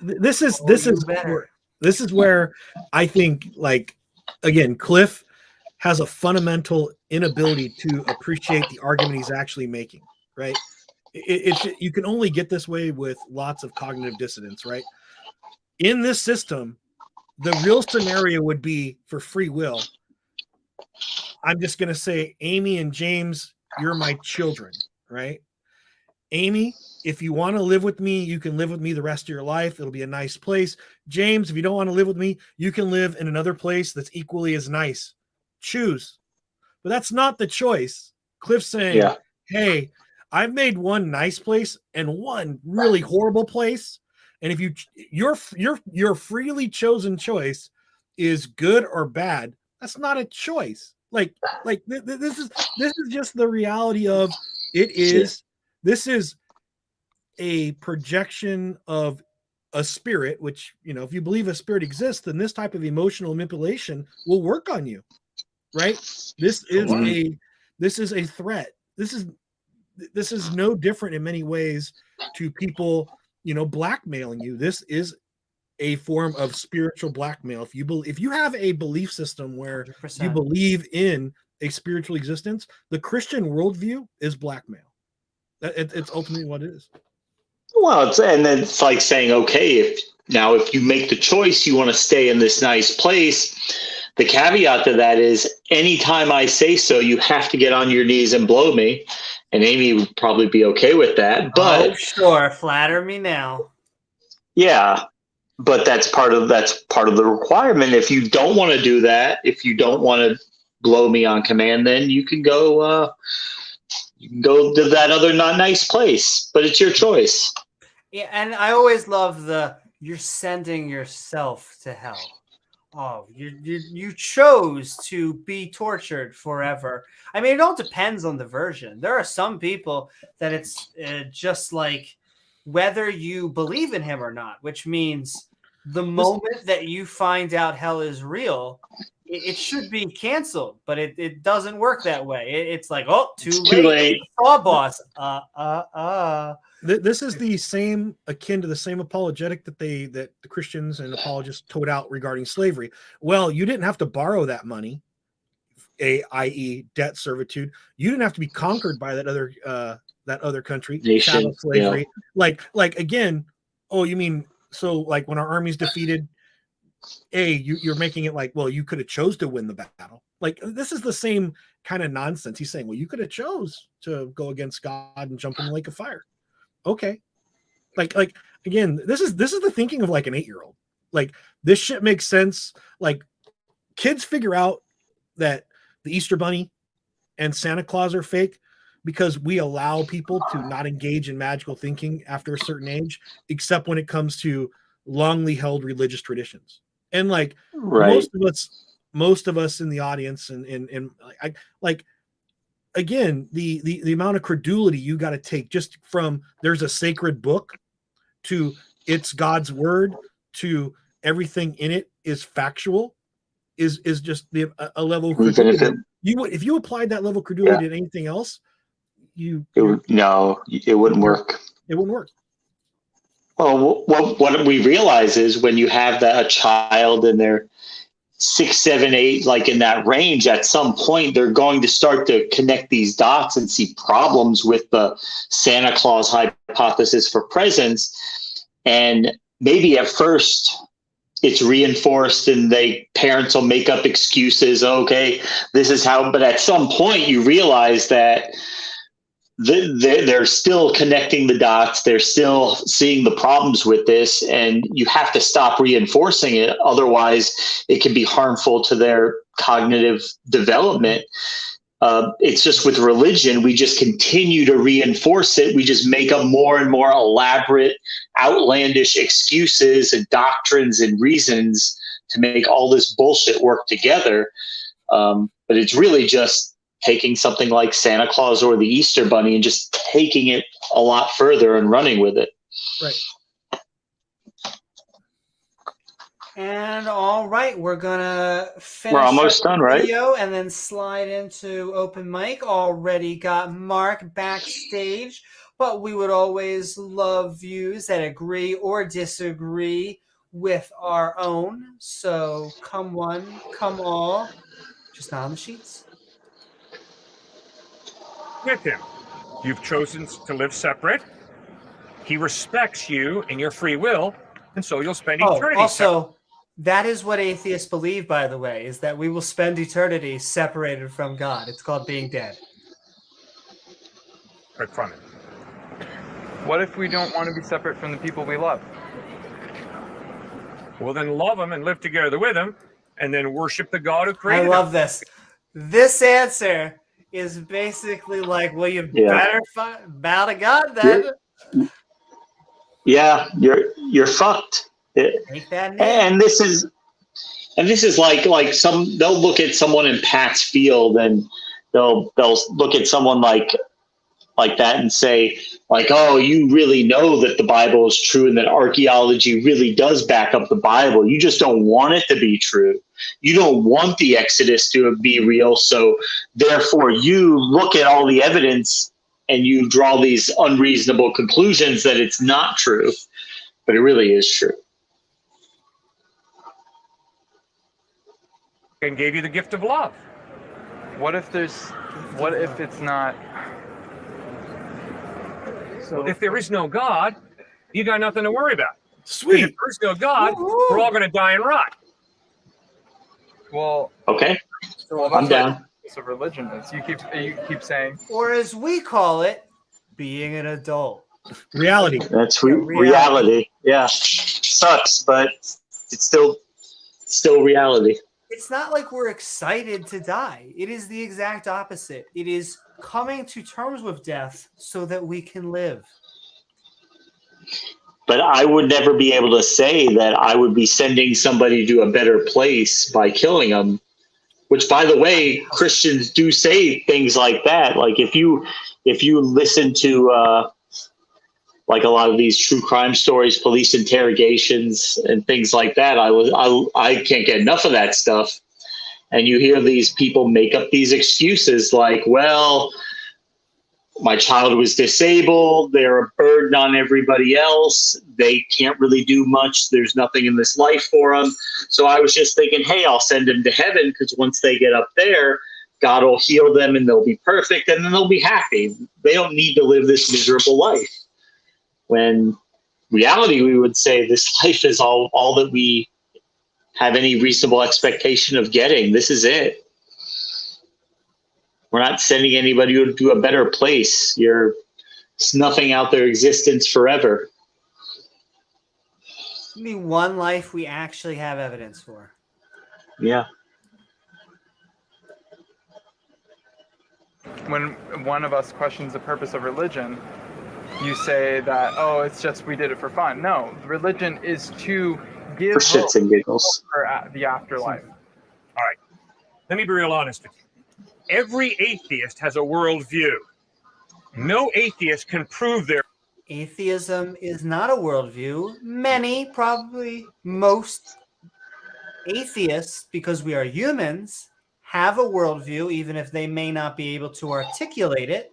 This is where I think, like, again, Cliffe has a fundamental inability to appreciate the argument he's actually making, right? You can only get this way with lots of cognitive dissonance, right? In this system, the real scenario would be for free will. I'm just going to say, Amy and James, you're my children, right? Amy, if you want to live with me, you can live with me the rest of your life. It'll be a nice place. James, if you don't want to live with me, you can live in another place that's equally as nice. Choose. But that's not the choice. Cliffe's saying, hey, I've made one nice place and one really horrible place. And if your freely chosen choice is good or bad, that's not a choice. This is just the reality of it is. This is a projection of a spirit, which, if you believe a spirit exists, then this type of emotional manipulation will work on you, right? This is a threat. This is no different in many ways to people, blackmailing you. This is a form of spiritual blackmail. If you have a belief system where 100%. You believe in a spiritual existence, the Christian worldview is blackmail. It's ultimately what it is. Well, it's like saying, okay, if you make the choice, you want to stay in this nice place. The caveat to that is anytime I say so, you have to get on your knees and blow me. And Amy would probably be okay with that. But sure, flatter me now. Yeah, but that's part of the requirement. If you don't want to do that, if you don't want to blow me on command, then you can go. You can go to that other not nice place, but it's your choice. Yeah, and I always love you're sending yourself to hell. Oh, you chose to be tortured forever. I mean, it all depends on the version. There are some people that it's just like whether you believe in him or not, which means the moment that you find out hell is real, it should be canceled, but it doesn't work that way. It's like, oh, too late. Saw boss. This is the same, akin to the same apologetic that the Christians and apologists told out regarding slavery. Well, you didn't have to borrow that money, i.e., debt servitude. You didn't have to be conquered by that other country, chattel slavery. Yeah. Like again, oh, you mean so like when our army's defeated? You're making it like, well, you could have chose to win the battle. Like this is the same kind of nonsense. He's saying, well, you could have chose to go against God and jump in the lake of fire. Okay. Like again, this is the thinking of like an 8-year-old. Like this shit makes sense. Like kids figure out that the Easter Bunny and Santa Claus are fake because we allow people to not engage in magical thinking after a certain age, except when it comes to longly held religious traditions. And like most of us in the audience and I like again the amount of credulity you got to take just from there's a sacred book to it's God's word to everything in it is factual is just a level of credulity. If you applied that level of credulity to anything else, it wouldn't work. It wouldn't work. Well, what we realize is when you have a child and they're 6, 7, 8, like in that range, at some point they're going to start to connect these dots and see problems with the Santa Claus hypothesis for presents. And maybe at first it's reinforced and parents will make up excuses. Okay, this is how, but at some point you realize that they're still connecting the dots. They're still seeing the problems with this, and you have to stop reinforcing it. Otherwise, it can be harmful to their cognitive development. It's just with religion, we just continue to reinforce it. We just make up more and more elaborate, outlandish excuses and doctrines and reasons to make all this bullshit work together. But it's really just taking something like Santa Claus or the Easter Bunny and just taking it a lot further and running with it. Right. And all right, we're gonna finish. We're almost done, right? Video and then slide into open mic. Already got Mark backstage, but we would always love views that agree or disagree with our own. So come one, come all, just not on the sheets. With him, you've chosen to live separate. He respects you and your free will, and so you'll spend eternity. Also, that is what atheists believe, by the way, is that we will spend eternity separated from God. It's called being dead. Right from it. What if we don't want to be separate from the people we love? Well, then love them and live together with them, and then worship the God who created them. I love this. This answer is basically like, well, you better bow to God then. You're fucked. Take that name. And this is like they'll look at someone in Pat's field and they'll look at someone like that and say like, oh, you really know that the Bible is true and that archaeology really does back up the Bible. You just don't want it to be true. You don't want the Exodus to be real. So therefore you look at all the evidence and you draw these unreasonable conclusions that it's not true, but it really is true. And gave you the gift of love. What if it's not? So if there is no God, you got nothing to worry about. Sweet. If there is no God, we're all going to die and rot. Well, okay. So I'm down. It's a religion. You keep saying, or as we call it, being an adult. Reality. That's reality. Yeah, sucks, but it's still reality. It's not like we're excited to die. It is the exact opposite. It is coming to terms with death so that we can live. But I would never be able to say that I would be sending somebody to a better place by killing them. Which, by the way, Christians do say things like that. Like if you listen to like a lot of these true crime stories, police interrogations, and things like that, I can't get enough of that stuff. And you hear these people make up these excuses like, well, my child was disabled. They're a burden on everybody else. They can't really do much. There's nothing in this life for them. So I was just thinking, hey, I'll send them to heaven because once they get up there, God will heal them and they'll be perfect and then they'll be happy. They don't need to live this miserable life. When reality, we would say this life is all that we have any reasonable expectation of getting. This is it. We're not sending anybody to a better place. You're snuffing out their existence forever. Be one life we actually have evidence for. Yeah. When one of us questions the purpose of religion, you say that, oh, it's just we did it for fun. No, religion is to give For shits and giggles. for the afterlife. All right. Let me be real honest with you. Every atheist has a worldview. No atheist can prove their Atheism is not a worldview. Many, probably most atheists, because we are humans, have a worldview, even if they may not be able to articulate it.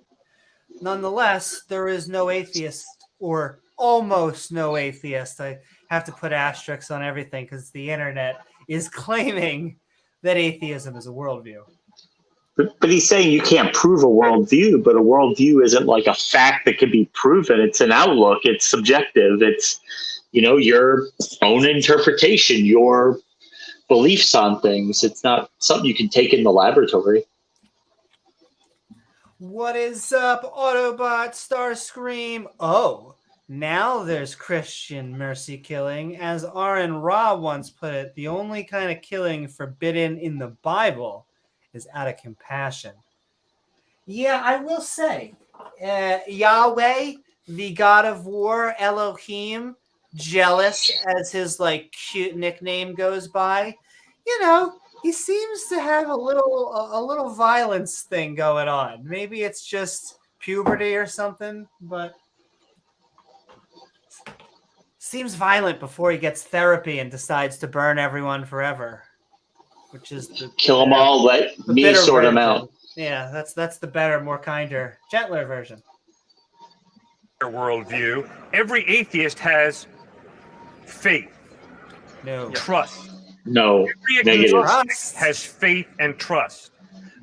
Nonetheless, there is no atheist, or almost no atheist. I have to put asterisks on everything because the internet is claiming that atheism is a worldview. But he's saying you can't prove a worldview, but a worldview isn't like a fact that can be proven. It's an outlook. It's subjective. It's, your own interpretation, your beliefs on things. It's not something you can take in the laboratory. What is up, Autobot Starscream? Oh, now there's Christian mercy killing. As Aaron Ra once put it, the only kind of killing forbidden in the Bible is out of compassion. Yeah, I will say, Yahweh, the God of War, Elohim, jealous as his cute nickname goes by, he seems to have a little violence thing going on. Maybe it's just puberty or something, but seems violent before he gets therapy and decides to burn everyone forever. Which is kill them all, let me sort them out. Yeah, that's the better, more kinder, gentler version. worldview. Every atheist has faith, trust. No, Every negative. agnostic has faith and trust.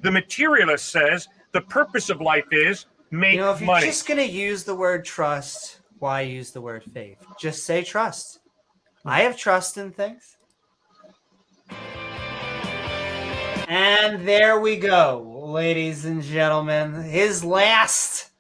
The materialist says the purpose of life is make if you're money. just gonna use the word trust, why use the word faith? Just say trust. I have trust in things. And there we go, ladies and gentlemen. His last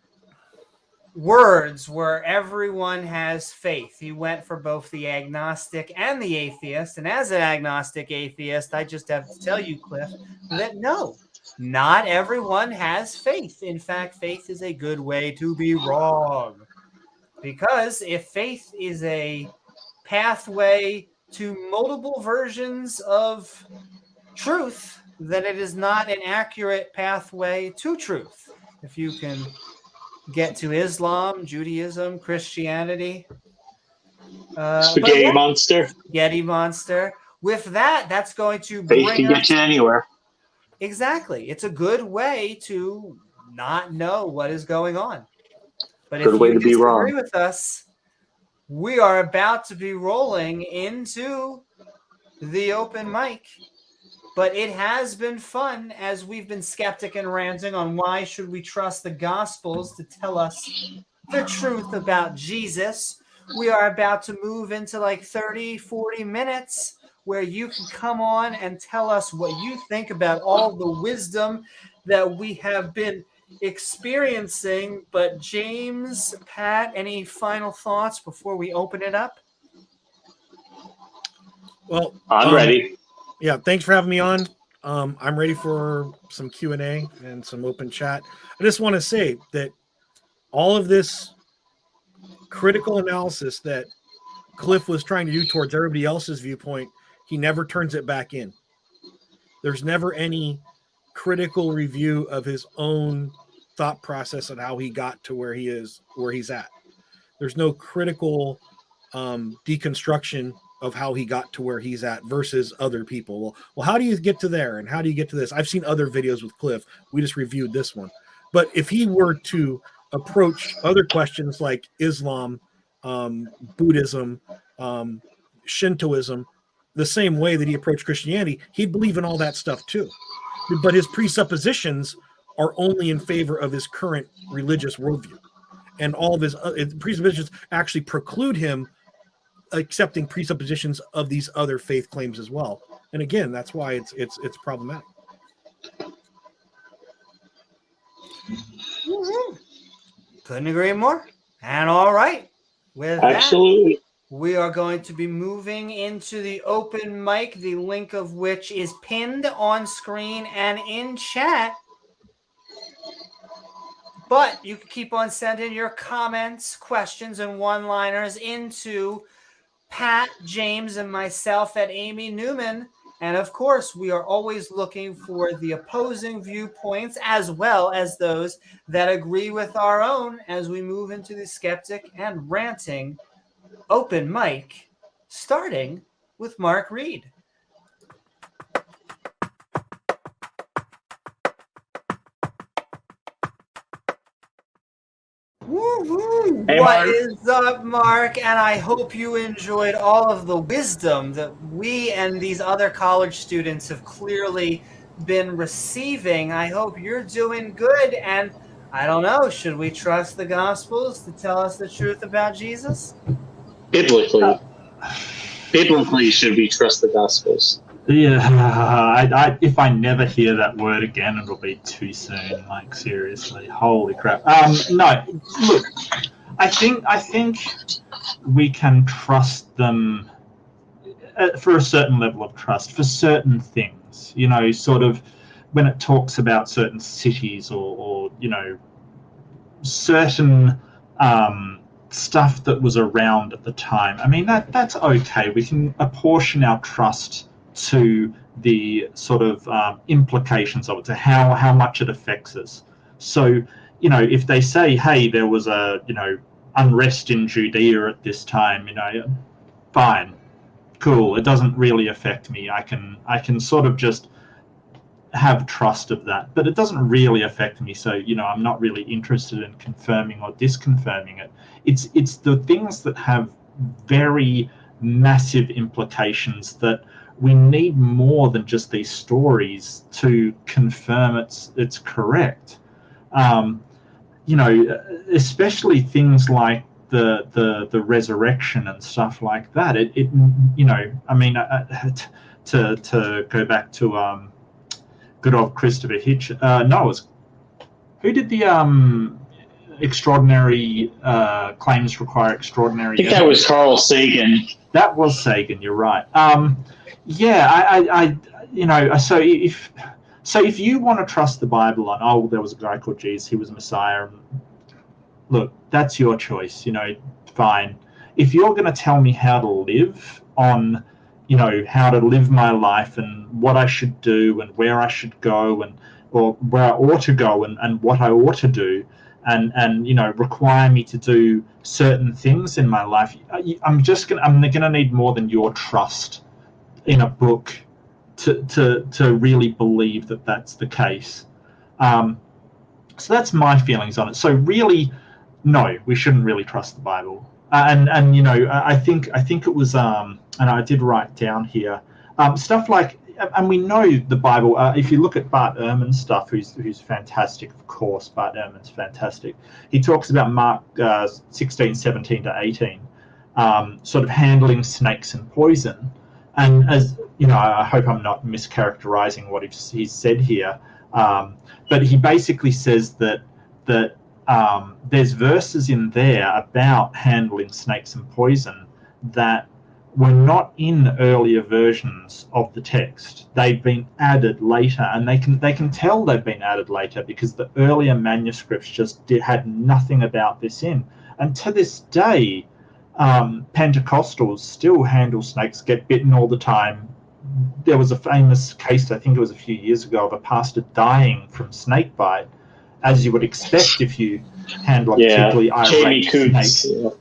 words were everyone has faith. He went for both the agnostic and the atheist. And as an agnostic atheist, I just have to tell you, Cliffe, that no, not everyone has faith. In fact, faith is a good way to be wrong. Because if faith is a pathway to multiple versions of truth, then it is not an accurate pathway to truth. If you can get to Islam, Judaism, Christianity, Spaghetti monster. Spaghetti monster. With that, that's going to Faith bring can get you anywhere. Exactly. It's a good way to not know what is going on. But Good if way you to be disagree wrong. with us, we are about to be rolling into the open mic. But it has been fun as we've been skeptic and ranting on why should we trust the Gospels to tell us the truth about Jesus. We are about to move into 30, 40 minutes where you can come on and tell us what you think about all the wisdom that we have been experiencing. But James, Pat, any final thoughts before we open it up? Well, I'm ready. Yeah, thanks for having me on. I'm ready for some Q&A and some open chat. I just want to say that all of this critical analysis that Cliffe was trying to do towards everybody else's viewpoint, he never turns it back in. There's never any critical review of his own thought process and how he got to where he's at. There's no critical deconstruction of how he got to where he's at versus other people. Well, how do you get to there? And how do you get to this? I've seen other videos with Cliffe. We just reviewed this one. But if he were to approach other questions like Islam, Buddhism, Shintoism, the same way that he approached Christianity, he'd believe in all that stuff too. But his presuppositions are only in favor of his current religious worldview. And all of his presuppositions actually preclude him accepting presuppositions of these other faith claims as well. And again, that's why it's problematic. Couldn't agree more. And all right, with Absolutely. that, we are going to be moving into the open mic, the link of which is pinned on screen and in chat. But you can keep on sending your comments, questions, and one-liners into Pat, James, and myself at Amy Newman. And of course, we are always looking for the opposing viewpoints as well as those that agree with our own as we move into the Skeptic and Ranting open mic, starting with Mark Reed. Woo-hoo. Hey, What Mark. is up, Mark? And I hope you enjoyed all of the wisdom that we and these other college students have clearly been receiving. I hope you're doing good. And I don't know, should we trust the Gospels to tell us the truth about Jesus? Biblically should we trust the Gospels? Yeah, if I never hear that word again, it'll be too soon. Like, seriously, holy crap. No, look, I think we can trust them for a certain level of trust for certain things. You know, sort of when it talks about certain cities or you know, certain stuff that was around at the time. I mean, that's okay. We can apportion our trust to the sort of implications of it, to how much it affects us. So, you know, if they say, hey, there was a, you know, unrest in Judea at this time, you know, fine, cool. It doesn't really affect me. I can sort of just have trust of that, but it doesn't really affect me. So, you know, I'm not really interested in confirming or disconfirming it. It's the things that have very massive implications that we need more than just these stories to confirm it's correct. You know, especially things like the resurrection and stuff like that. It you know, I mean, to go back to good old Christopher Hitch. No, it was who did the extraordinary claims require extraordinary. I think that was Carl Sagan. That was Sagan. You're right. Yeah, I you know, so if you want to trust the Bible on, oh, there was a guy called Jesus, he was Messiah. Look, that's your choice. You know, fine. If you're going to tell me how to live on, you know, how to live my life and what I should do and where I should go and or where I ought to go and what I ought to do and you know, require me to do certain things in my life, I'm gonna need more than your trust in a book to really believe that that's the case. So that's my feelings on it. So really, no, we shouldn't really trust the Bible. And you know, I think it was and I did write down here stuff like, and we know the Bible. If you look at Bart Ehrman's stuff, who's fantastic, of course, Bart Ehrman's fantastic. He talks about Mark 16, 17 to 18, sort of handling snakes and poison. And as you know, I hope I'm not mischaracterizing what he's said here, but he basically says that there's verses in there about handling snakes and poison that were not in earlier versions of the text. They've been added later, and they can tell they've been added later because the earlier manuscripts just had nothing about this in. And to this day, Pentecostals still handle snakes, get bitten all the time. There was a famous case, I think it was a few years ago, of a pastor dying from snake bite, as you would expect if you handle a particularly irate snake.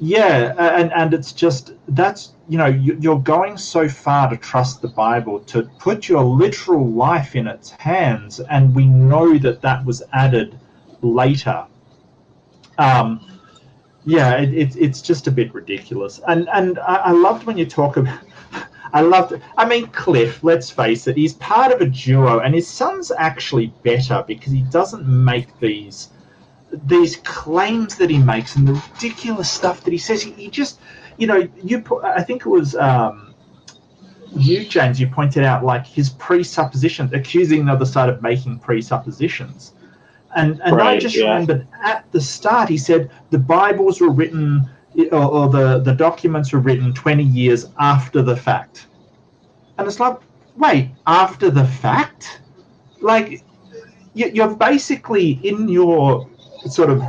Yeah, and it's just, that's, you're going so far to trust the Bible, to put your literal life in its hands, and we know that was added later. Yeah, it's just a bit ridiculous. And I loved when you talk about, Cliffe, let's face it, he's part of a duo, and his son's actually better because he doesn't make these claims that he makes and the ridiculous stuff that he says. He just, I think it was you, James, you pointed out, like, his presuppositions, accusing the other side of making presuppositions. And right, I just remembered at the start he said the Bibles were written, or the documents were written 20 years after the fact. And it's like, wait, after the fact? Like, you're basically in your sort of,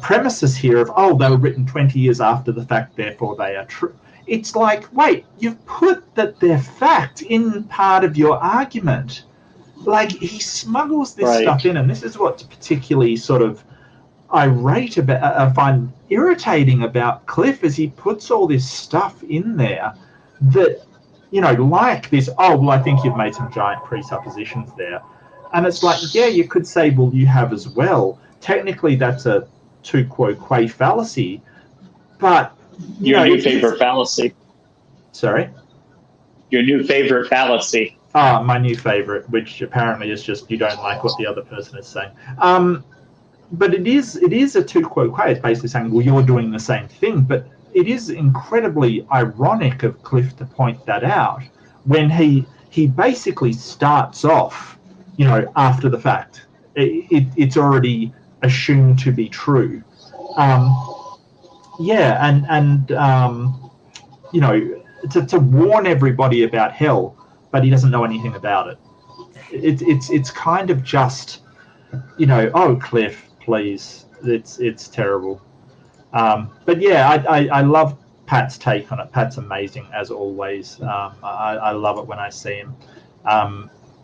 premises here of, they were written 20 years after the fact, therefore they are true. It's like, wait, you've put that they're fact in part of your argument. Like, he smuggles this stuff in, and this is what's particularly sort of irate about, I find irritating about Cliffe, is he puts all this stuff in there that, like this, I think you've made some giant presuppositions there. And it's like, yeah, you could say, well, you have as well. Technically, that's a tu quo quo fallacy, but your new favorite fallacy. Sorry? Your new favorite fallacy. My new favorite, which apparently is just you don't like what the other person is saying. But it is a tu quo quo. It's basically saying, well, you're doing the same thing. But it is incredibly ironic of Cliffe to point that out when he basically starts off, after the fact. It's already assumed to be true. To warn everybody about hell, but he doesn't know anything about it. It's kind of just, Cliffe, please, it's terrible. But yeah, I love Pat's take on it. Pat's amazing as always. I love it when I see him.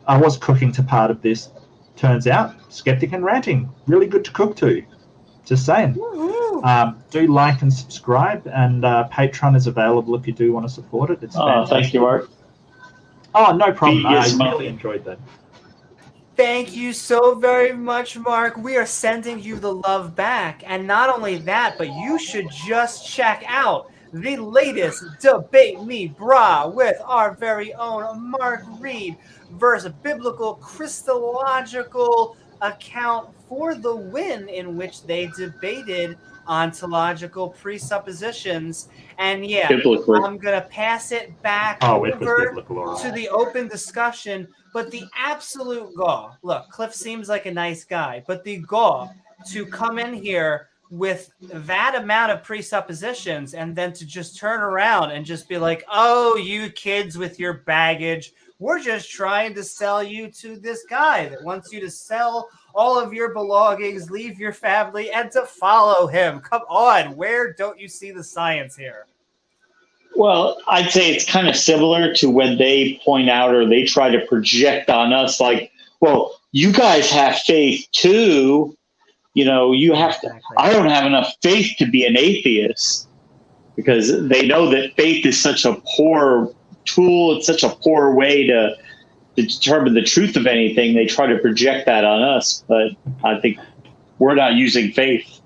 I was cooking to part of this. Turns out, Skeptic and Ranting, really good to cook to. Just saying. Do like and subscribe, and Patreon is available if you do want to support it. It's fantastic. Thank you, Mark. Oh, no problem. I really enjoyed that. Thank you so very much, Mark. We are sending you the love back. And not only that, but you should just check out the latest Debate Me Brah with our very own Mark Reed versus Biblical Christological account for the win, in which they debated ontological presuppositions. And yeah, biblically, I'm going to pass it back over to the open discussion. But the absolute gall, look, Cliffe seems like a nice guy, but the gall to come in here with that amount of presuppositions and then to just turn around and just be like, oh, you kids with your baggage, we're just trying to sell you to this guy that wants you to sell all of your belongings, leave your family, and to follow him. Come on, where don't you see the science here? Well, I'd say it's kind of similar to when they point out or they try to project on us like, well, you guys have faith too. You have to. I don't have enough faith to be an atheist, because they know that faith is such a poor tool. It's such a poor way to determine the truth of anything. They try to project that on us, but I think we're not using faith.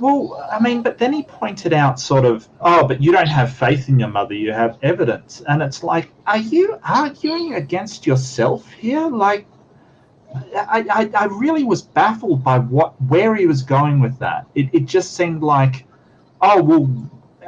Well, but then he pointed out sort of, but you don't have faith in your mother, you have evidence. And it's like, are you arguing against yourself here? Like, I really was baffled by where he was going with that. It just seemed like,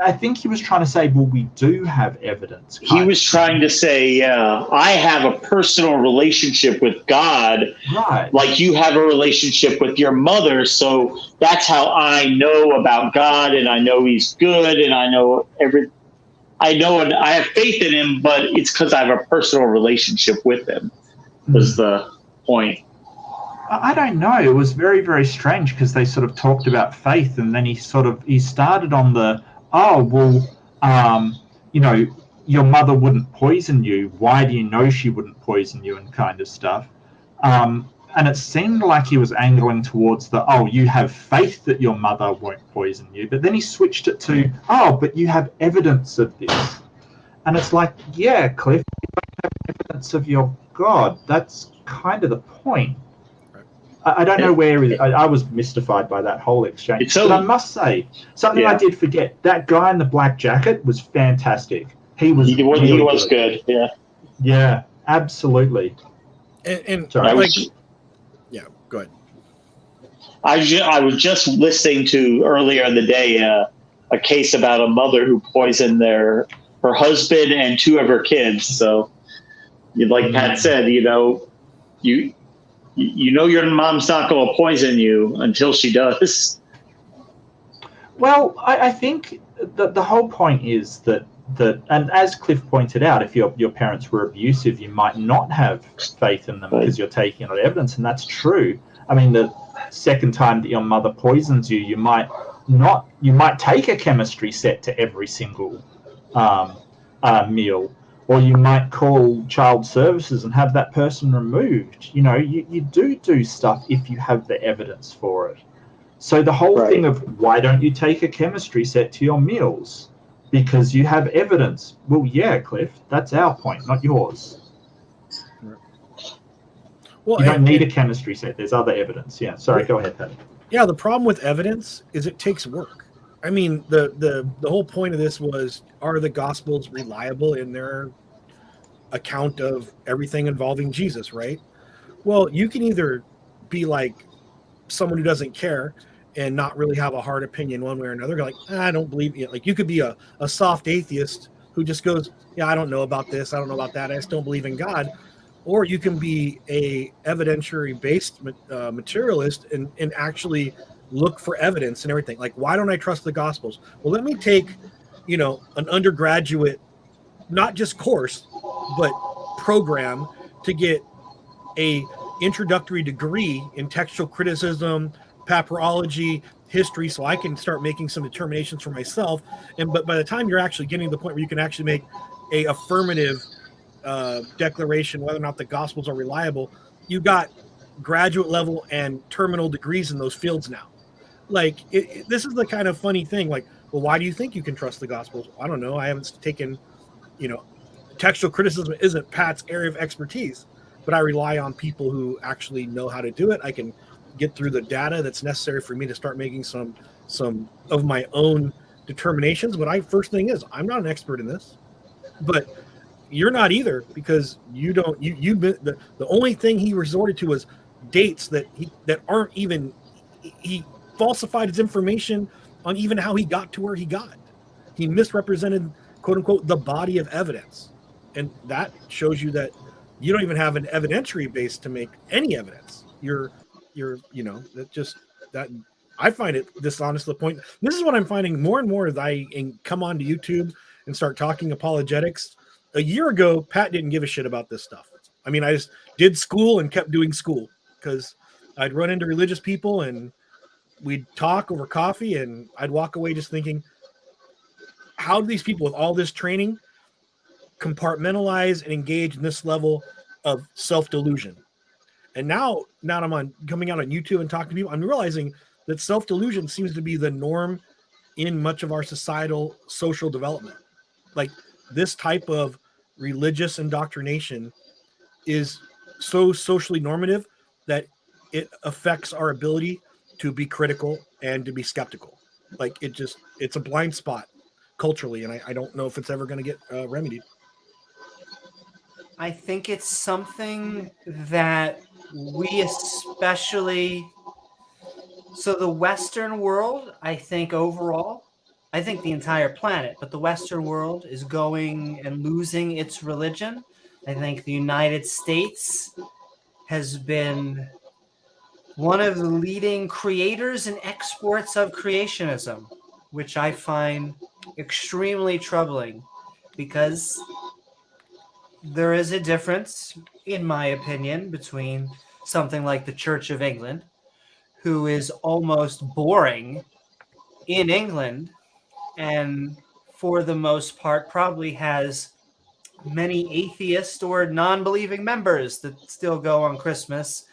I think he was trying to say, well, we do have evidence. He was trying to say, I have a personal relationship with God, right? Like you have a relationship with your mother. So that's how I know about God, and I know he's good, and I know and I have faith in him, but it's because I have a personal relationship with him, was the point. I don't know. It was very, very strange because they sort of talked about faith, and then he started on the, oh, well, you know, your mother wouldn't poison you. Why do you know she wouldn't poison you, and kind of stuff. And it seemed like he was angling towards the, oh, you have faith that your mother won't poison you. But then he switched it to, oh, but you have evidence of this. And it's like, yeah, Cliff, you don't have evidence of your God. That's kind of the point. I don't know where I was mystified by that whole exchange. But I must say, something I did forget, that guy in the black jacket was fantastic. He was good. Yeah. Yeah, absolutely. And sorry. like, yeah, go ahead. I was just listening to earlier in the day a case about a mother who poisoned her husband and 2 of her kids. So, like Pat said, you know your mom's not going to poison you until she does. Well, I think the whole point is that, and as Cliff pointed out, if your parents were abusive, you might not have faith in them because you're taking on evidence, and that's true. I mean, the second time that your mother poisons you, you might take a chemistry set to every single meal, or you might call child services and have that person removed. You know, you do stuff if you have the evidence for it. So the whole thing of, why don't you take a chemistry set to your meals? Because you have evidence. Well, yeah, Cliff, that's our point, not yours. Well, you don't need a chemistry set. There's other evidence. Yeah, sorry, go ahead, Patty. Yeah, the problem with evidence is it takes work. I mean, the whole point of this was, are the Gospels reliable in their account of everything involving Jesus, right? Well, you can either be like someone who doesn't care and not really have a hard opinion one way or another. You're like, I don't believe you. Like, you could be a soft atheist who just goes, yeah, I don't know about this, I don't know about that, I just don't believe in God. Or you can be a evidentiary-based materialist and actually look for evidence and everything. Like, why don't I trust the Gospels? Well, let me take, an undergraduate, not just course, but program to get a introductory degree in textual criticism, papyrology, history, so I can start making some determinations for myself. But by the time you're actually getting to the point where you can actually make a affirmative declaration whether or not the Gospels are reliable, you got graduate level and terminal degrees in those fields now. Like, this is the kind of funny thing. Like, well, why do you think you can trust the Gospels? I don't know. I haven't taken, textual criticism isn't Pat's area of expertise, but I rely on people who actually know how to do it. I can get through the data that's necessary for me to start making some of my own determinations. But first thing is, I'm not an expert in this, but you're not either, because the only thing he resorted to was dates that aren't even, he falsified his information on even how he got to where he got. He misrepresented, quote unquote, the body of evidence. And that shows you that you don't even have an evidentiary base to make any evidence. You're that I find it dishonest to the point. This is what I'm finding more and more as I come onto YouTube and start talking apologetics. A year ago, Pat didn't give a shit about this stuff. I mean, I just did school and kept doing school because I'd run into religious people and we'd talk over coffee, and I'd walk away just thinking, how do these people with all this training compartmentalize and engage in this level of self-delusion? And now I'm coming out on YouTube and talking to people, I'm realizing that self-delusion seems to be the norm in much of our societal social development. Like, this type of religious indoctrination is so socially normative that it affects our ability to be critical and to be skeptical. Like, it's a blind spot culturally, and I don't know if it's ever going to get remedied. I think it's something that we especially, so the Western world, I think overall, I think the entire planet, but the Western world is going and losing its religion. I think the United States has been one of the leading creators and exports of creationism, which I find extremely troubling, because there is a difference, in my opinion, between something like the Church of England, who is almost boring in England and for the most part probably has many atheist or non-believing members that still go on Christmas.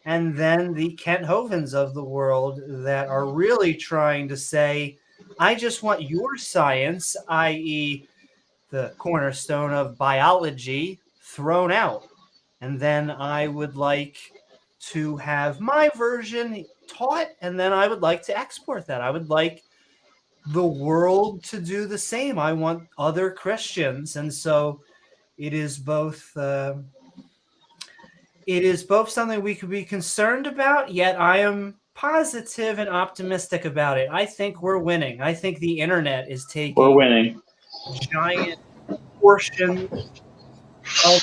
And then the Kent Hovens of the world that are really trying to say, I just want your science, i.e. the cornerstone of biology, thrown out. And then I would like to have my version taught, and then I would like to export that. I would like the world to do the same. I want other Christians. And so it is both something we could be concerned about, yet I am positive and optimistic about it. I think we're winning. I think the internet is taking We're winning. giant portion of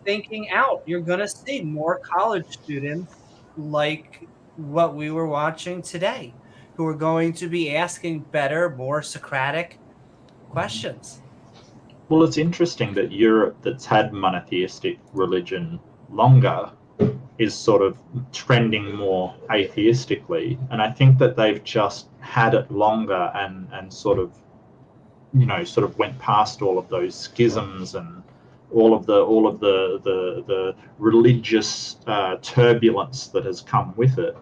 thinking out. You're going to see more college students like what we were watching today, who are going to be asking better, more Socratic questions. Well, it's interesting that Europe, that's had monotheistic religion longer, is sort of trending more atheistically, and I think that they've just had it longer and sort of went past all of those schisms and all of the religious turbulence that has come with it,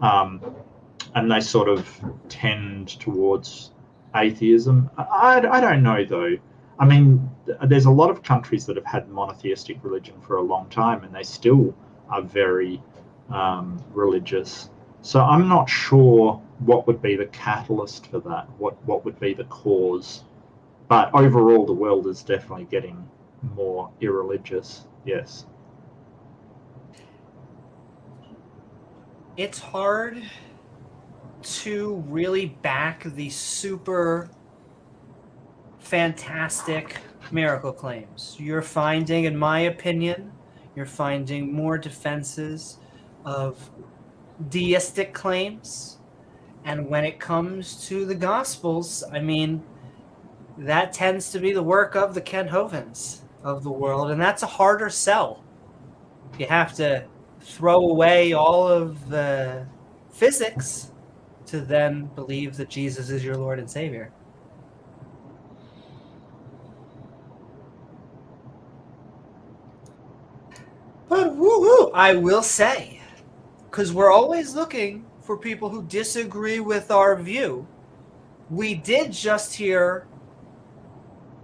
and they sort of tend towards atheism. I don't know though. I mean, there's a lot of countries that have had monotheistic religion for a long time, and they still are very religious. So I'm not sure what would be the catalyst for that, what would be the cause. But overall, the world is definitely getting more irreligious, yes. It's hard to really back the super fantastic miracle claims. You're finding, in my opinion, you're finding more defenses of deistic claims. And when it comes to the Gospels, I mean, that tends to be the work of the Kent Hovens of the world, and that's a harder sell. You have to throw away all of the physics to then believe that Jesus is your Lord and Savior. But woo-hoo, I will say, because we're always looking for people who disagree with our view, we did just hear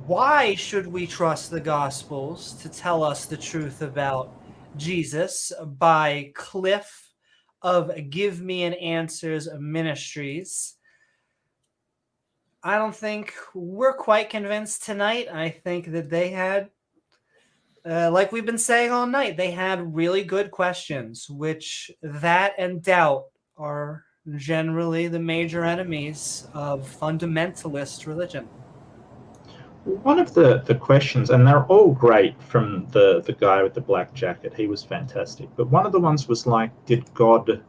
why should we trust the Gospels to tell us the truth about Jesus by Cliffe of Give Me an Answers Ministries. I don't think we're quite convinced tonight. I think that they had, like we've been saying all night, they had really good questions, which that and doubt are generally the major enemies of fundamentalist religion. One of the questions, and they're all great, from the guy with the black jacket, he was fantastic, but one of the ones was like, did God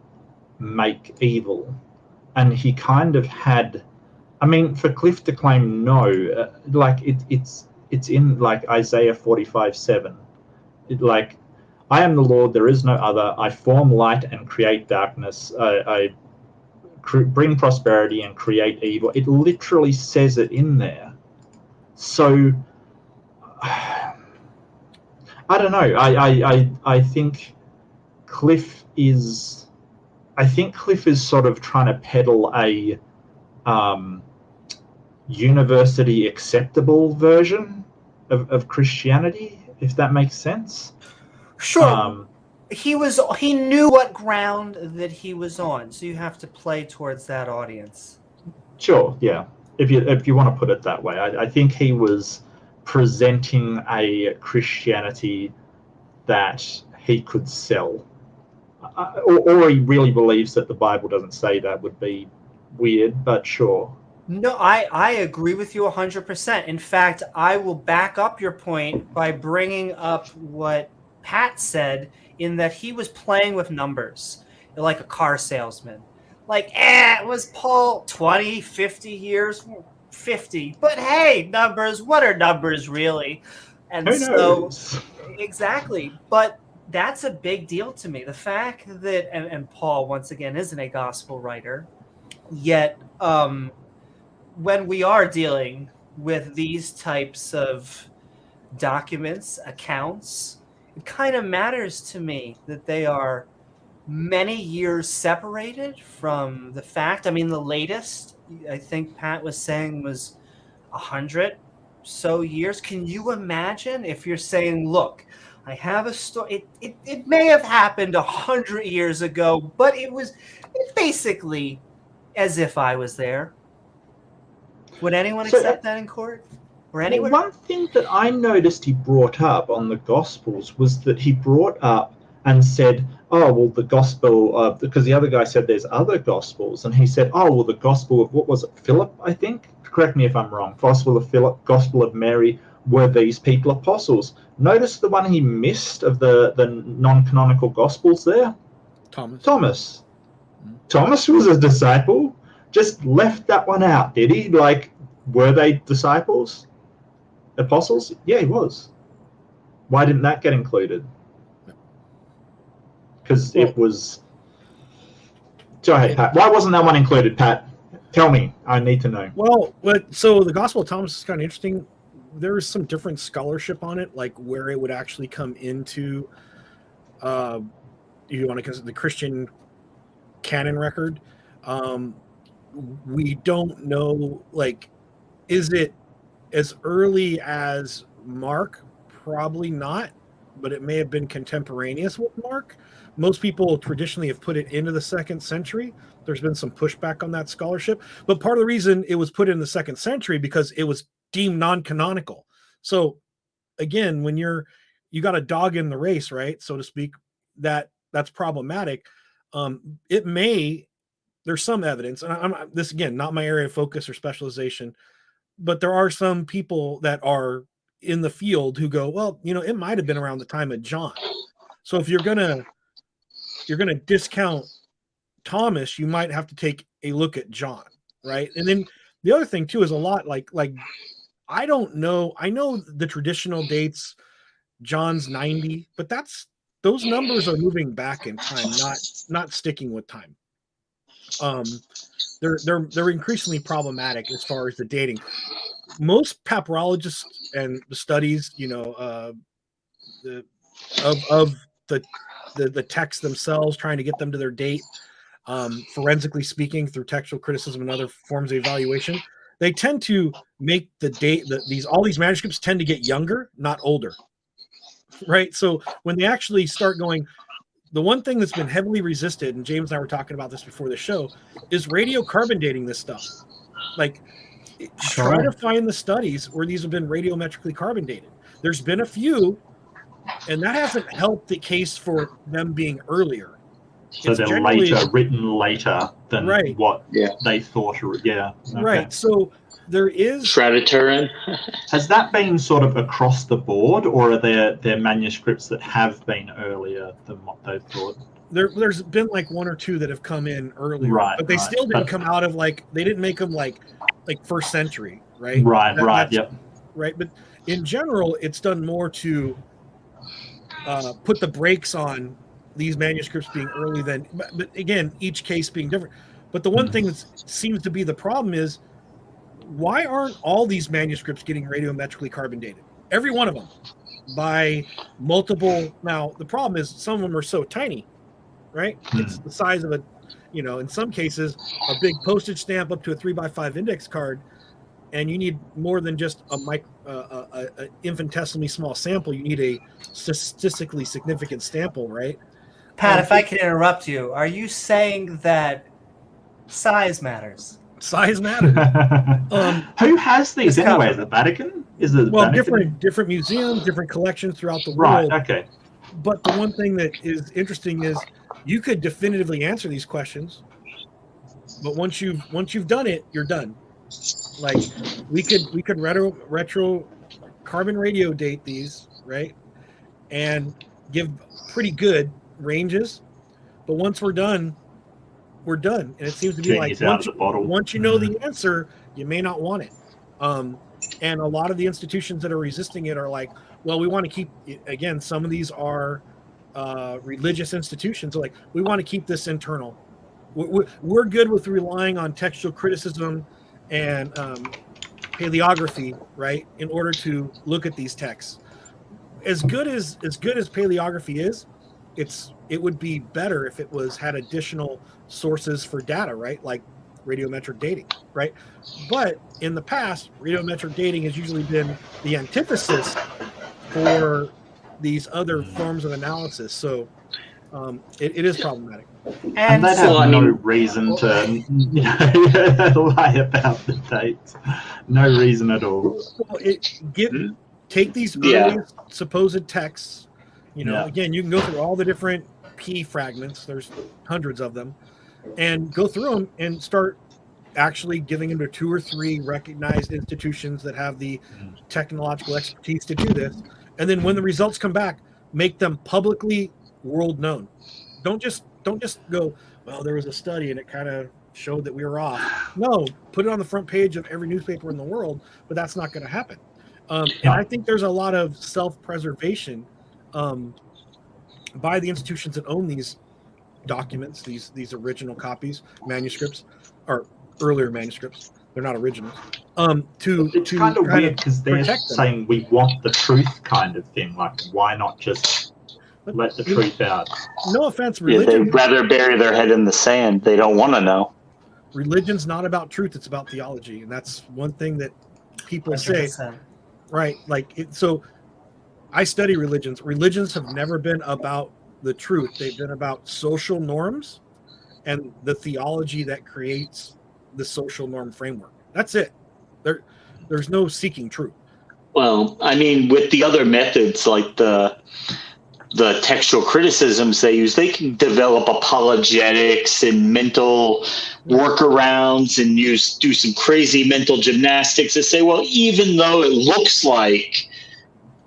make evil? And he kind of had, I mean, for Cliffe to claim no, like it's in like Isaiah 45:7, like, I am the Lord, there is no other, I form light and create darkness, I bring prosperity and create evil. It literally says it in there. So I don't know. I think Cliffe is sort of trying to peddle a university acceptable version of Christianity, if that makes sense. Sure. He knew what ground that he was on, so you have to play towards that audience. Sure, yeah. If you want to put it that way, I think he was presenting a Christianity that he could sell, or he really believes that the Bible doesn't say that. Would be weird, but sure. No, I agree with you 100%. In fact, I will back up your point by bringing up what Pat said, in that he was playing with numbers like a car salesman. Like, was Paul 20, 50 years? 50. But hey, numbers, what are numbers really? And Who knows? Exactly. But that's a big deal to me. The fact that, and Paul, once again, isn't a gospel writer, yet when we are dealing with these types of documents, accounts, it kind of matters to me that they are many years separated from the fact. I mean, the latest, I think Pat was saying, was 100 so years. Can you imagine if you're saying, look, I have a story, it may have happened 100 years ago, but it's basically as if I was there. Would anyone accept that in court or anywhere? Well, one thing that I noticed he brought up on the Gospels was that he brought up and said, oh, well, the Gospel, because the other guy said there's other Gospels, and he said, oh, well, the Gospel of, what was it, Philip, I think? Correct me if I'm wrong. Gospel of Philip, Gospel of Mary, were these people apostles? Notice the one he missed of the non-canonical Gospels there? Thomas. Thomas was a disciple. Just left that one out, did he? Like, were they disciples? Apostles? Yeah, he was. Why didn't that get included? Because it was... Go ahead, Pat. Why wasn't that one included, Pat? Tell me. I need to know. Well, so the Gospel of Thomas is kind of interesting. There's some different scholarship on it, like where it would actually come into, you want to consider the Christian canon record. We don't know, like, is it as early as Mark? Probably not, but it may have been contemporaneous with Mark. Most people traditionally have put it into the 2nd century. There's been some pushback on that scholarship, but part of the reason it was put in the 2nd century because it was deemed non-canonical. So again, when you got a dog in the race, right, so to speak, that's problematic. There's some evidence, and I'm this, again, not my area of focus or specialization, but there are some people that are in the field who go, well, it might have been around the time of John. So if you're gonna discount Thomas, you might have to take a look at John, right? And then the other thing too is a lot like I don't know. I know the traditional dates, John's 90, but those numbers are moving back in time, not sticking with time. They're increasingly problematic as far as the dating. Most papyrologists and the studies, of the texts themselves, trying to get them to their date, forensically speaking, through textual criticism and other forms of evaluation, they tend to make the date all these manuscripts tend to get younger, not older, right? So when they actually start going, the one thing that's been heavily resisted, and James and I were talking about this before the show, is radiocarbon dating this stuff. Like, try to find the studies where these have been radiometrically carbon dated. There's been a few, and that hasn't helped the case for them being earlier. So it's they're written later than what they thought. Yeah. Okay. Right. So there is Shredder. Has that been sort of across the board, or are there manuscripts that have been earlier than what they thought? There's been like one or two that have come in earlier, right? But they still didn't come out of they didn't make them like 1st century, right? Right. Yep. Right. But in general, it's done more to put the brakes on these manuscripts being early than, but again, each case being different. But the one thing that seems to be the problem is, why aren't all these manuscripts getting radiometrically carbon dated? Every one of them, by multiple. Now, the problem is some of them are so tiny, right? It's the size of in some cases, a big postage stamp up to a 3x5 index card, and you need more than just a infinitesimally small sample. You need a statistically significant sample, right? Pat, if I can interrupt you, are you saying that size matters? Size matters. Who has these anyway? The Vatican? Is it Vatican? different museums, different collections throughout the world. Right. Okay. But the one thing that is interesting is you could definitively answer these questions, but once you've done it, you're done. Like, we could retro carbon radio date these, right, and give pretty good ranges, but once we're done, and it seems to be like once you know the answer, you may not want it. And a lot of the institutions that are resisting it are like, well, we want to keep, again, some of these are religious institutions are like, we want to keep this internal. We're good with relying on textual criticism and paleography, right, in order to look at these texts. As good as paleography is, it would be better if it had additional sources for data, right, like radiometric dating, right? But in the past, radiometric dating has usually been the antithesis for these other forms of analysis. So it is problematic. And they'd so, have no reason to lie about the dates. No reason at all. Take these earliest supposed texts. Again, you can go through all the different P fragments. There's hundreds of them, and go through them and start actually giving them to 2 or 3 recognized institutions that have the technological expertise to do this. And then when the results come back, make them publicly world known. Don't just go, well, there was a study and it kind of showed that we were off. No, put it on the front page of every newspaper in the world, but that's not going to happen. And I think there's a lot of self-preservation by the institutions that own these documents, these original copies, manuscripts, or earlier manuscripts. They're not originals. It's kind of weird because they're saying we want the truth kind of thing. Like, why not just let the truth out? No offense, religion. They'd rather bury their head in the sand. They don't want to know. Religion's not about truth. It's about theology. And that's one thing that people 100%. Say. Right. So I study religions. Religions have never been about the truth. They've been about social norms and the theology that creates the social norm framework. That's it. There's no seeking truth. Well, I mean, with the other methods like the textual criticisms they use, they can develop apologetics and mental workarounds and do some crazy mental gymnastics to say, well, even though it looks like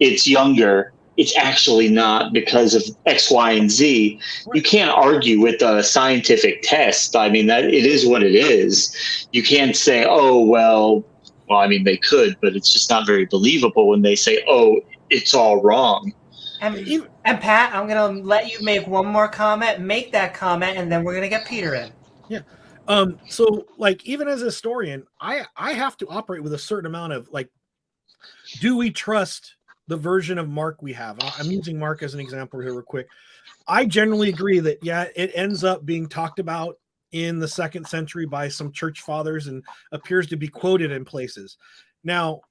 it's younger, it's actually not because of X, Y, and Z. You can't argue with a scientific test. I mean, that it is what it is. You can't say, oh, well, I mean, they could, but it's just not very believable when they say, oh, it's all wrong. And Pat, I'm going to let you make one more comment. Make that comment, and then we're going to get Peter in. Yeah. So, even as a historian, I have to operate with a certain amount of, do we trust the version of Mark we have? I'm using Mark as an example here real quick. I generally agree that, it ends up being talked about in the 2nd century by some church fathers and appears to be quoted in places. Now,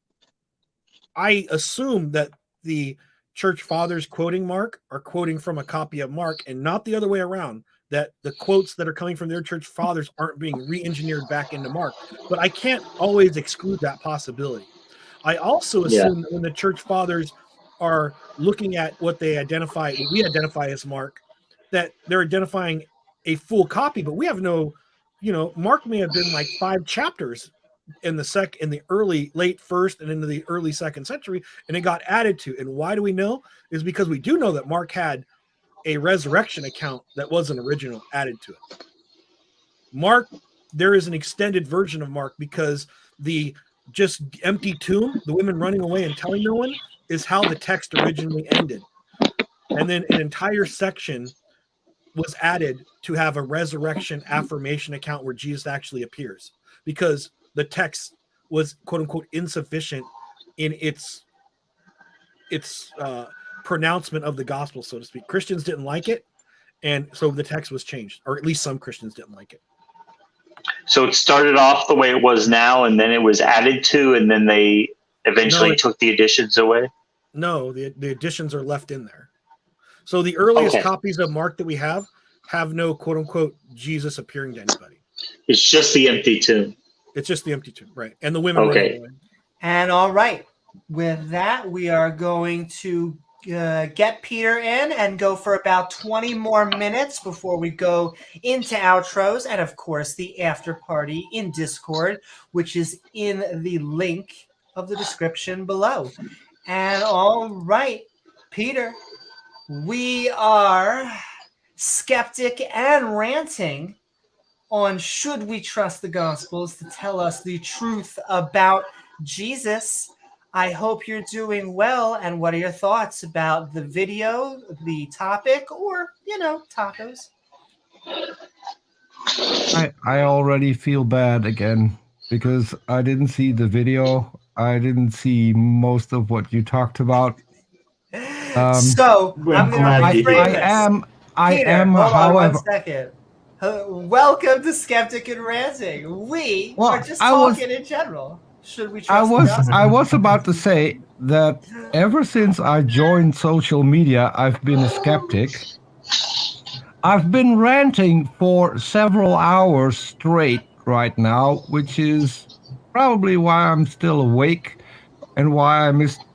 I assume that the church fathers quoting Mark are quoting from a copy of Mark and not the other way around, that the quotes that are coming from their church fathers aren't being re-engineered back into Mark. But I can't always exclude that possibility. I also assume that when the church fathers are looking at what we identify as Mark, that they're identifying a full copy, but we have no, Mark may have been 5 chapters in the late 1st and into the early 2nd century, and it got added to. And why do we know? Is because we do know that Mark had a resurrection account that wasn't original added to it. Mark, there is an extended version of Mark because the just empty tomb, the women running away and telling no one, is how the text originally ended. And then an entire section was added to have a resurrection affirmation account where Jesus actually appears, because the text was quote unquote insufficient in its pronouncement of the gospel, so to speak. Christians didn't like it, and so the text was changed, or at least some Christians didn't like it. So it started off the way it was now, and then it was added to, and then they eventually took the additions away? No, the additions are left in there. So the earliest copies of Mark that we have no quote-unquote Jesus appearing to anybody. It's just the empty tomb. It's just the empty tomb, right. And the women running away. And all right. With that, we are going to get Peter in and go for about 20 more minutes before we go into outros and, of course, the after party in Discord, which is in the link of the description below. And all right, Peter, we are skeptic and ranting on should we trust the Gospels to tell us the truth about Jesus. I hope you're doing well. And what are your thoughts about the video, the topic, or, tacos? I already feel bad again because I didn't see the video. I didn't see most of what you talked about. So We're I'm going glad to you reframe did. this. Peter, hold on however, 1 second. Welcome to Skeptic and Ranting. We Well, are just I was- talking in general. Should we I trust the gospel? was about to say that ever since I joined social media, I've been a skeptic. I've been ranting for several hours straight right now, which is probably why I'm still awake and why I missed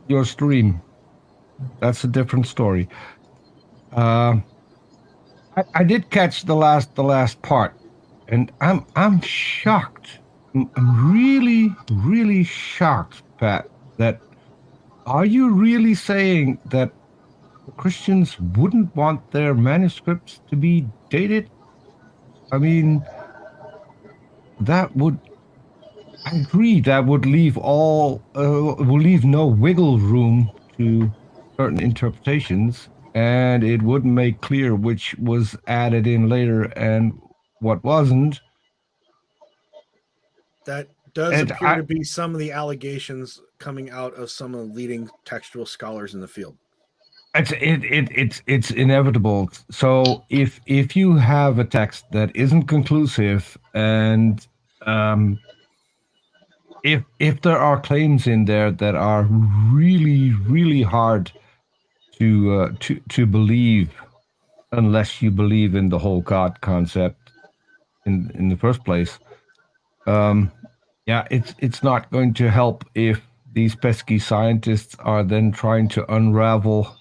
your stream. That's a different story. I did catch the last part, and I'm shocked. I'm really really shocked, Pat. That are you really saying that Christians wouldn't want their manuscripts to be dated? I mean, that would. I agree. That would leave will leave no wiggle room to certain interpretations, and it wouldn't make clear which was added in later and what wasn't. That does And appear to be some of the allegations coming out of some of the leading textual scholars in the field. It's inevitable. So if you have a text that isn't conclusive, and if there are claims in there that are really really hard to believe, unless you believe in the whole God concept in the first place, yeah, it's not going to help if these pesky scientists are then trying to unravel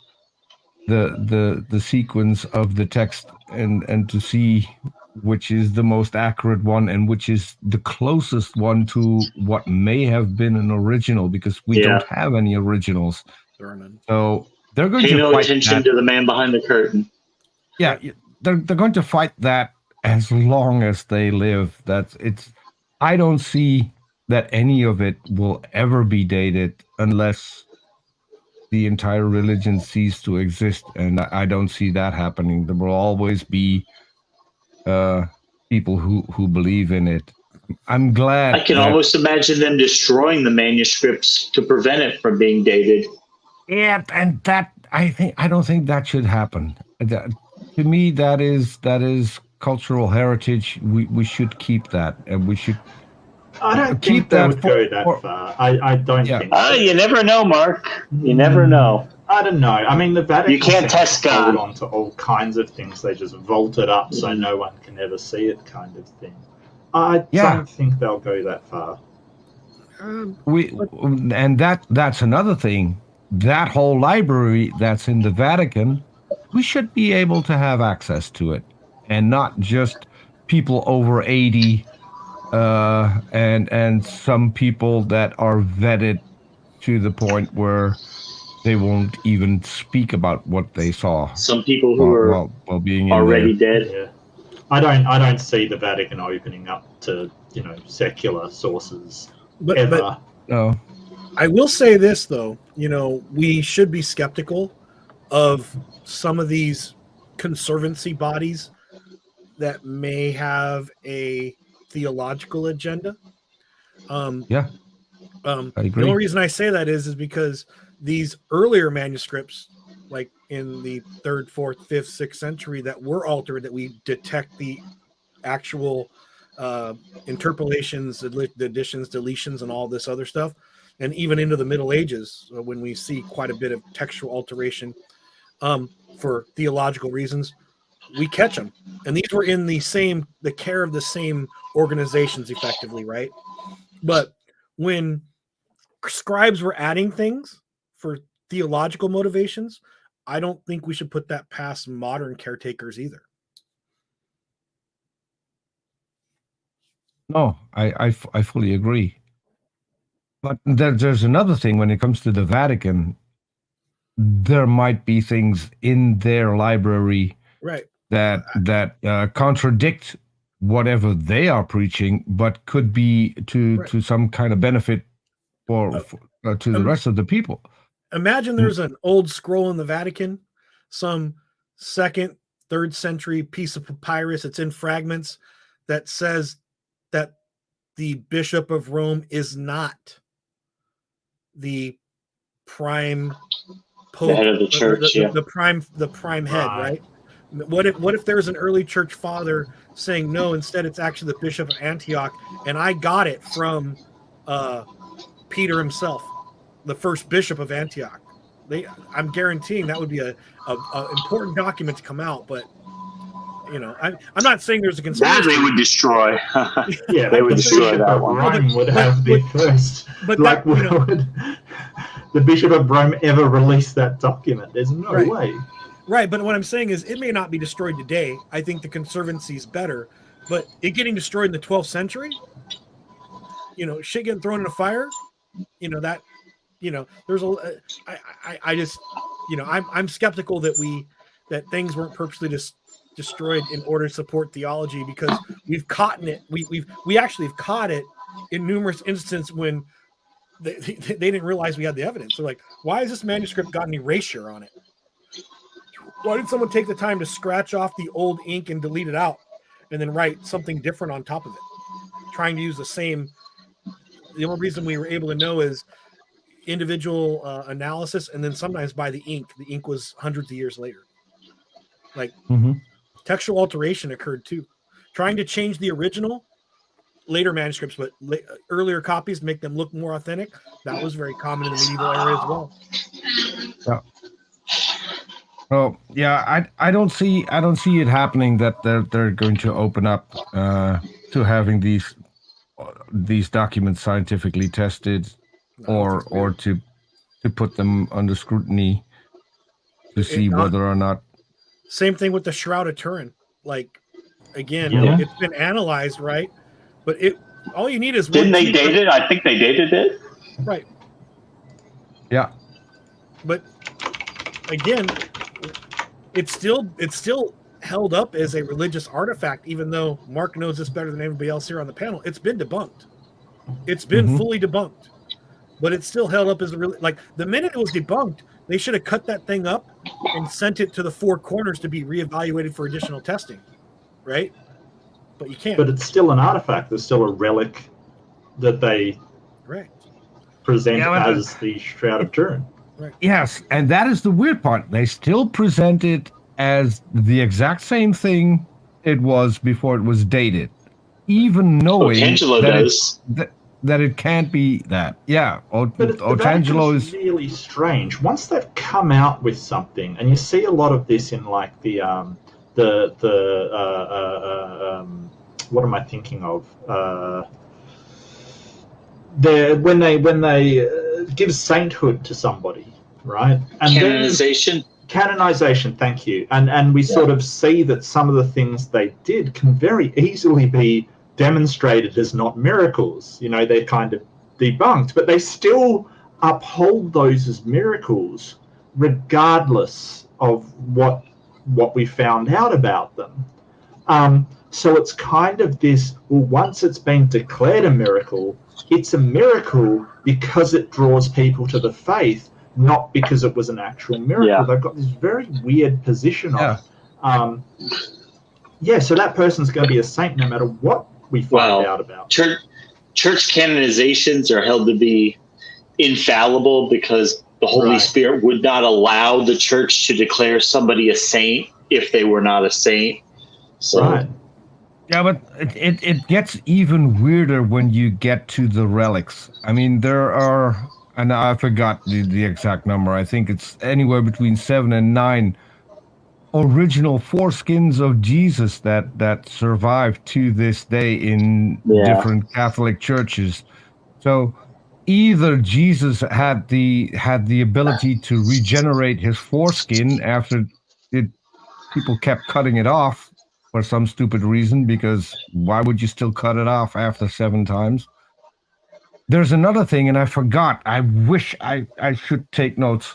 the sequence of the text and to see which is the most accurate one and which is the closest one to what may have been an original, because we don't have any originals. There are none. So they're going Pay to no fight attention that. to the man behind the curtain. Yeah, they're going to fight that as long as they live. I don't see that any of it will ever be dated unless the entire religion cease to exist, and I don't see that happening. There will always be people who believe in it. I'm glad. I can almost imagine them destroying the manuscripts to prevent it from being dated. Yeah, and that I don't think that should happen. To me, that is cultural heritage. We should keep that, and we should. I don't Keep think they that would go that far. I don't think so. You never know, Mark. You never know. I don't know. I mean, the Vatican You can't test God. hold on to all kinds of things. They just vault it up so no one can ever see it, kind of thing. I don't think they'll go that far. And that's another thing. That whole library that's in the Vatican, we should be able to have access to it, and not just people over 80. And some people that are vetted to the point where they won't even speak about what they saw. Some people who are while being already dead. Yeah. I don't see the Vatican opening up to secular sources ever. No. I will say this though, we should be skeptical of some of these conservancy bodies that may have a theological agenda. I agree. The only reason I say that is because these earlier manuscripts, like in the 3rd, 4th, 5th, 6th century, that were altered, that we detect the actual interpolations, the additions, deletions, and all this other stuff, and even into the Middle Ages, when we see quite a bit of textual alteration for theological reasons, we catch them. And these were in the care of the same organizations, effectively, right? But when scribes were adding things for theological motivations, I don't think we should put that past modern caretakers either. No, I fully agree. But there's another thing when it comes to the Vatican. There might be things in their library, right, that contradict whatever they are preaching, but could be to some kind of benefit for to the rest of the people. Imagine there's an old scroll in the Vatican, some 2nd, 3rd century piece of papyrus. It's in fragments that says that the Bishop of Rome is not the prime pope, the head of the church, the prime head, right? What if there's an early church father saying no, instead it's actually the Bishop of Antioch, and I got it from Peter himself, the first bishop of Antioch. I'm guaranteeing that would be a important document to come out, but I'm not saying there's a conspiracy. That they would destroy. Yeah, they would the destroy Bishop that of one. Rome would have the first. But like, would the Bishop of Rome ever release that document? There's no way. Right, but what I'm saying is it may not be destroyed today. I think the Conservancy is better, but it getting destroyed in the 12th century, shit getting thrown in a fire, there's I just, I'm skeptical that things weren't purposely destroyed in order to support theology, because we've caught it. We actually have caught it in numerous instances when they didn't realize we had the evidence. They're like, why has this manuscript got an erasure on it? Why did someone take the time to scratch off the old ink and delete it out and then write something different on top of it? Trying to use the same. The only reason we were able to know is individual analysis, and then sometimes by the ink. The ink was hundreds of years later. Like textual alteration occurred too. Trying to change the original later manuscripts, but earlier copies to make them look more authentic. That was very common in the medieval era as well. Yeah. Oh yeah, I don't see it happening that they're going to open up to having these documents scientifically tested, or to put them under scrutiny to see whether or not. Same thing with the Shroud of Turin. Like, again, it's been analyzed, right? But all you need is didn't they date it? I think they dated it. Right. Yeah. But again, it's still held up as a religious artifact, even though Mark knows this better than anybody else here on the panel. It's been debunked. It's been fully debunked, but it's still held up as like the minute it was debunked, they should have cut that thing up and sent it to the four corners to be reevaluated for additional testing, right? But you can't. But it's still an artifact. There's still a relic that they present as the Shroud of Turin. Right. Yes, and that is the weird part. They still present it as the exact same thing it was before it was dated, even knowing that it can't be that. Yeah, Otangelo is really strange. Once they've come out with something, and you see a lot of this in like what am I thinking of? When they give sainthood to somebody, right? And canonization, thank you. And we sort of see that some of the things they did can very easily be demonstrated as not miracles. They're kind of debunked, but they still uphold those as miracles regardless of what we found out about them. So it's kind of this, well, once it's been declared a miracle, it's a miracle because it draws people to the faith, not because it was an actual miracle. Yeah. They've got this very weird position of, so that person's going to be a saint no matter what we find out about. Church canonizations are held to be infallible because the Holy Spirit would not allow the church to declare somebody a saint if they were not a saint. So. Yeah, but it gets even weirder when you get to the relics. I mean, there are, and I forgot the exact number. I think it's anywhere between 7 and 9 original foreskins of Jesus that survive to this day in different Catholic churches. So either Jesus had the ability to regenerate his foreskin after people kept cutting it off for some stupid reason, because why would you still cut it off after 7 times? There's another thing, and I forgot. I wish I should take notes.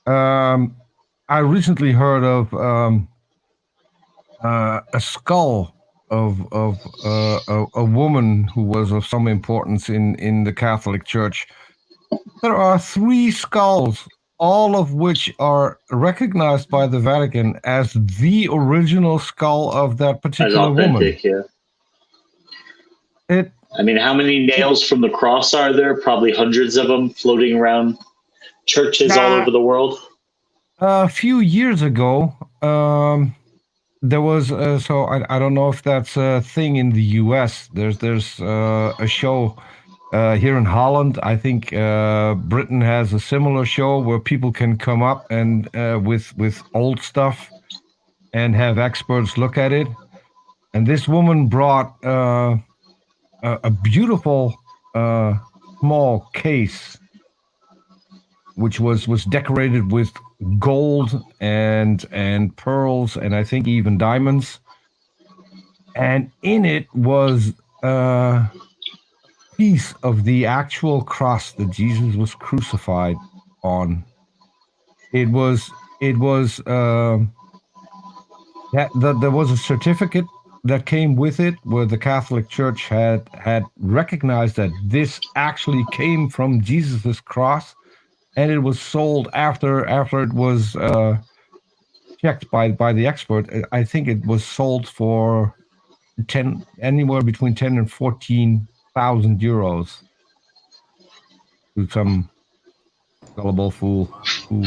I recently heard of a skull of a woman who was of some importance in the Catholic Church, There are 3 skulls, all of which are recognized by the Vatican as the original skull of that As particular woman. authentic, yeah. It I mean, how many nails from the cross are there? Probably hundreds of them floating around churches all over the world. A few years ago, there was so I don't know if that's a thing in the U.S. There's a show here in Holland. I think Britain has a similar show where people can come up and with old stuff and have experts look at it. And this woman brought a beautiful small case, which was decorated with gold and pearls and I think even diamonds. And in it was a piece of the actual cross that Jesus was crucified on. It was that there was a certificate that came with it where the Catholic Church had recognized that this actually came from Jesus's cross, and it was sold after it was checked by the expert. I think it was sold for anywhere between 10 and 14,000 euros to some gullible fool who,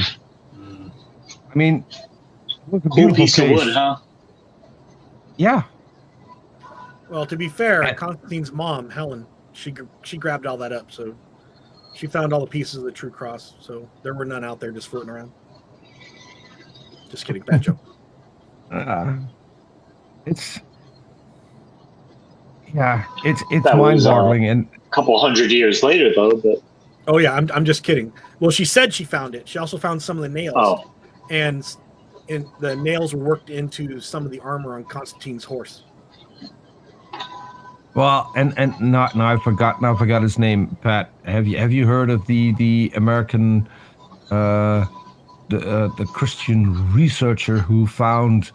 I mean, it was a Cool beautiful piece of case. wood, huh? Yeah. Well, to be fair, Constantine's mom, Helen, she grabbed all that up, so she found all the pieces of the true cross. So there were none out there just floating around. Just kidding, bad joke. It's That was, mind-boggling, and a couple hundred years later, though. But Oh yeah, I'm just kidding. Well, she said she found it. She also found some of the nails, and the nails were worked into some of the armor on Constantine's horse. well, and now I forgot his name. Pat, have you heard of the American the Christian researcher who found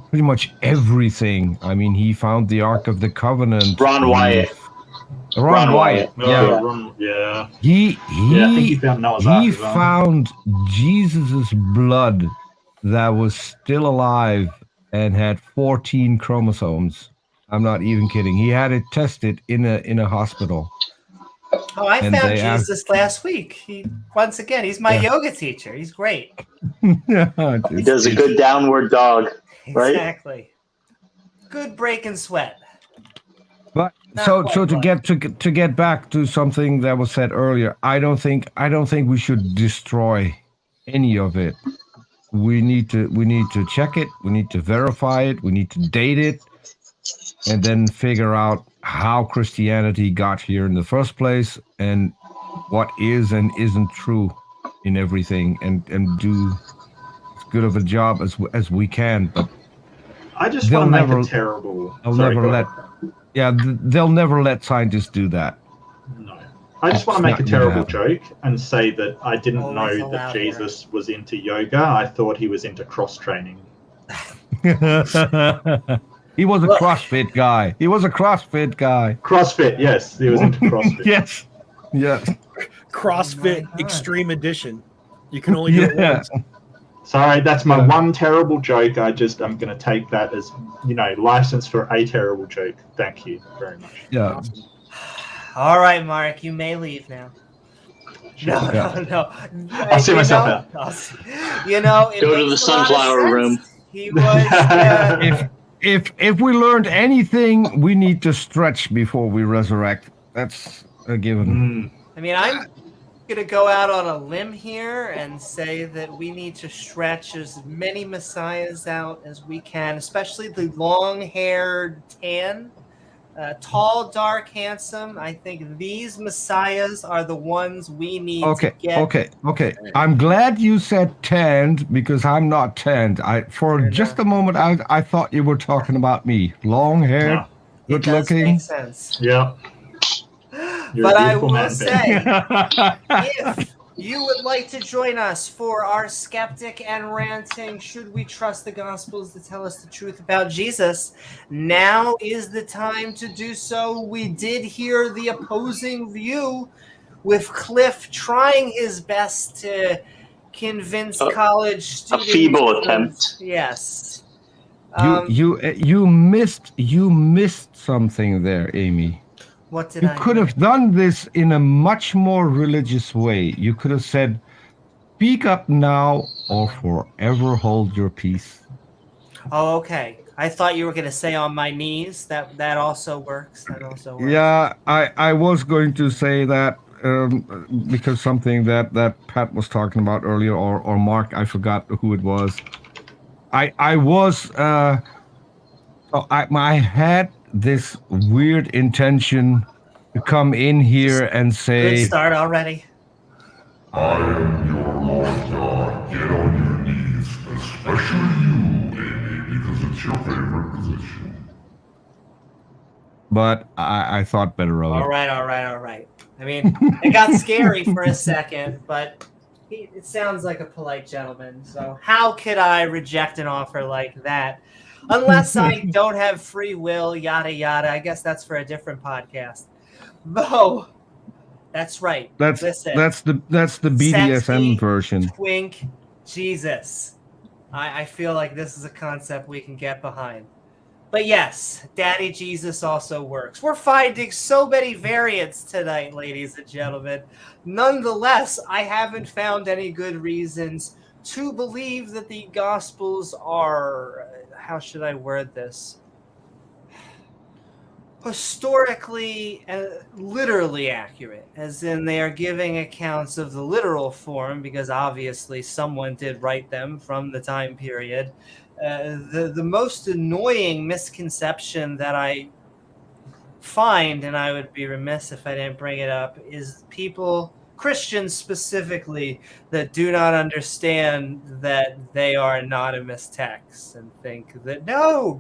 pretty much everything? I mean, he found the Ark of the Covenant. Ron Wyatt. Ron Wyatt. Yeah. He I think he found Noah's Ark as well. found Jesus's blood that was still alive and had 14 chromosomes. I'm not even kidding. He had it tested in a hospital. Oh, I And found they asked- Jesus last week. He's my yoga teacher. He's great. He does a good downward dog, right? Exactly. Good break and sweat. But Not so quite to get back to something that was said earlier, I don't think we should destroy any of it. We need to check it. We need to verify it. We need to date it, and then figure out how Christianity got here in the first place and what is and isn't true in everything, and do as good of a job as we can. But I just they'll want to make never- a terrible. they'll Sorry, never go let. ahead. Yeah, they'll never let scientists do that. No. I just want to make a It's not gonna terrible joke and say that I didn't Always know that allowed Jesus was into yoga. I thought he was into cross training. He was a CrossFit guy. CrossFit, yes. He was into CrossFit. Yes. CrossFit God. Extreme Edition. You can only do it Yeah. once. Sorry, that's my one terrible joke. I'm going to take that as, license for a terrible joke. Thank you very much. Yeah. All right, Mark, you may leave now. No. I'll see myself out. It Go to makes the a lot of sunflower sense. room. He was. If we learned anything, we need to stretch before we resurrect. That's a given. I mean, I'm going to go out on a limb here and say that we need to stretch as many messiahs out as we can, especially the long-haired, tan, tall, dark, handsome. I think these messiahs are the ones we need to get. Okay. I'm glad you said tanned because I'm not tanned. For just a moment, I thought you were talking about me. Long-haired, It does good-looking. make sense. Yeah. You're But a I beautiful will man, Ben. say, if you would like to join us for our Skeptic and Ranting, should we trust the Gospels to tell us the truth about Jesus, now is the time to do so. We did hear the opposing view. with Cliffe trying his best to convince college A students. feeble attempt. Yes. You missed something there, Amy. What did You I could miss? have done this in a much more religious way. You could have said, "Speak up now, or forever hold your peace." Oh, okay. I thought you were going to say on my knees. That also works. That also works. Yeah, I was going to say that because something that Pat was talking about earlier, or Mark, I forgot who it was. I was I had this weird intention to come in here and Good say, start already. I am your Lord God. Get on your knees, especially you, Amy, because it's your favorite position. but I thought better of it. All right. I mean, it got scary for a second, but it sounds like a polite gentleman. So how could I reject an offer like that? Unless I don't have free will, yada, yada. I guess that's for a different podcast. Bo, that's right. Listen, That's the BDSM sexy, version. twink, Jesus. I feel like this is a concept we can get behind. But yes, Daddy Jesus also works. We're finding so many variants tonight, ladies and gentlemen. Nonetheless, I haven't found any good reasons to believe that the Gospels are, how should I word this? Historically, literally accurate, as in they are giving accounts of the literal form, because obviously someone did write them from the time period. The most annoying misconception that I find, and I would be remiss if I didn't bring it up, is people, Christians specifically, that do not understand that they are anonymous texts and think that no,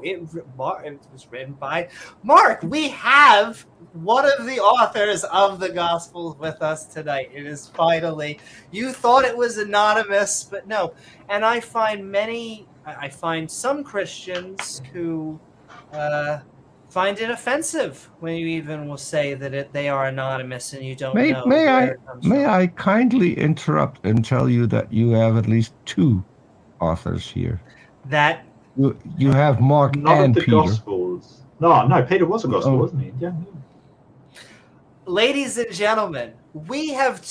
it was written by Mark. We have one of the authors of the Gospels with us tonight. It is finally, you thought it was anonymous, but no. And I find some Christians who find it offensive when you even will say that they are anonymous and you don't know where it comes May from. I kindly interrupt and tell you that you have at least two authors here. That you have Mark Not and of the Peter. Gospels. No, Peter was a gospel, wasn't he? Yeah. Ladies and gentlemen, we have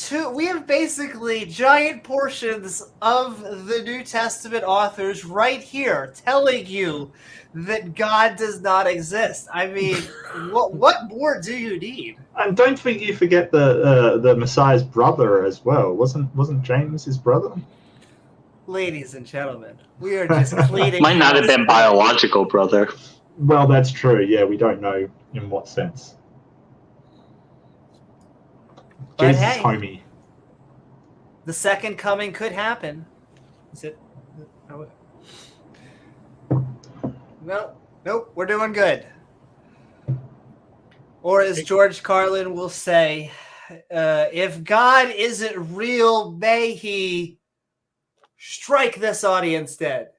basically giant portions of the New Testament authors right here telling you that God does not exist. I mean, what more do you need? And don't forget the Messiah's brother as well. Wasn't James his brother? Ladies and gentlemen, we are just cleaning. Might not have been biological brother. Well, that's true. Yeah, we don't know in what sense. But Jesus' hey, homie. The second coming could happen. Is it? No, nope, we're doing good. Or as George Carlin will say, if God isn't real, may he strike this audience dead.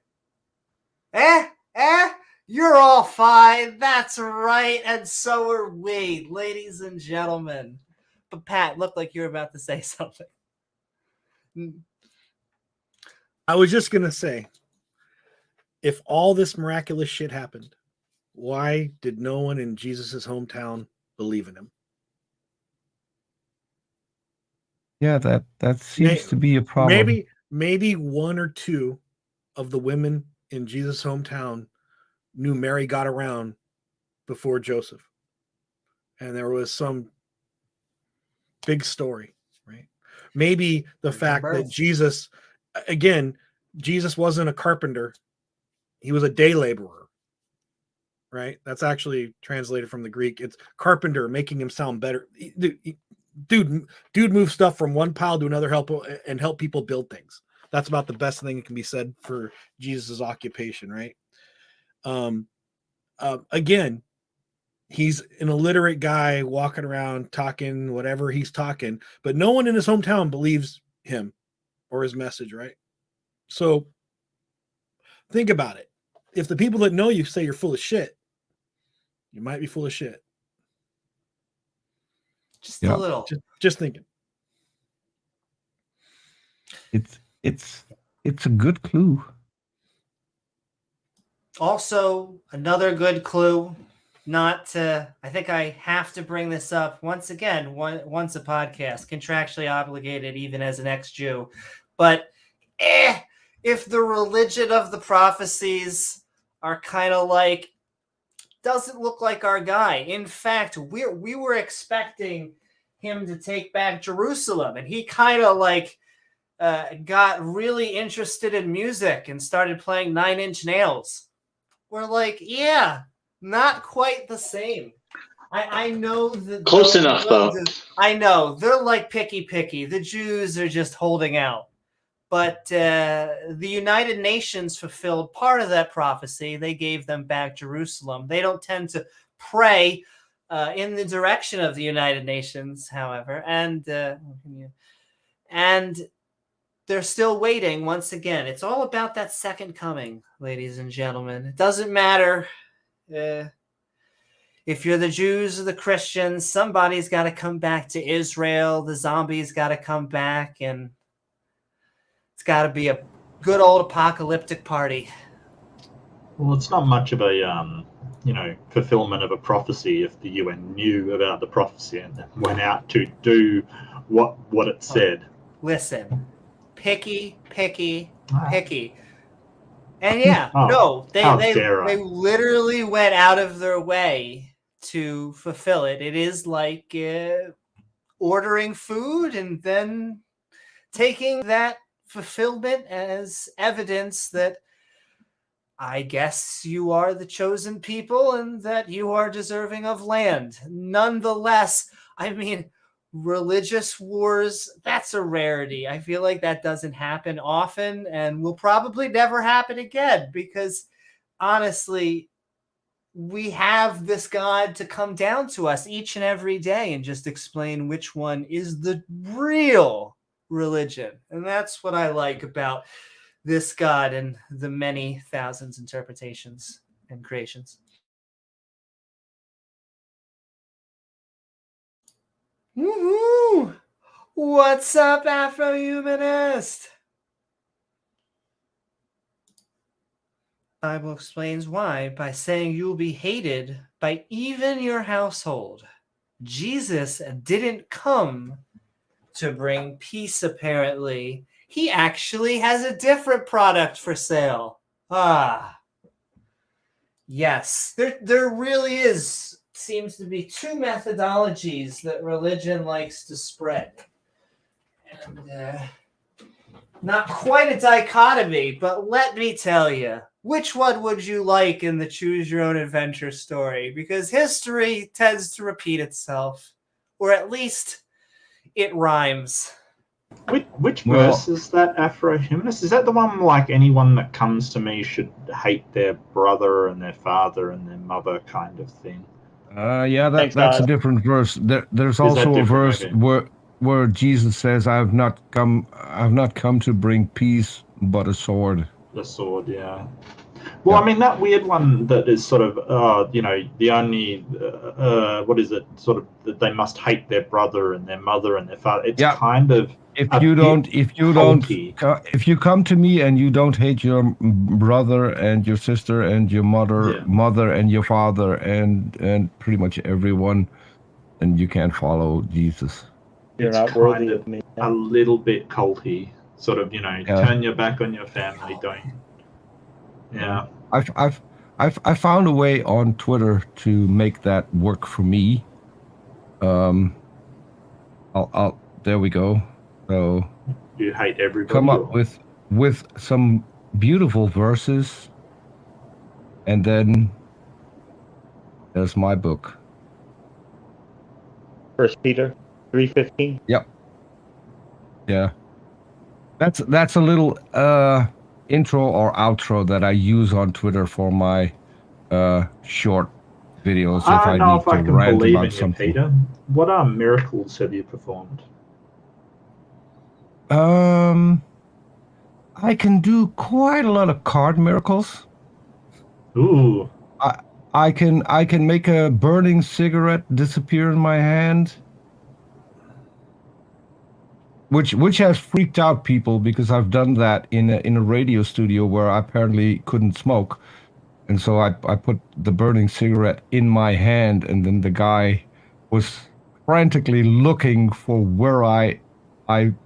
You're all fine. That's right. And so are we, ladies and gentlemen. But Pat, looked like you were about to say something. I was just going to say, if all this miraculous shit happened, why did no one in Jesus' hometown believe in him? Yeah, that seems to be a problem. Maybe one or two of the women in Jesus' hometown knew Mary got around before Joseph. And there was some big story, right? Maybe the fact that Jesus wasn't a carpenter. He was a day laborer, right? That's actually translated from the Greek. It's carpenter, making him sound better. Dude moves stuff from one pile to another, help people build things. That's about the best thing that can be said for Jesus's occupation, right? Again, he's an illiterate guy walking around talking whatever he's talking, but no one in his hometown believes him or his message, right? So think about it. If the people that know you say you're full of shit, you might be full of shit. Just a little. Just thinking. It's a good clue. Also, another good clue. I think I have to bring this up once again. Once a podcast, contractually obligated, even as an ex-Jew. But if the religion of the prophecies are kind of like, doesn't look like our guy. In fact, we were expecting him to take back Jerusalem, and he kind of like got really interested in music and started playing Nine Inch Nails. We're like, yeah, not quite the same. I know that close enough though. I know they're like picky. The Jews are just holding out. But the United Nations fulfilled part of that prophecy. They gave them back Jerusalem. They don't tend to pray in the direction of the United Nations, however. And they're still waiting once again. It's all about that second coming, ladies and gentlemen. It doesn't matter if you're the Jews or the Christians. Somebody's got to come back to Israel. The zombies got to come back, and it's got to be a good old apocalyptic party. Well, it's not much of a fulfillment of a prophecy if the UN knew about the prophecy and went out to do what it said. Listen, picky. And they literally went out of their way to fulfill it. It is like ordering food and then taking that fulfillment as evidence that I guess you are the chosen people and that you are deserving of land. Nonetheless, I mean, religious wars, that's a rarity. I feel like that doesn't happen often and will probably never happen again because honestly, we have this God to come down to us each and every day and just explain which one is the real religion. And that's what I like about this God and the many thousands interpretations and creations. Woohoo! What's up, Afro-Humanist? Bible explains why by saying you will be hated by even your household. Jesus didn't come to bring peace, apparently. He actually has a different product for sale. Yes. There really seems to be two methodologies that religion likes to spread. And not quite a dichotomy, but let me tell you, which one would you like in the Choose Your Own Adventure story? Because history tends to repeat itself, or at least it rhymes. Which verse is that, Afro-Humanist? Is that the one like anyone that comes to me should hate their brother and their father and their mother kind of thing? Yeah, that's a different verse. There's also a verse where Jesus says, "I've not come to bring peace, but a sword." The sword, yeah. Well, I mean, that weird one that is sort of, the only, what is it? Sort of that they must hate their brother and their mother and their father. It's kind of if you come to me and you don't hate your brother and your sister and your mother and your father and pretty much everyone, then you can't follow Jesus. You're not worthy of me. A little bit culty, sort of, turn your back on your family, don't. Yeah, I found a way on Twitter to make that work for me. There we go. So you hate everybody. Come up with some beautiful verses, and then there's my book. 1 Peter 3:15. Yep. Yeah. That's a little intro or outro that I use on Twitter for my short videos. I don't know if I can believe in you, something. Peter. What miracles have you performed? I can do quite a lot of card miracles. Ooh. I can make a burning cigarette disappear in my hand. which has freaked out people because I've done that in a radio studio where I apparently couldn't smoke, and so I put the burning cigarette in my hand, and then the guy was frantically looking for where I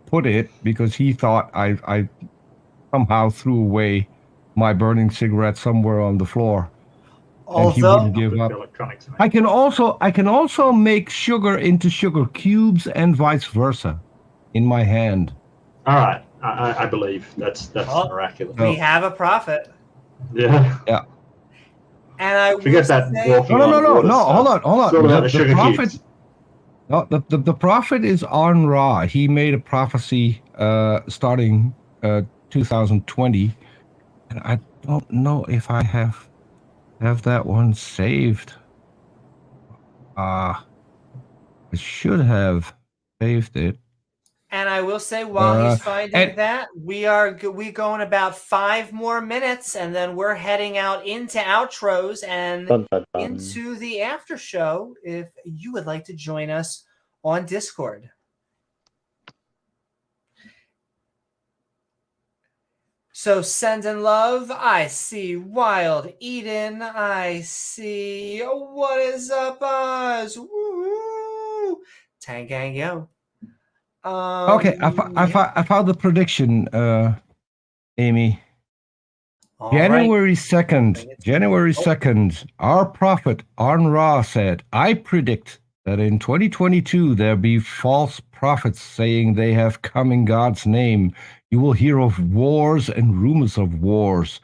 put it because he thought I somehow threw away my burning cigarette somewhere on the floor, and he Although wouldn't give up. Electronics, mate. I can also make sugar into sugar cubes and vice versa in my hand. All right, I believe that's Oh. miraculous. we have a prophet. Yeah. And I Forget will that say, walking on water stuff. Hold on. It's all about the sugar prophet. cubes. No, the prophet is Arn Ra. He made a prophecy starting 2020, and I don't know if I have that one saved. I should have saved it. and I will say, while he's finding and- that, we go in about 5 more minutes, and then we're heading out into outros and Dun, dun, dun. into the after show. If you would like to join us on Discord. So sending love. I see Wild Eden. I see what is up, Oz. Woo! Tangang yo. Okay, I found the prediction, Amy. All January right. 2nd, our prophet Arn Ra said, I predict that in 2022 there be false prophets saying they have come in God's name. You will hear of wars and rumors of wars.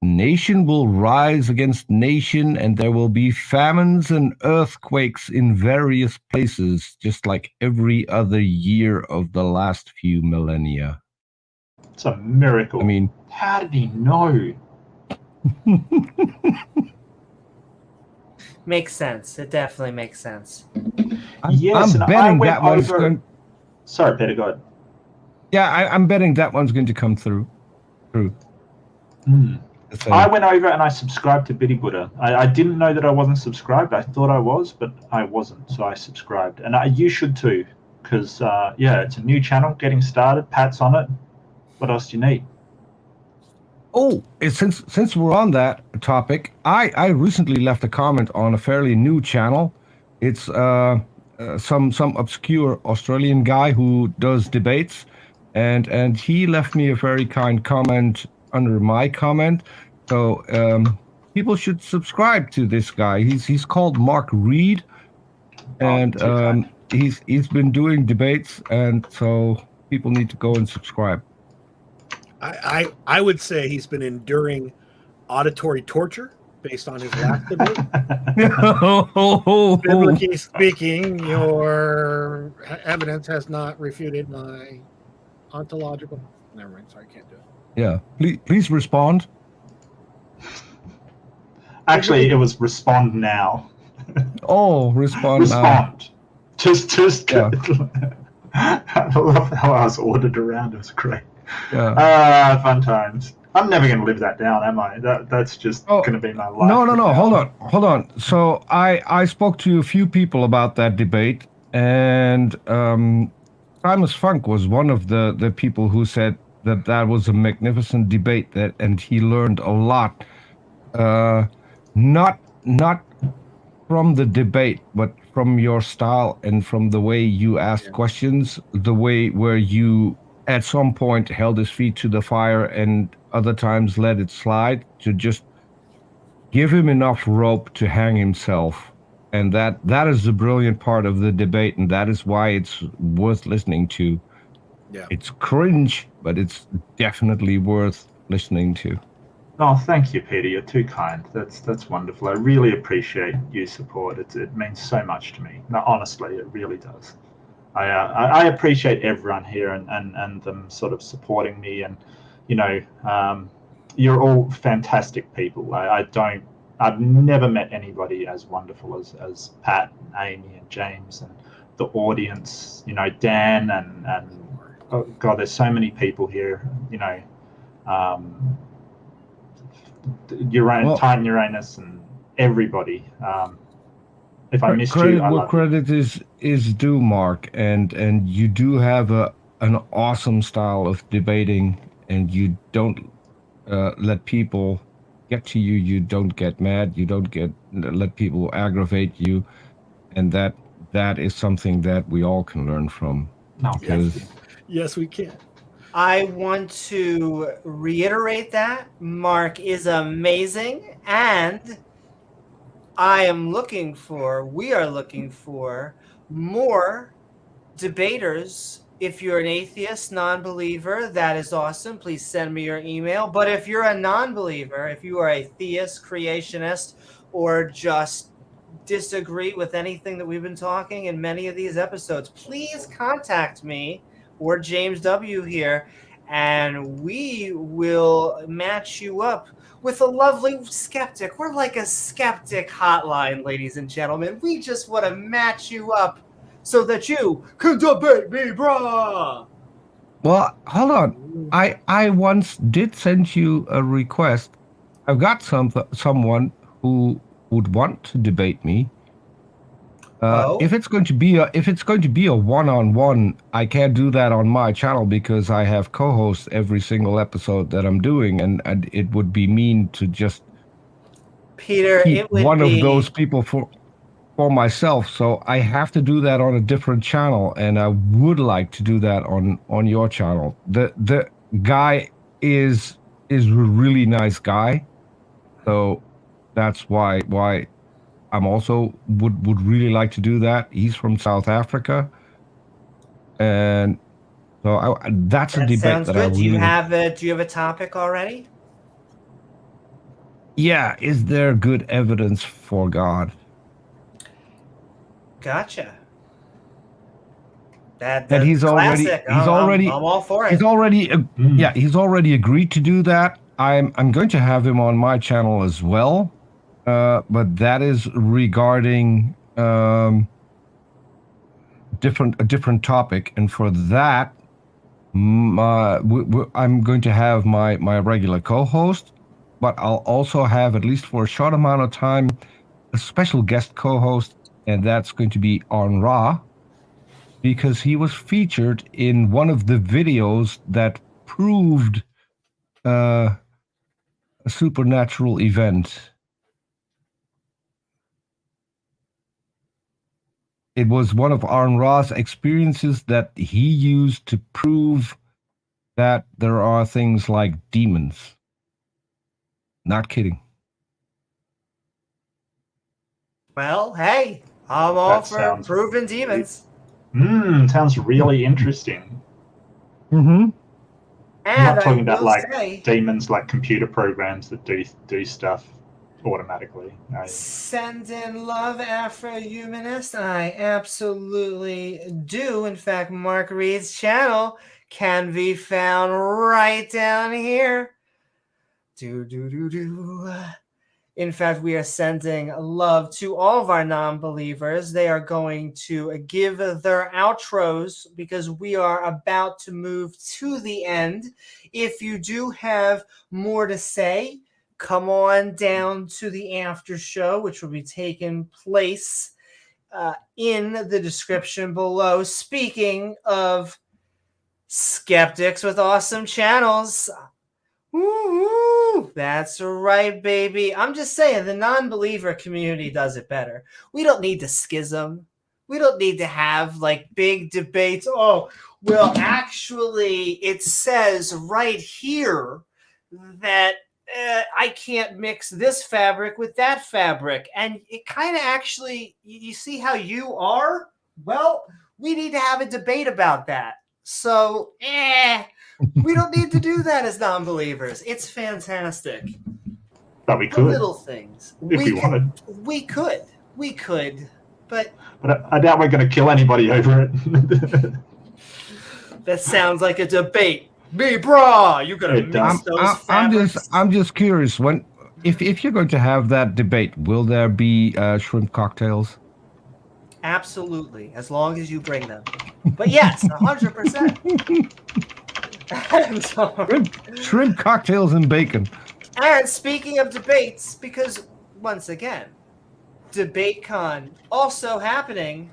Nation will rise against nation, and there will be famines and earthquakes in various places, just like every other year of the last few millennia. It's a miracle. I mean, how did he know? Makes sense. It definitely makes sense. Yes, I'm and betting I went that one's over- going. Sorry, Peter, go ahead. Yeah, I'm betting that one's going to come through. So- I went over and I subscribed to Biddy Buddha. I didn't know that I wasn't subscribed. I thought I was, but I wasn't, so I subscribed. And you should too, because, it's a new channel getting started. Pat's on it. What else do you need? Oh, since we're on that topic, I recently left a comment on a fairly new channel. It's some obscure Australian guy who does debates, and he left me a very kind comment under my comment. So people should subscribe to this guy. He's called Mark Reed, and he's been doing debates, and so people need to go and subscribe. I would say he's been enduring auditory torture based on his last debate. Biblically speaking, your evidence has not refuted my ontological. Never mind. Sorry, I can't do it. Yeah, please respond. Actually, it was respond now. Oh, respond now. Respond. Just. Yeah. I love how I was ordered around. It was great. Yeah. Fun times. I'm never going to live that down, am I? That's just going to be my life. No. Hold on. So I spoke to a few people about that debate, and Primus Funk was one of the people who said that was a magnificent debate, and he learned a lot. Not from the debate, but from your style and from the way you asked questions, the way where you at some point held his feet to the fire and other times let it slide, to just give him enough rope to hang himself. And that is the brilliant part of the debate, and that is why it's worth listening to. Yeah. It's cringe, but it's definitely worth listening to. Oh, thank you, Peter. You're too kind. That's wonderful. I really appreciate your support. It means so much to me. No, honestly, it really does. I appreciate everyone here and them sort of supporting me, and you're all fantastic people. I've never met anybody as wonderful as Pat and Amy and James and the audience. Dan and oh God, there's so many people here. Titan Uranus and everybody. If I missed you, I love you. Credit is due, Mark, and you do have a an awesome style of debating, and you don't let people get to you. You don't get mad. You don't let people aggravate you, and that is something that we all can learn from. No, Because Yes, we can. I want to reiterate that Mark is amazing, and we are looking for more debaters. If you're an atheist, non-believer, that is awesome. Please send me your email. But if you're a non-believer, if you are a theist, creationist, or just disagree with anything that we've been talking in many of these episodes, please contact me or James W. here, and we will match you up with a lovely skeptic. We're like a skeptic hotline, ladies and gentlemen. We just want to match you up so that you can debate me, brah. well, hold on. I once did send you a request. I've got someone who would want to debate me. If it's going to be a one-on-one, I can't do that on my channel because I have co-hosts every single episode that I'm doing, and it would be mean to just Peter, keep it would one be of those people for myself. So I have to do that on a different channel, and I would like to do that on your channel. The guy is a really nice guy, so that's why I'm also would really like to do that. He's from South Africa, and so that's a that debate sounds that good. I Do really you have a topic already? Yeah, is there good evidence for God? Gotcha. And That's he's classic. I'm all for it. he's already agreed to do that. I'm going to have him on my channel as well, but that is regarding a different topic, and for that, I'm going to have my regular co-host, but I'll also have, at least for a short amount of time, a special guest co-host, and that's going to be on Ra, because he was featured in one of the videos that proved a supernatural event. It was one of Arn Ra's experiences that he used to prove that there are things like demons. Not kidding. Well, hey, I'm all That for sounds proving demons. Sounds really interesting. Mm-hmm. I'm And not talking I about will like say, demons, like computer programs that do stuff automatically. send in love, Afro-Humanist. I absolutely do. In fact, Mark Reed's channel can be found right down here. In fact, we are sending love to all of our non-believers. They are going to give their outros because we are about to move to the end. If you do have more to say, come on down to the after show, which will be taking place in the description below. Speaking of skeptics with awesome channels, woo-hoo, that's right, baby. I'm just saying, the non-believer community does it better. We don't need to schism. We don't need to have like big debates. Oh, well, actually, it says right here that I can't mix this fabric with that fabric. And it kind of actually, you see how you are? Well, we need to have a debate about that. So, we don't need to do that as non-believers. It's fantastic. But we The could. little things. If we wanted. We could. But I doubt we're going to kill anybody over it. that sounds like a debate. Me, brah, you're going to mix those fabrics. I'm just curious, if you're going to have that debate, will there be shrimp cocktails? Absolutely, as long as you bring them. But yes, 100%. Shrimp cocktails and bacon. And speaking of debates, because once again, DebateCon also happening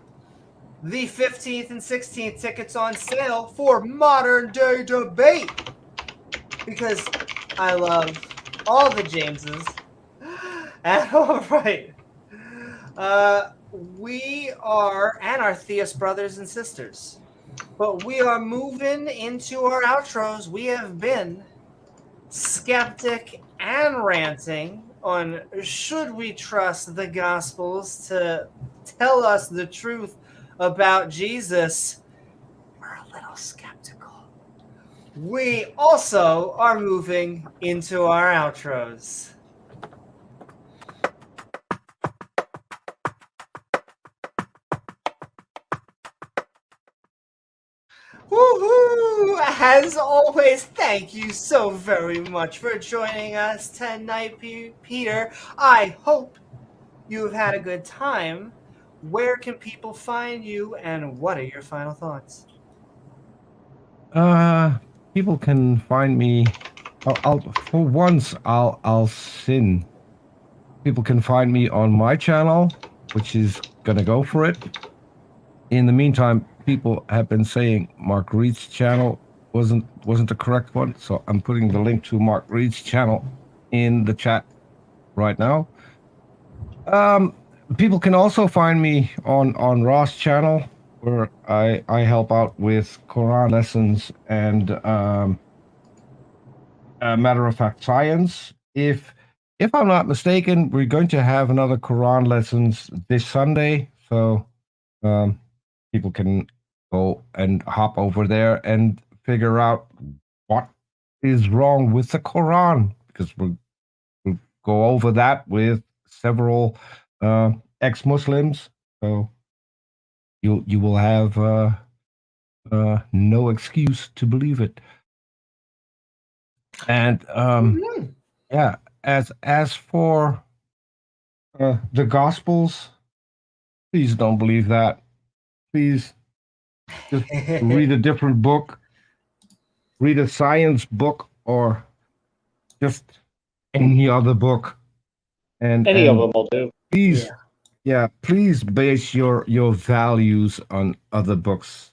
the 15th and 16th tickets on sale for Modern Day Debate. Because I love all the Jameses. And all right. We are, and our theist brothers and sisters. But we are moving into our outros. We have been skeptic and ranting on should we trust the Gospels to tell us the truth about Jesus. We're a little skeptical. We also are moving into our outros. Woohoo! As always, thank you so very much for joining us tonight, Peter. I hope you've had a good time. Where can people find you, and what are your final thoughts? People can find me. For once, I'll sin. People can find me on my channel, which is gonna go for it. In the meantime, people have been saying Mark Reed's channel wasn't the correct one, so I'm putting the link to Mark Reed's channel in the chat right now. People can also find me on Ross' channel, where I help out with Quran lessons and matter of fact science. If I'm not mistaken, we're going to have another Quran lessons this Sunday, so people can go and hop over there and figure out what is wrong with the Quran, because we'll go over that with several ex-Muslims. So you will have no excuse to believe it. And yeah, as for the Gospels, please don't believe that. Please just read a different book, read a science book, or just any other book. And Any of them will do. Please, please base your values on other books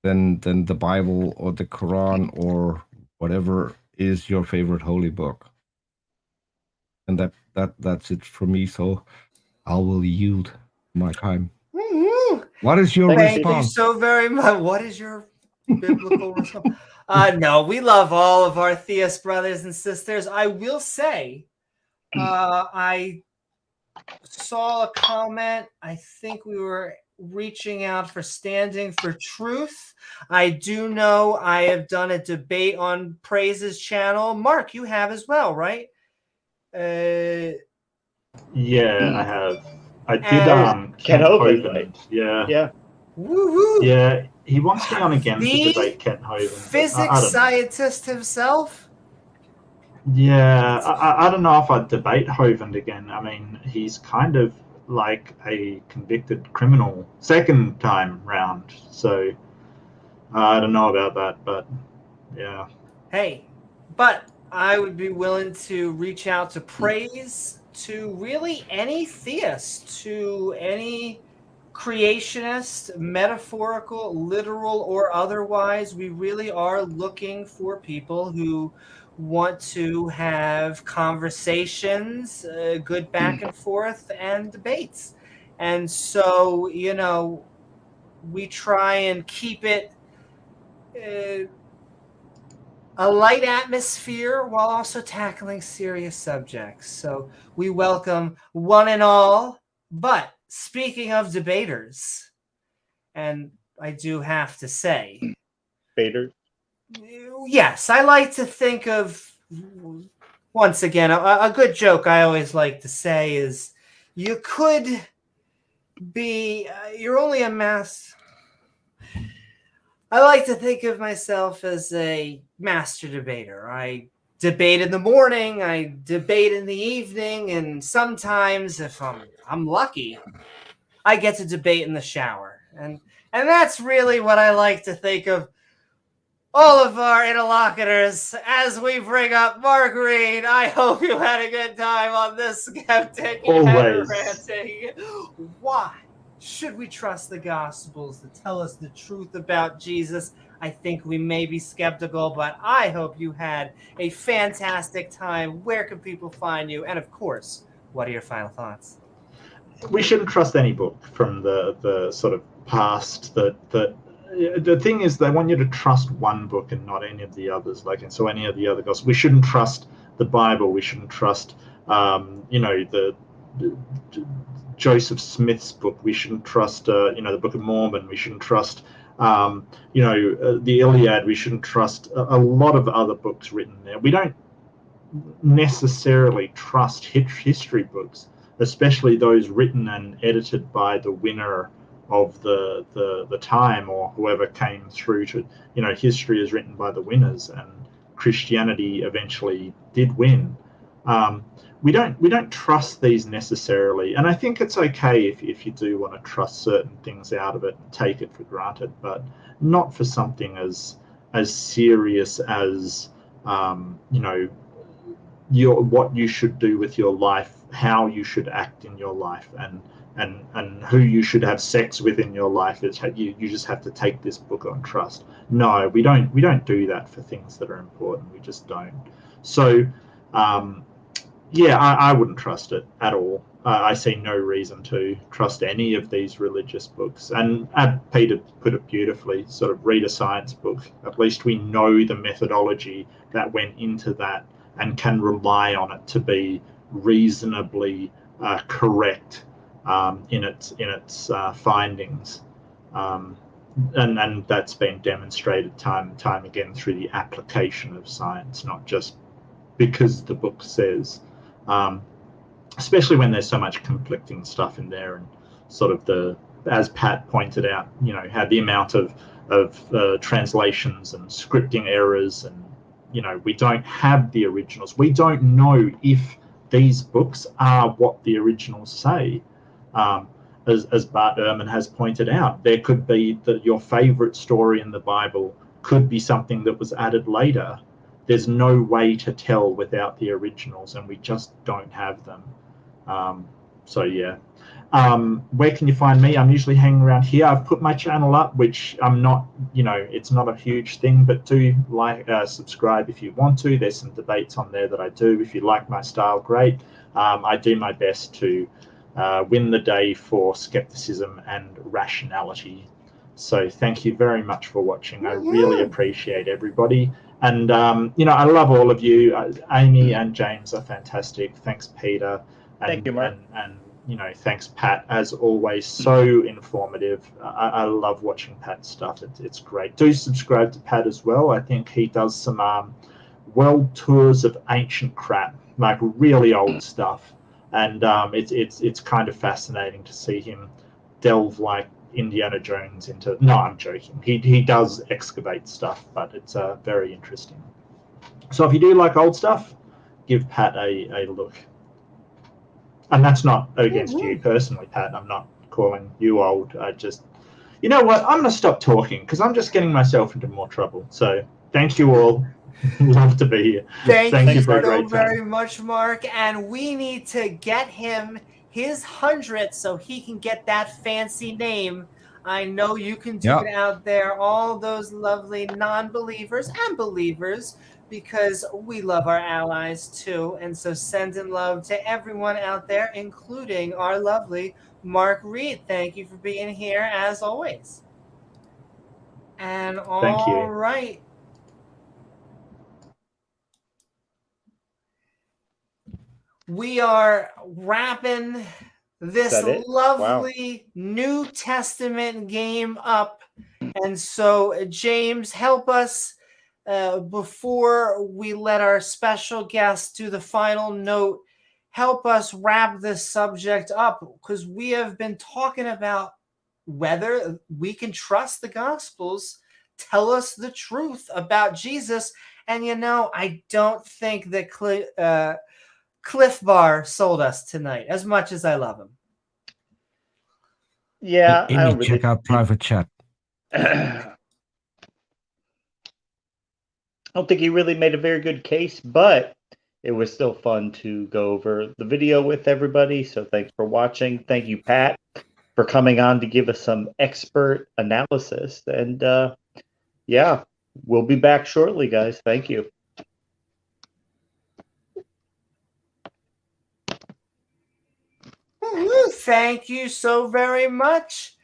than the Bible or the Quran or whatever is your favorite holy book. And that's it for me. So I will yield my time. What is your response? Thank you so very much. What is your biblical response? No, we love all of our theist brothers and sisters. I will say, I saw a comment. I think we were reaching out for standing for truth. I do know I have done a debate on Praise's channel. Mark, you have as well, right? Yeah, I have. I did Ken Hovind, Hovind. right? Yeah. Yeah. Woohoo! Yeah, he wants me on again to The debate Ken Hovind. physics scientist himself? Yeah, I don't know if I'd debate Hovind again. I mean, he's kind of like a convicted criminal second time round. So I don't know about that, but yeah. Hey, but I would be willing to reach out to Praise, to really any theist, to any creationist, metaphorical, literal, or otherwise. We really are looking for people who want to have conversations, good back and forth, and debates. And so, we try and keep it a light atmosphere while also tackling serious subjects. So we welcome one and all. But speaking of debaters, and I do have to say, Debaters. Yes, I like to think of, once again, a good joke I always like to say is you could be, you're only a I like to think of myself as a master debater. I debate in the morning, I debate in the evening, and sometimes, if I'm lucky, I get to debate in the shower. And that's really what I like to think of all of our interlocutors as we bring up Mark Reed. I hope you had a good time on this Skeptic Always. Ranting. Why should we trust the Gospels to tell us the truth about Jesus? I think we may be skeptical, but I hope you had a fantastic time. Where can people find you? And of course, what are your final thoughts? We shouldn't trust any book from the sort of past. The thing is, they want you to trust one book and not any of the others. Like, and so any of the other gospels, we shouldn't trust the Bible. We shouldn't trust, the Joseph Smith's book. We shouldn't trust, the Book of Mormon. We shouldn't trust, the Iliad. We shouldn't trust a lot of other books written there. We don't necessarily trust history books, especially those written and edited by the winner of the time, or whoever came through to, history is written by the winners, and Christianity eventually did win. We don't trust these necessarily, and I think it's okay if you do want to trust certain things out of it and take it for granted, but not for something as serious as what you should do with your life, how you should act in your life, and who you should have sex with in your life. You just have to take this book on trust. No, we don't do that for things that are important. We just don't. So I wouldn't trust it at all. I see no reason to trust any of these religious books. And Peter put it beautifully, sort of read a science book. At least we know the methodology that went into that and can rely on it to be reasonably correct in its findings. And that's been demonstrated time and time again through the application of science, not just because the book says, especially when there's so much conflicting stuff in there, and sort of as Pat pointed out, had the amount of translations and scripting errors, and we don't have the originals. We don't know if these books are what the originals say. As Bart Ehrman has pointed out, there could be that your favorite story in the Bible could be something that was added later. There's no way to tell without the originals, and we just don't have them. Where can you find me? I'm usually hanging around here. I've put my channel up, which I'm not, it's not a huge thing, but do subscribe if you want to. There's some debates on there that I do. If you like my style, great. I do my best to win the day for skepticism and rationality. So thank you very much for watching. I really appreciate everybody. And, I love all of you. Amy and James are fantastic. Thanks, Peter. Thank you, Mark. And thanks, Pat, as always. So informative. I love watching Pat's stuff. It's great. Do subscribe to Pat as well. I think he does some world tours of ancient crap, like really old stuff. And it's kind of fascinating to see him delve like Indiana Jones into. No, I'm joking. He does excavate stuff, but it's very interesting. So if you do like old stuff, give Pat a look. And that's not against you personally, Pat. I'm not calling you old. I just, you know what? I'm going to stop talking because I'm just getting myself into more trouble. So thank you all. Love to be here. Thank you for a so great very time. much, Mark. And we need to get him his 100th so he can get that fancy name. I know you can do it out there, all those lovely non-believers and believers, because we love our allies too. And so sending love to everyone out there, including our lovely Mark Reed. Thank you for being here as always. And Thank you. all right. We are wrapping this lovely New Testament game up. And so, James, help us before we let our special guest do the final note. Help us wrap this subject up, because we have been talking about whether we can trust the Gospels, tell us the truth about Jesus. And, I don't think that Cliffe Bar sold us tonight, as much as I love him. Yeah, I don't check out private chat. I don't think he really made a very good case, but it was still fun to go over the video with everybody. So thanks for watching. Thank you, Pat. for coming on to give us some expert analysis. And yeah, we'll be back shortly, guys. Thank you. Thank you so very much,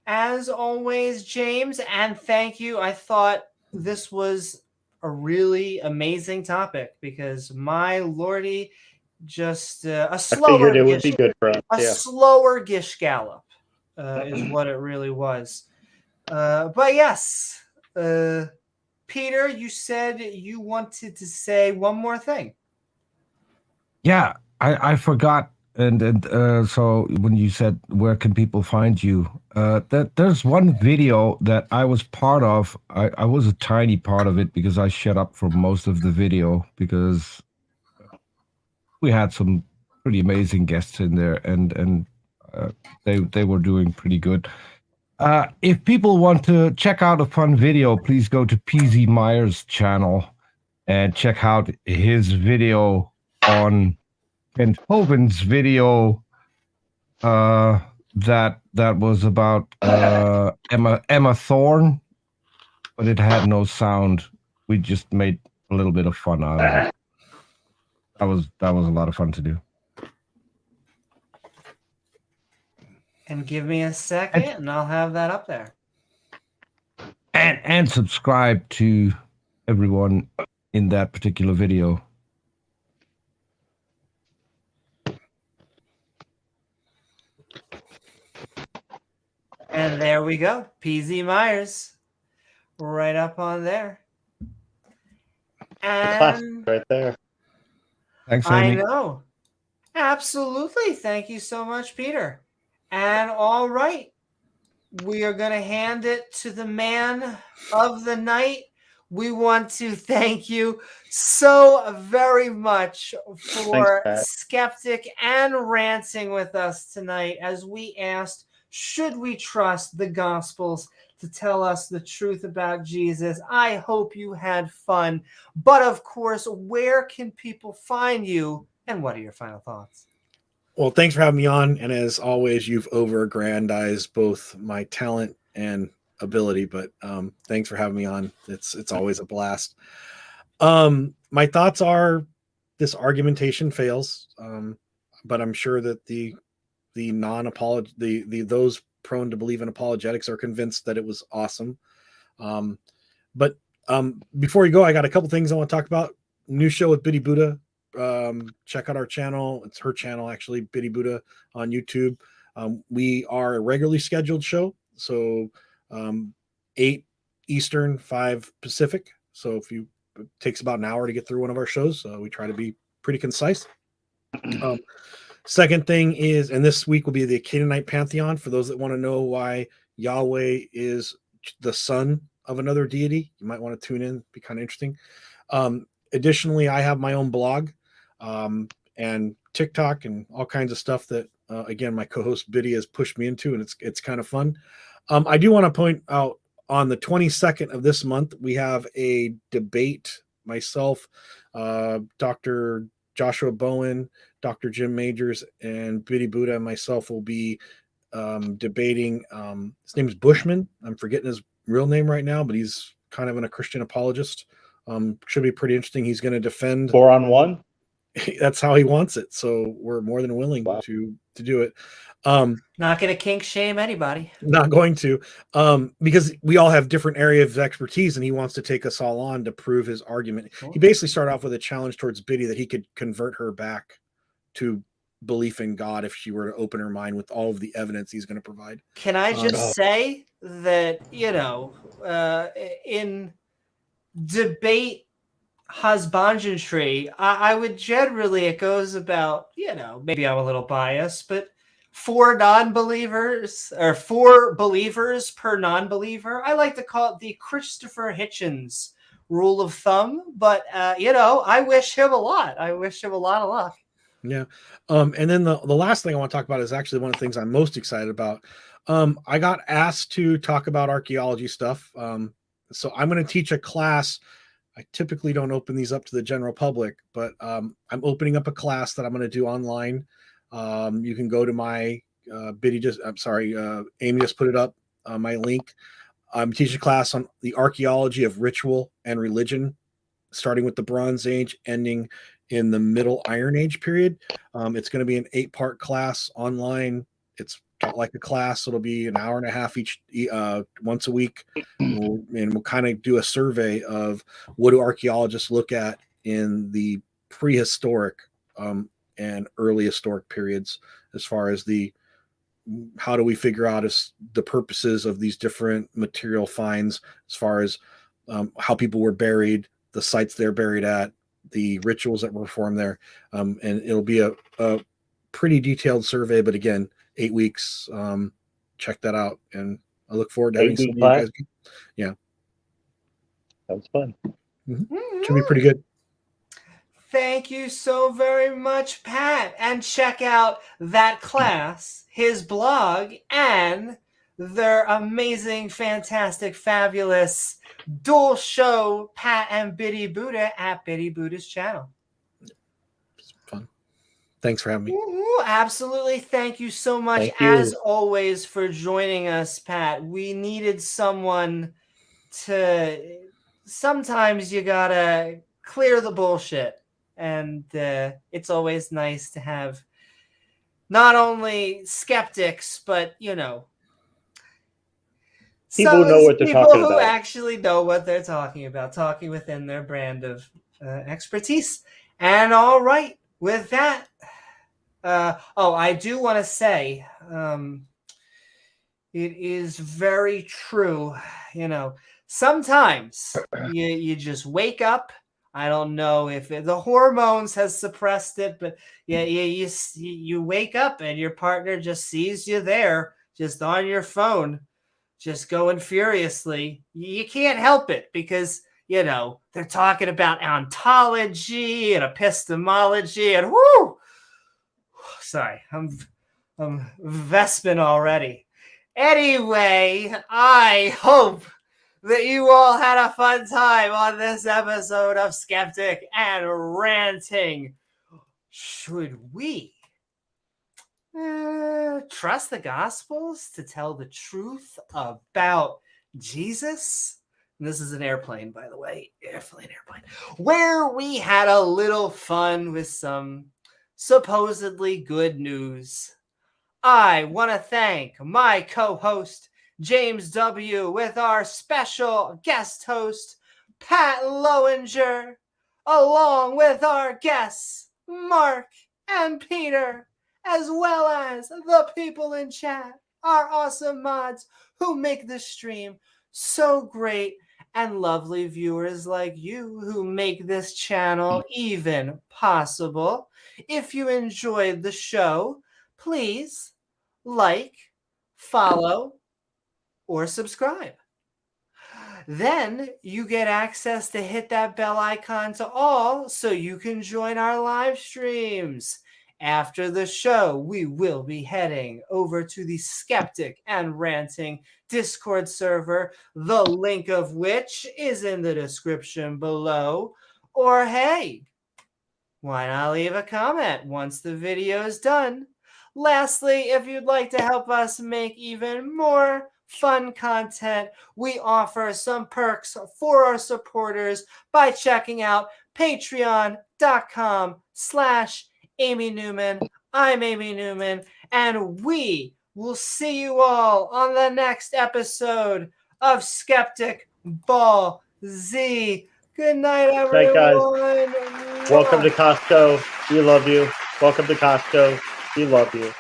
as always, James. And thank you. I thought this was a really amazing topic because, my lordy, just a I slower figured it would gish, be good for us. a Yeah. slower gish gallop is what it really was. But yes, Peter, you said you wanted to say one more thing. Yeah, I forgot. And so when you said where can people find you, that there's one video that I was part of. I was a tiny part of it because I shut up for most of the video because we had some pretty amazing guests in there, and they were doing pretty good. If people want to check out a fun video, please go to PZ Myers' channel and check out his video on Kent Hovind's video that was about Emma Thorne, but it had no sound. We just made a little bit of fun out of it. That was a lot of fun to do. And give me a second, and I'll have that up there. And subscribe to everyone in that particular video. And there we go. PZ Myers. Right up on there. And right there. Thanks, I Amy. know. Absolutely. Thank you so much, Peter. And all right. We are going to hand it to the man of the night. We want to thank you so very much for Thanks, Skeptic and Ranting with us tonight as we asked, should we trust the Gospels to tell us the truth about Jesus? I hope you had fun. But of course, where can people find you? And what are your final thoughts? Well, thanks for having me on. And as always, you've over-aggrandized both my talent and ability, but thanks for having me on. It's always a blast. My thoughts are this argumentation fails, but I'm sure that the those prone to believe in apologetics are convinced that it was awesome. But before you go, I got a couple things I want to talk about. New show with Biddy Buddha. Check out our channel. It's her channel, actually, Biddy Buddha on YouTube. We are a regularly scheduled show, so 8 Eastern, 5 Pacific. So it takes about an hour to get through one of our shows. We try to be pretty concise. Second thing is, and this week will be the Canaanite Pantheon, for those that want to know why Yahweh is the son of another deity. You might want to tune in. Be kind of interesting. Additionally, I have my own blog and TikTok and all kinds of stuff that, again, my co-host Biddy has pushed me into, and it's kind of fun. I do want to point out on the 22nd of this month, we have a debate. Myself, Dr. Joshua Bowen, Dr. Jim Majors, and Biddy Buddha and myself will be debating. His name is Bushman. I'm forgetting his real name right now, but he's kind of a Christian apologist. Should be pretty interesting. He's going to defend 4-on-1. That's how he wants it. So we're more than willing to do it. Not going to kink shame anybody. Not going to, because we all have different areas of expertise, and he wants to take us all on to prove his argument. Cool. He basically started off with a challenge towards Biddy that he could convert her back to belief in God if she were to open her mind with all of the evidence he's going to provide. Can I just say that, in debate husbandry, I would generally, it goes about, maybe I'm a little biased, but 4 non-believers or 4 believers per non-believer. I like to call it the Christopher Hitchens rule of thumb, but I wish him a lot. I wish him a lot of luck. Yeah. And then the last thing I want to talk about is actually one of the things I'm most excited about. I got asked to talk about archaeology stuff. So I'm going to teach a class. I typically don't open these up to the general public, but I'm opening up a class that I'm going to do online. You can go to my Amy just put it up, my link. I'm teaching a class on the archaeology of ritual and religion, starting with the Bronze Age, ending in the Middle Iron Age period. It's going to be an 8-part class online. It's taught like a class. It'll be an hour and a half once a week. We'll kind of do a survey of what do archaeologists look at in the prehistoric and early historic periods, as far as how do we figure out the purposes of these different material finds, as far as how people were buried, the sites they're buried at, the rituals that were performed there. And it'll be a pretty detailed survey, but again, 8 weeks. Check that out. And I look forward to having some of you guys. Yeah. Sounds fun. Should be pretty good. Thank you so very much, Pat. And check out that class, his blog, and their amazing, fantastic, fabulous dual show, Pat and Biddy Buddha, at Biddy Buddha's channel. It's fun. Thanks for having me. Ooh, absolutely. Thank you so much, Thank you. as always, for joining us, Pat. We needed someone to... Sometimes you gotta clear the bullshit. And it's always nice to have not only skeptics, but, people who know what they're talking people who about. actually know what they're talking about, talking within their brand of expertise. And all right, with that, I do want to say, it is very true. Sometimes you just wake up. I don't know if the hormones has suppressed it, but you wake up and your partner just sees you there, just on your phone, just going furiously. You can't help it because, they're talking about ontology and epistemology and sorry, I'm vesping already. Anyway, I hope that you all had a fun time on this episode of Skeptic and Ranting. Should we trust the Gospels to tell the truth about Jesus? And this is an airplane, by the way. Airplane. Where we had a little fun with some supposedly good news. I want to thank my co-host, James W., with our special guest host, Pat Lowinger, along with our guests, Mark and Peter, as well as the people in chat, our awesome mods who make this stream so great, and lovely viewers like you who make this channel even possible. If you enjoyed the show, please like, follow, or subscribe. Then you get access to hit that bell icon to all so you can join our live streams. After the show, we will be heading over to the Skeptic and Ranting Discord server, the link of which is in the description below. Or hey, why not leave a comment once the video is done? Lastly, if you'd like to help us make even more fun content, we offer some perks for our supporters by checking out patreon.com/Amy Newman. I'm Amy Newman, and we will see you all on the next episode of Skeptic Ball Z. Good night, everyone. Night, guys. Welcome to Costco. We love you. Welcome to Costco. We love you.